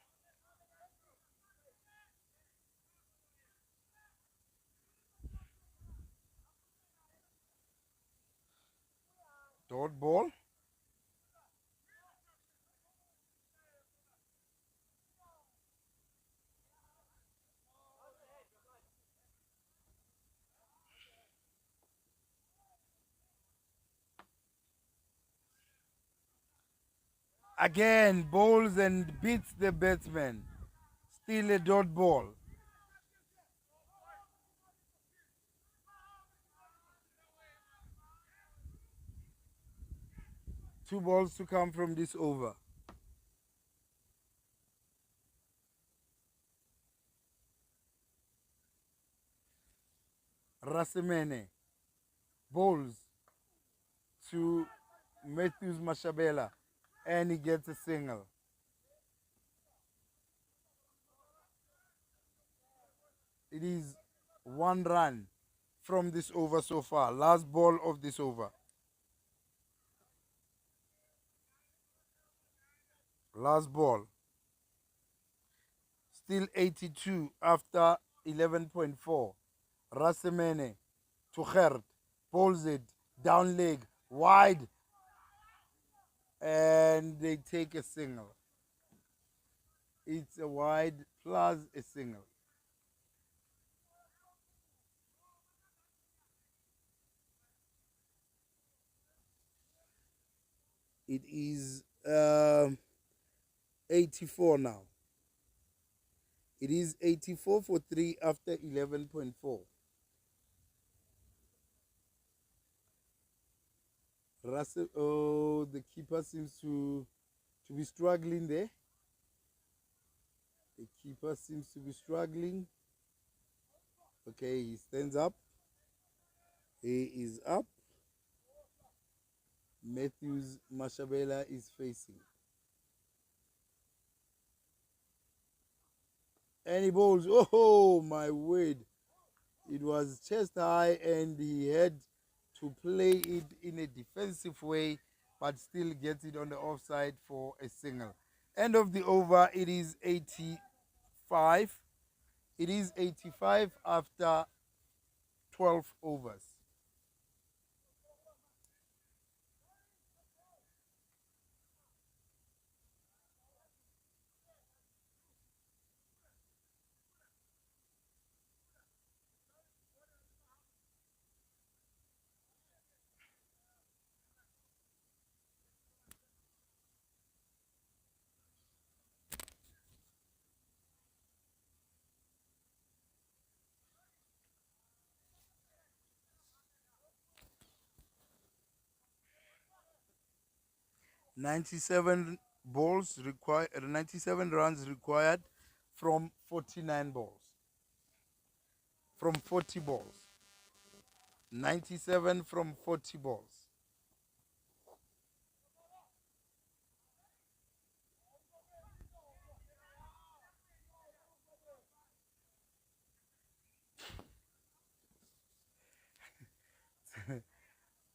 S1: Dot ball. Again, bowls and beats the batsman. Still a dot ball. Two balls to come from this over. Rasemene bowls to Matthews Mashabela and he gets a single. It is 1 run from this over so far. Last ball of this over. Last ball. Still 82 after 11.4. Rasemene to Gert. Pulls it. Down leg. Wide. And they take a single. It's a wide plus a single. It is 84 now. It is 84 for 3 after 11.4. Russell, oh, the keeper seems to be struggling there. The keeper seems to be struggling. Okay, he stands up. He is up. Matthews Mashabela is facing. And he bowls. Oh, my word. It was chest high and he had to play it in a defensive way, but still gets it on the offside for a single. End of the over, it is 85. It is 85 after 12 overs. Ninety-seven balls required. 97 runs required from 49 balls. From 40 balls. 97 from 40 balls.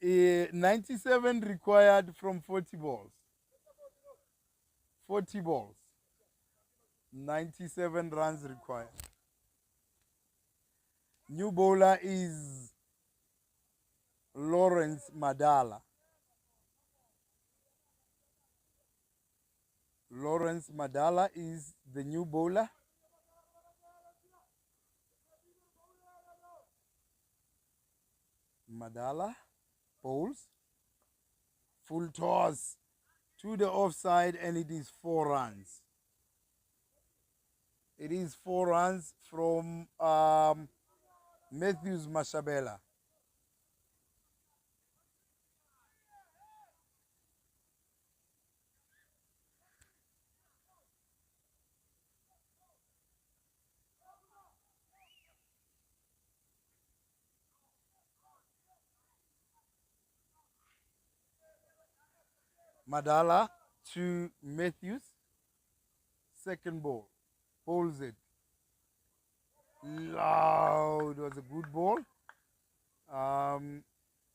S1: uh, 97 required from 40 balls. 40 balls. 97 runs required. New bowler is Lawrence Madala. Lawrence Madala is the new bowler. Madala bowls. Full toss to the offside and it is 4 runs. It is 4 runs from Matthews Mashabela. Madala to Matthews. Second ball. Bowls it. Loud. It was a good ball.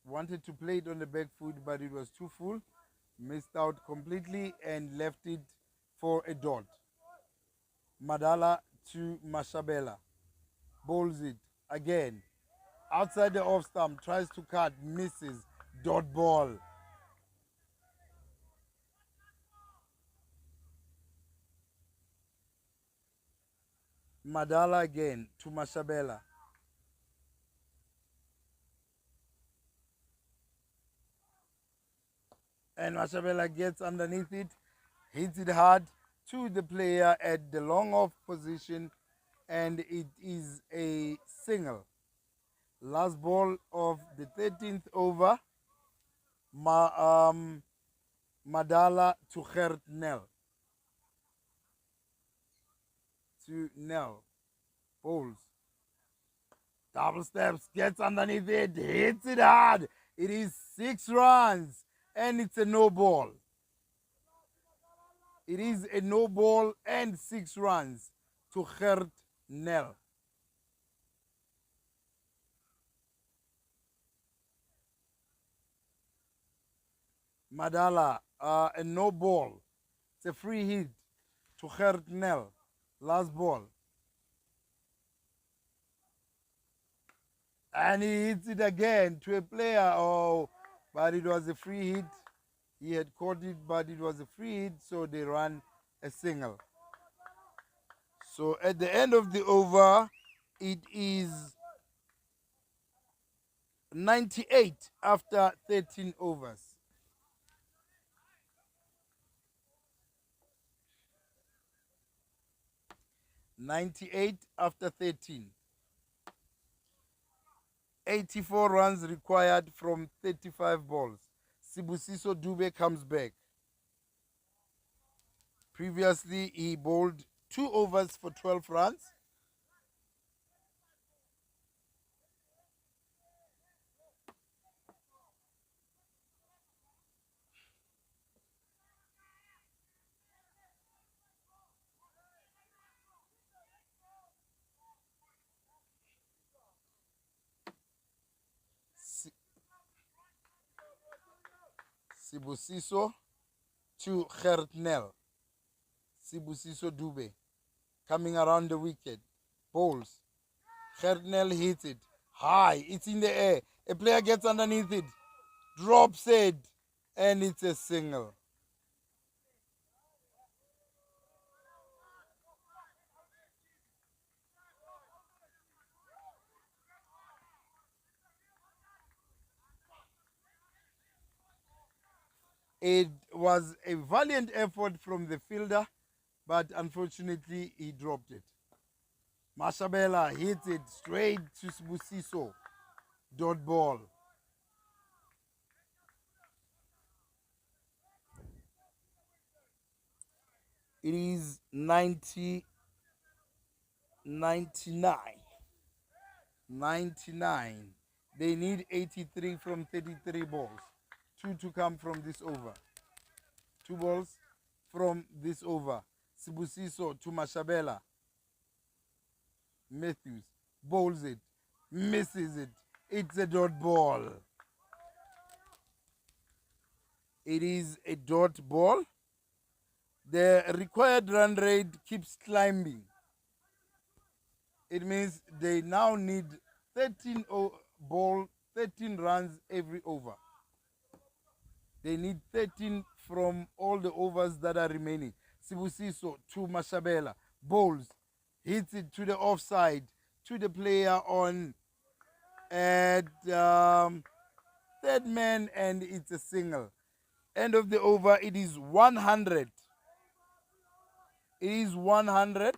S1: Wanted to play it on the back foot, but it was too full. Missed out completely and left it for a dot. Madala to Mashabela. Bowls it again. Outside the off stump. Tries to cut. Misses. Dot ball. Madala again to Mashabela. And Mashabela gets underneath it hits it hard to the player at the long off position, and it is a single. Last ball of the 13th over, Madala to Gert Nel. To Nel. Bowls. Double steps, gets underneath it, hits it hard. It is 6 runs, and it's a no ball. It is a no ball and 6 runs to Gert Nel. Madala, a no ball. It's a free hit to Gert Nel. Last ball. And he hits it again to a player. Oh, but it was a free hit. He had caught it, but it was a free hit, so they ran a single. So at the end of the over, it is 98 after 13 overs. 98 after 13. 84 runs required from 35 balls. Sibusiso Dube comes back. Previously, he bowled 2 overs for 12 runs. Sibusiso to Gertnel. Sibusiso Dube coming around the wicket. Bowls. Gertnel hits it high. It's in the air. A player gets underneath it, drops it, and it's a single. It was a valiant effort from the fielder, but unfortunately he dropped it. Mashabela hits it straight to Sibusiso. Dot ball. It is 99. 99. They need 83 from 33 balls. 2 to come from this over. 2 balls from this over. Sibusiso to Mashabela. Matthews bowls it, misses it. It's a dot ball. It is a dot ball. The required run rate keeps climbing. It means they now need 13 runs every over. They need 13 from all the overs that are remaining. Sibusiso to Mashabela. Bowls. Hits it to the offside. To the player on at third man, and it's a single. End of the over. It is 100. It is 100.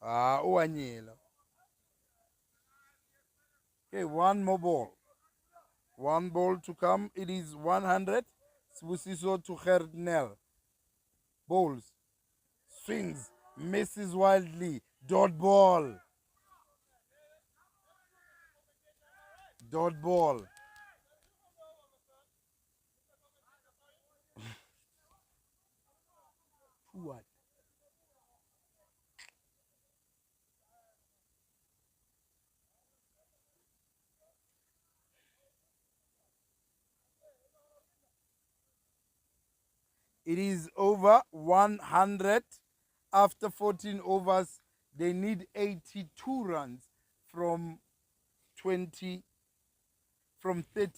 S1: Uanyela. Okay, one more ball. One ball to come. It is 100. Sibusiso to Gernel. Bowls. Swings. Misses wildly. Dot ball. Dot ball. What? It is over 100 after 14 overs. They need 82 runs from 30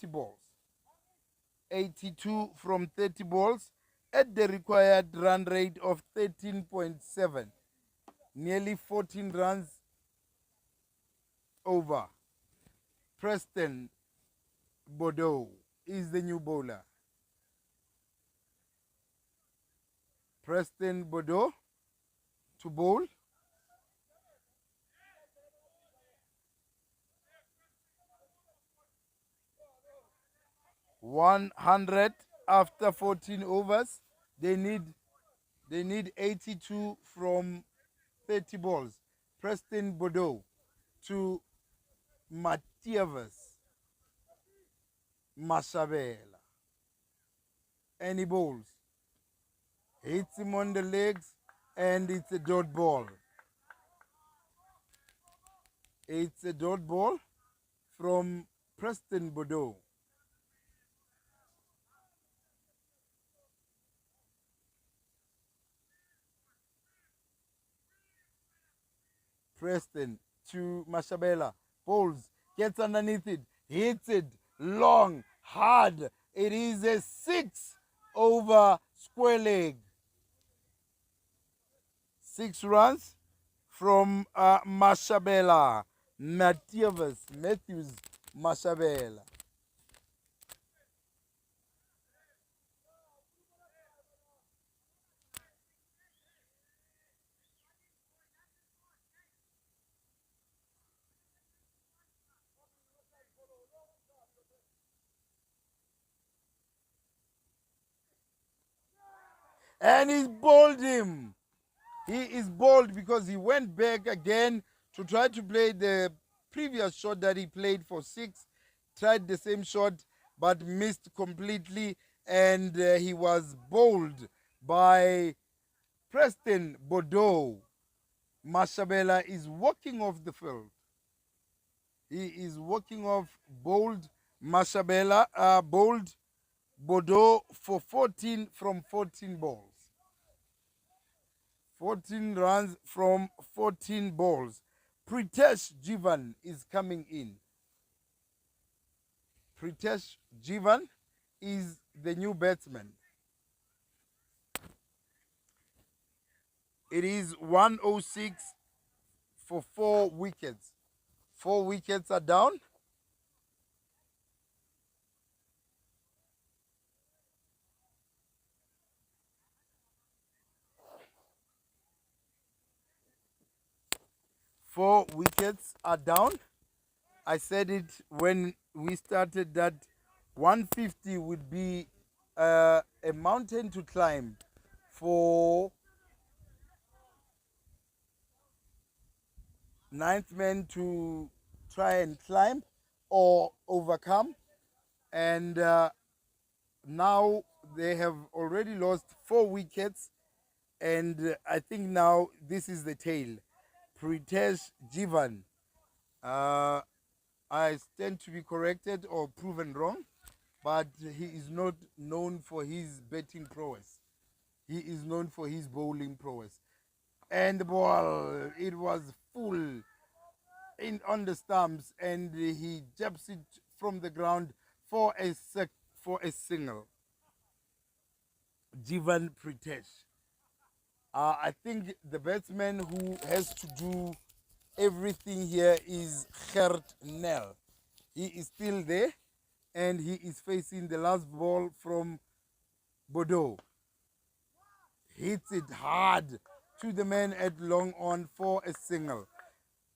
S1: balls. 82 from 30 balls at the required run rate of 13.7. Nearly 14 runs over. Preston Bordeaux is the new bowler. Preston Bordeaux to bowl. $100 after 14 overs. They need 82 from 30 balls. Preston Bordeaux to Matiavas Mashabela. And he bowls. Hits him on the legs, and it's a dot ball. It's a dot ball from Preston Bordeaux. Preston to Mashabela. Bowls, gets underneath it, hits it long, hard. It is a 6 over square leg. 6 runs from Mashabela. Matthews Mashabela. And he's bowled him. He is bowled because he went back again to try to play the previous shot that he played for 6. Tried the same shot but missed completely, and he was bowled by Preston Bordeaux. Mashabela is walking off the field. He is walking off, bowled Mashabela, bowled Bordeaux for 14 from 14 balls. 14 runs from 14 balls. Pritesh Jivan is coming in. Pritesh Jivan is the new batsman. It is 106 for 4 wickets. 4 wickets are down. Four wickets are down. I said it when we started that 150 would be a mountain to climb for ninth man to try and climb or overcome. And now they have already lost 4 wickets. And I think now this is the tail. Pritesh Jivan. I stand to be corrected or proven wrong, but he is not known for his batting prowess. He is known for his bowling prowess. And the ball, it was full in on the stumps, and he jabs it from the ground for a single. Jivan Pritesh. I think the batsman who has to do everything here is Gert Nel. He is still there, and he is facing the last ball from Bordeaux. Hits it hard to the man at long on for a single.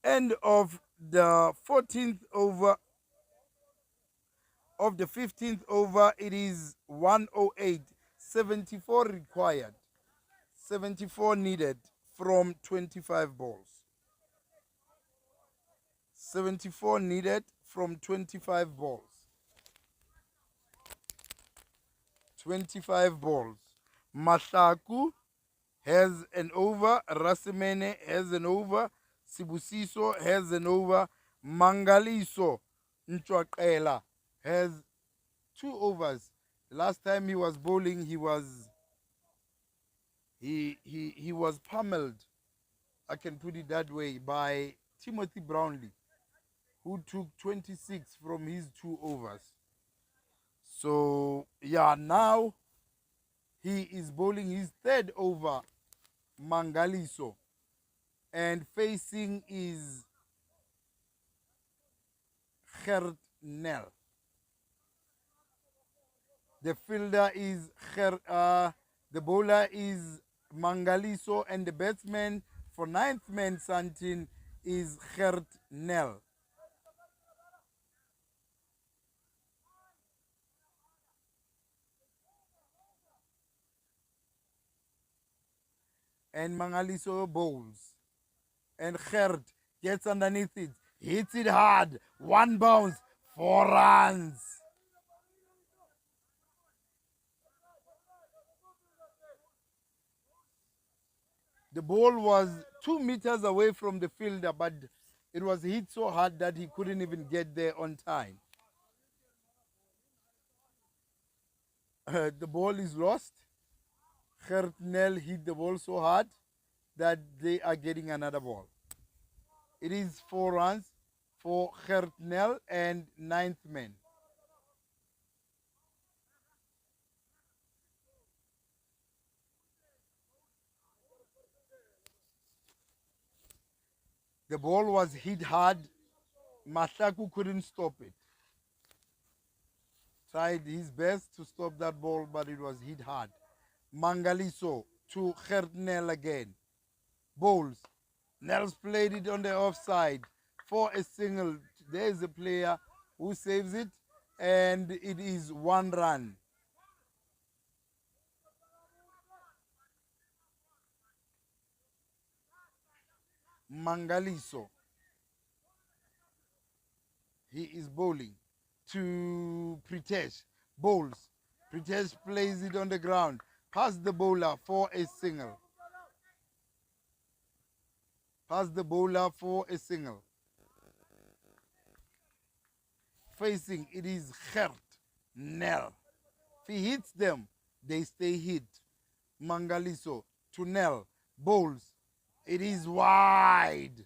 S1: End of the 14th over. Of the 15th over, it is 108. 74 required. 74 needed from 25 balls. 74 needed from 25 balls. 25 balls. Mahlaku has an over. Rasimene has an over. Sibusiso has an over. Mangaliso Ntwaqela has 2 overs. Last time he was bowling, he was pummeled, I can put it that way, by Timothy Brownlee, who took 26 from his 2 overs. So yeah, now he is bowling his 3rd over, Mangaliso, and facing is Gert Nel. The fielder is the bowler is Mangaliso, and the batsman for ninth man Sandton is Gert Nel. And Mangaliso bowls. And Gert gets underneath it, hits it hard, one bounce, 4 runs. The ball was 2 meters away from the fielder, but it was hit so hard that he couldn't even get there on time. The ball is lost. Gert Nel hit the ball so hard that they are getting another ball. It is 4 runs for Gert Nel and ninth man. The ball was hit hard. Masaku couldn't stop it. Tried his best to stop that ball, but it was hit hard. Mangaliso to Gert Nel again. Bowls. Nels played it on the offside for a single. There is a player who saves it, and it is 1 run. Mangaliso. He is bowling to Pritesh. Bowls. Pritesh plays it on the ground. Pass the bowler for a single. Pass the bowler for a single. Facing, it is Gert Nel. If he hits them, they stay hit. Mangaliso to Nel. Bowls. It is wide.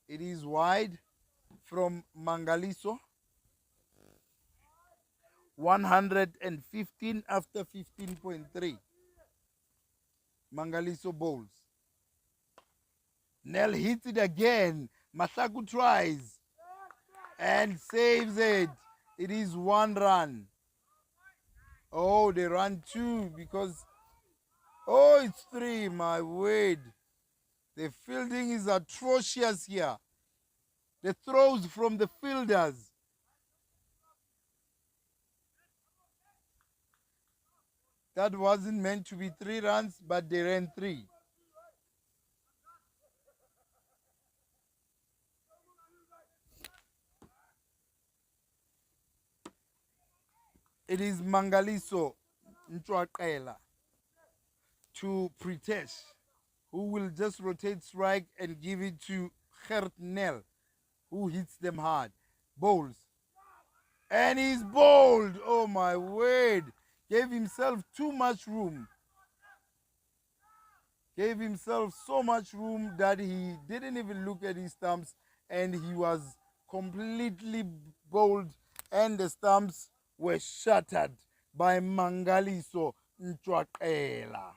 S1: It is wide from Mangaliso. 115 after 15.3. Mangaliso bowls. Nel hits it again. Masaku tries and saves it. It is 1 run. Oh, they run 2 because... Oh, it's 3, my word. The fielding is atrocious here. The throws from the fielders. That wasn't meant to be 3 runs, but they ran 3. It is Mangaliso Ntwakela to Pritesh, who will just rotate strike and give it to Gert Nel, who hits them hard. Bowls. And he's bowled. Oh my word. Gave himself too much room. Gave himself so much room that he didn't even look at his stumps, and he was completely bowled, and the stumps were shattered by Mangaliso Ntwakela.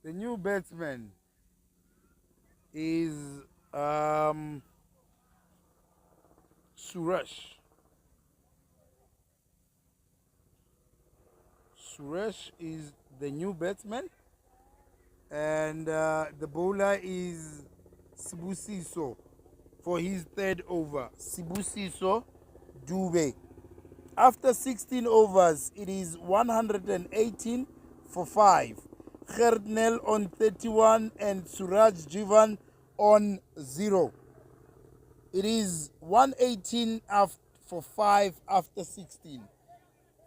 S1: The new batsman is um, Suresh. Suresh is the new batsman, and the bowler is Sibusiso for his third over. Sibusiso Dube. After 16 overs, it is 118 for 5. Gerdnel on 31 and Suraj Jivan on 0. It is 118 for 5 after 16.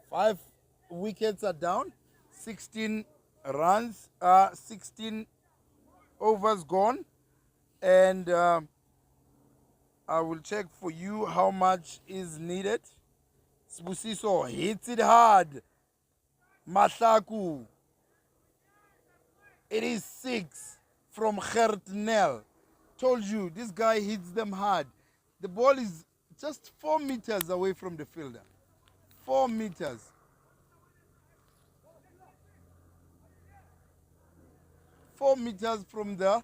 S1: 5 wickets are down, 16 runs, 16 overs gone, and I will check for you how much is needed. Sbusiso hits it hard. Masaku. It is 6 from Gertnel. Told you, this guy hits them hard. The ball is just 4 meters away from the fielder. 4 meters. 4 meters from the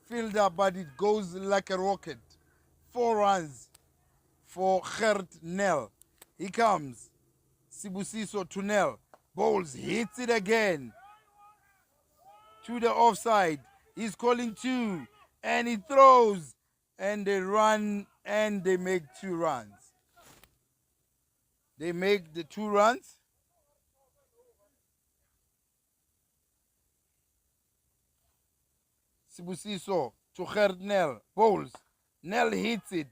S1: fielder, but it goes like a rocket. 4 runs for Gertnel. He comes. Sibusiso Tunel. Bowls, hits it again. To the offside. He's calling 2. And he throws. And they run and they make 2 runs. They make the 2 runs. Sibusiso to Gerdnel. Bowls. Nel hits it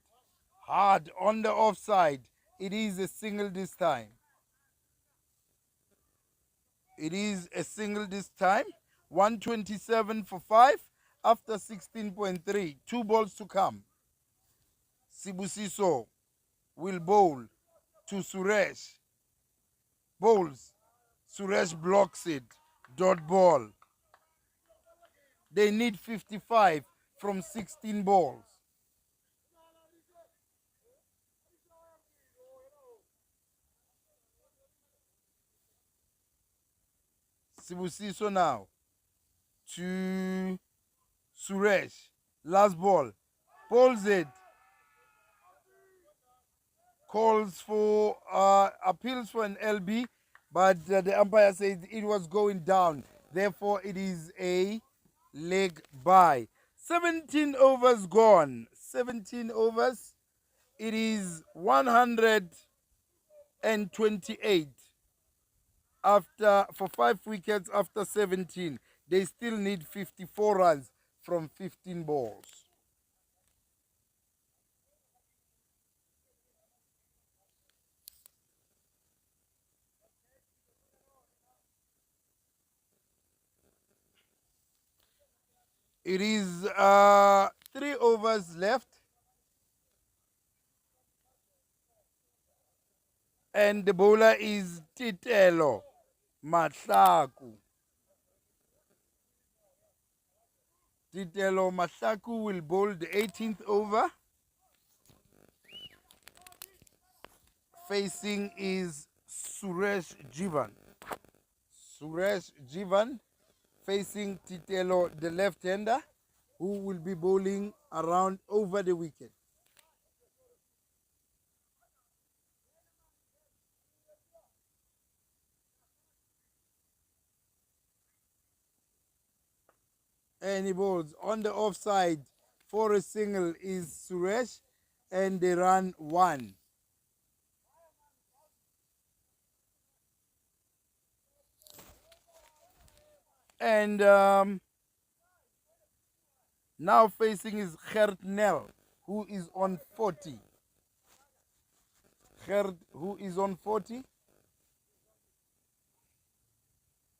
S1: hard on the offside. It is a single this time. It is a single this time. 127 for 5 after 16.3. 2 balls to come. Sibusiso will bowl to Suresh. Bowls. Suresh blocks it. Dot ball. They need 55 from 16 balls. Sibusiso now to Suresh. Last ball. Pulls it. Calls for appeals for an LB, but the umpire said it was going down. Therefore, it is a leg bye. 17 overs gone. 17 overs. It is 128 after for 5 wickets after 17. They still need 54 runs from 15 balls. It is 3 overs left. And the bowler is Titelo Masaku. Titelo Masaku will bowl the 18th over. Facing is Suresh Jivan. Suresh Jivan facing Titelo, the left-hander, who will be bowling around over the wicket. And he bowls on the offside for a single is Suresh, and they run 1. And now facing is Gerdnel, who is on 40. Gerd, who is on 40.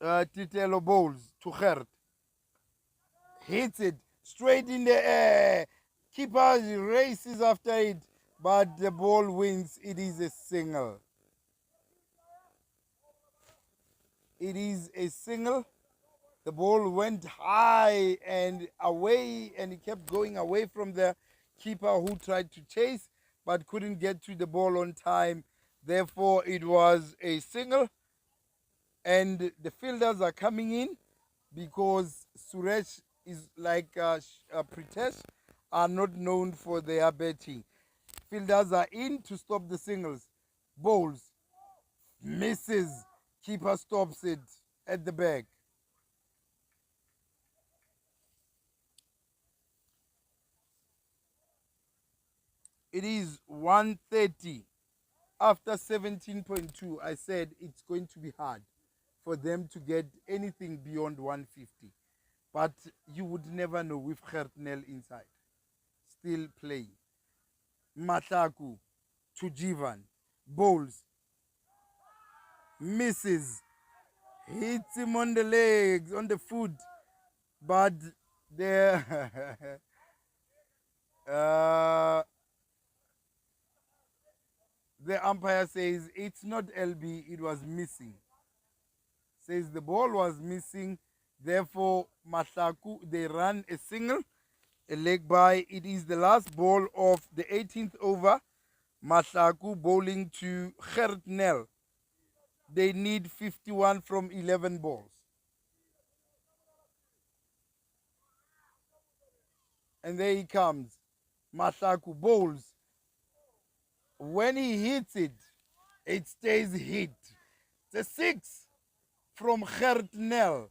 S1: Titelo bowls to Gerd. Hits it straight in the air. Keeper races after it, but the ball wins. It is a single. It is a single. The ball went high and away, and it kept going away from the keeper who tried to chase but couldn't get to the ball on time. Therefore, it was a single. And the fielders are coming in because Suresh is like Pritesh are not known for their batting. Fielders are in to stop the singles. Bowls, misses, keeper stops it at the back. It is 130. After 17.2, I said it's going to be hard for them to get anything beyond 150. But you would never know with Gertnel inside. Still playing. Matlaku to Jivan. Bowls. Misses. Hits him on the legs, on the foot. But there. The umpire says it's not LB, it was missing. Says the ball was missing. Therefore, Matlaku, they run a single, a leg by. It is the last ball of the 18th over. Matlaku bowling to Gertnel. They need 51 from 11 balls. And there he comes. Matlaku bowls. When he hits it, it stays hit. It's a 6 from Gertnel,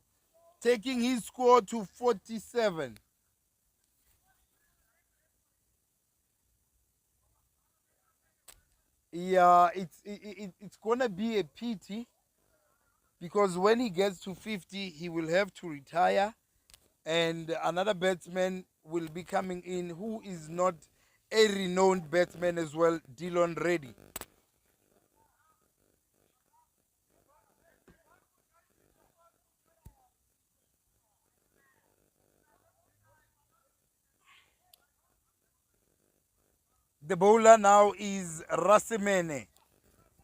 S1: taking his score to 47. Yeah, it's gonna be a pity because when he gets to 50, he will have to retire, and another batsman will be coming in who is not a renowned batsman as well, Dillon Reddy. The bowler now is Rasimene.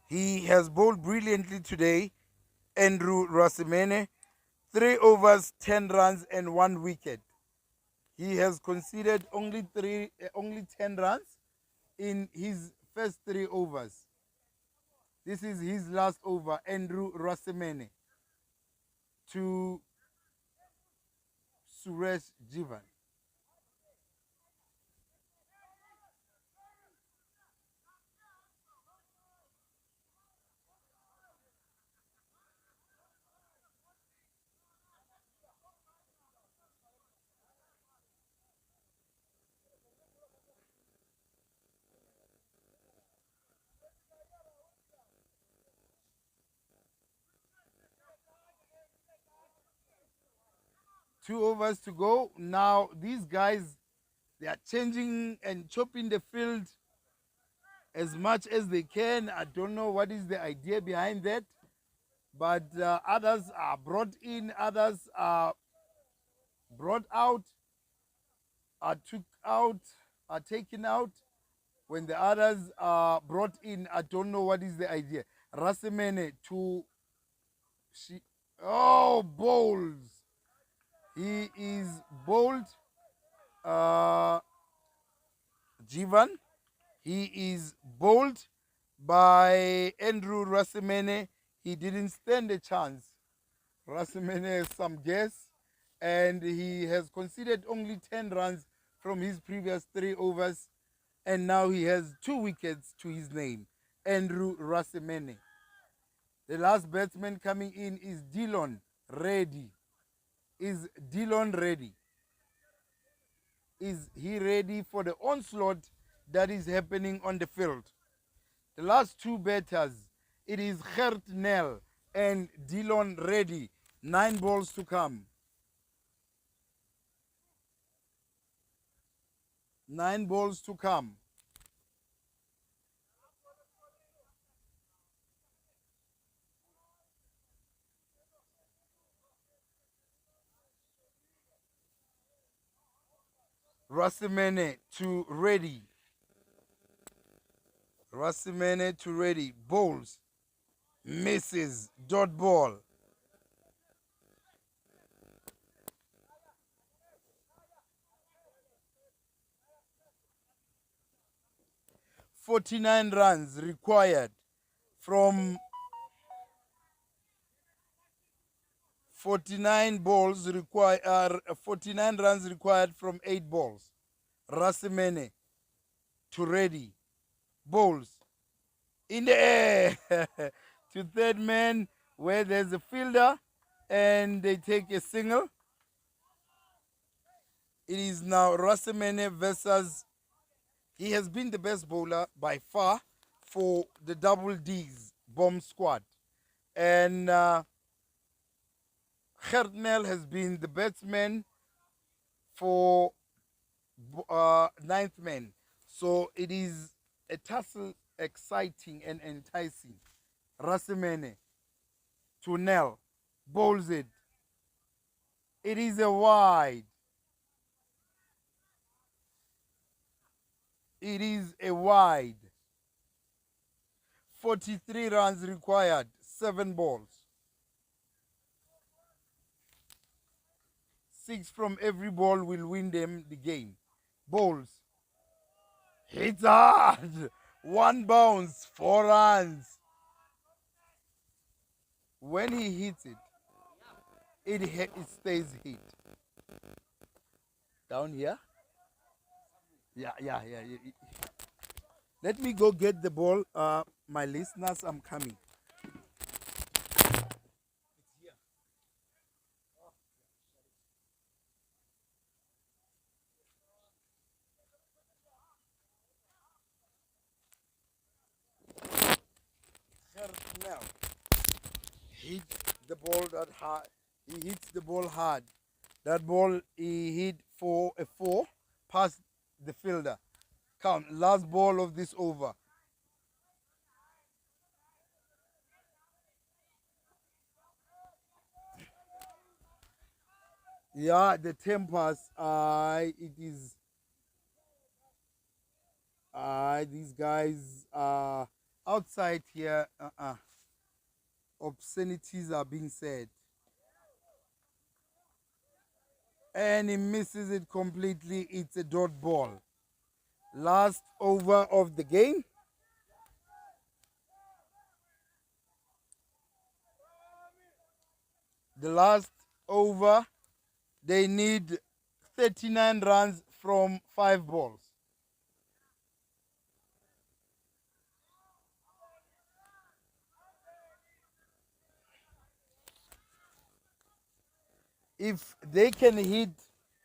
S1: He has bowled brilliantly today. Andrew Rasimene, 3 overs, 10 runs, and 1 wicket. He has conceded only 10 runs in his first 3 overs. This is his last over, Andrew Rasimene to Suresh Jivan. 2 overs to go. Now these guys, they are changing and chopping the field as much as they can. I don't know what is the idea behind that, but others are brought in, others are brought out, are took out, are taken out. When the others are brought in, I don't know what is the idea. Rasimene to bowls. He is bowled. Jivan. He is bowled by Andrew Rasimene. He didn't stand a chance. Rasimene has some gas, and he has conceded only 10 runs from his previous 3 overs, and now he has 2 wickets to his name. Andrew Rasimene. The last batsman coming in is Dillon Reddy. Is Dillon ready? Is he ready for the onslaught that is happening on the field? The last 2 batters, it is Gertnel and Dillon Reddy. 9 balls to come. 9 balls to come. Rasimene to Reddy. Rasimene to Reddy. Bowls. Misses. Dot ball. "49 runs required from 49 balls require 49 runs required from 8 balls. Rasimene to ready. Balls in the air to third man where there's a fielder and they take a single. It is now Rasimene versus. He has been the best bowler by far for the Double D's bomb squad. And Gerdnel has been the batsman for ninth man. So it is a tussle, exciting and enticing. Rasimene to Nell, bowls it. It is a wide. It is a wide. 43 runs required, 7 balls. 6 from every ball will win them the game. Bowls. Hits hard. 1 bounce, 4 runs. When he hits it, it stays hit. Down here? Yeah. Let me go get the ball. My listeners, I'm coming. Now, hit the ball that hard. He hits the ball hard. That ball he hit for a 4 past the fielder. Count. Last ball of this over. Yeah, the tempers. It is. These guys are outside here. Obscenities are being said, and he misses it completely. It's a dot ball. Last over of the game. The last over. They need 39 runs from 5 balls. If they can hit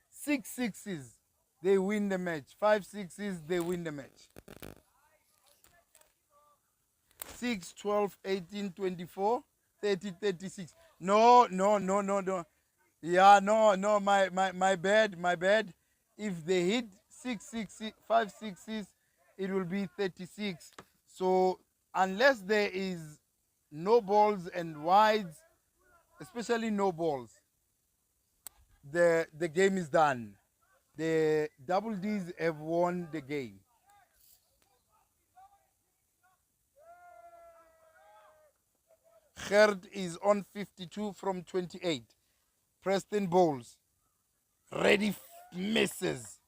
S1: 6 sixes, they win the match. 5 sixes, they win the match. 6, 12, 18, 24, 30, 36. No. Yeah, no, my bad. If they hit 6 sixes, 5 sixes, it will be 36. So unless there is no balls and wides, especially no balls, the game is done. The Double D's have won the game. Gerd is on 52 from 28. Preston bowls. Ready misses.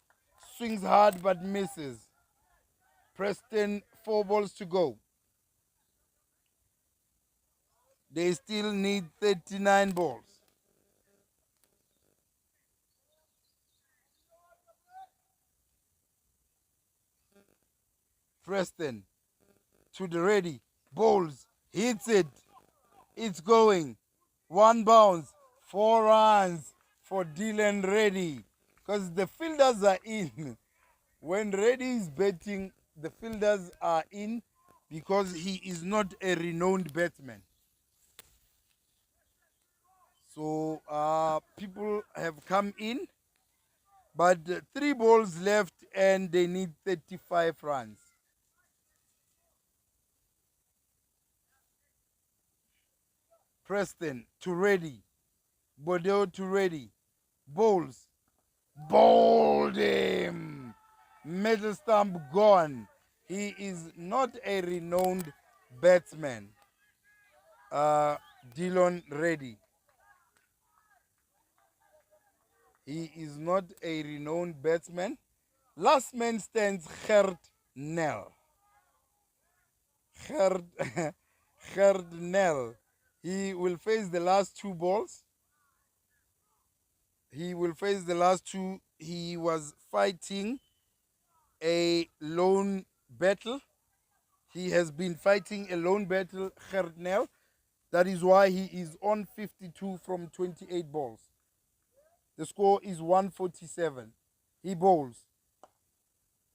S1: Swings hard but misses. Preston 4 balls to go. They still need 39 balls. Preston to the ready. Bowls. Hits it. It's going. 1 bounce. 4 runs for Dylan Reddy. Because the fielders are in. When Reddy is batting, the fielders are in because he is not a renowned batsman. So people have come in, but 3 balls left and they need 35 runs. Preston to ready. Bordeaux to ready. Bowls. Bowled him. Metal stump gone. He is not a renowned batsman. Dylan Reddy. He is not a renowned batsman. Last man stands Gerd Nel. Gerd Nel. He will face the last 2 balls. He will face the last two. He was fighting a lone battle. He has been fighting a lone battle, Gernel. That is why he is on 52 from 28 balls. The score is 147. He bowls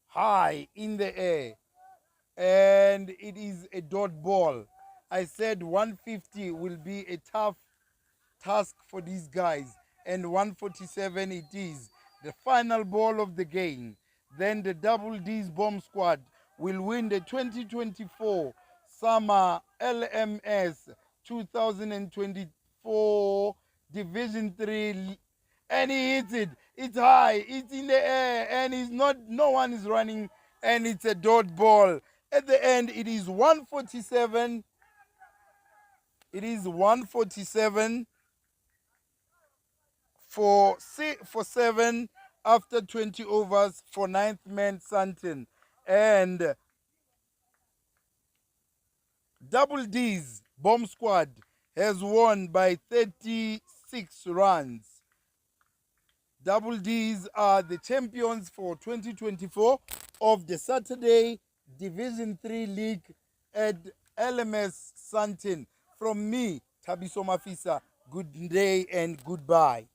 S1: high in the air, and it is a dot ball. I said 150 will be a tough task for these guys, and 147 it is. The final ball of the game. Then the Double D's Bomb Squad will win the 2024 Summer LMS 2024 Division 3, and he hits it. It's high, it's in the air, and it's not, no one is running, and it's a dot ball. At the end, it is 147. It is 147 for 7 after 20 overs for ninth man Sandton. And Double D's Bomb Squad has won by 36 runs. Double D's are the champions for 2024 of the Saturday Division 3 League at LMS Sandton. From me, Tabiso Mafisa, good day and goodbye.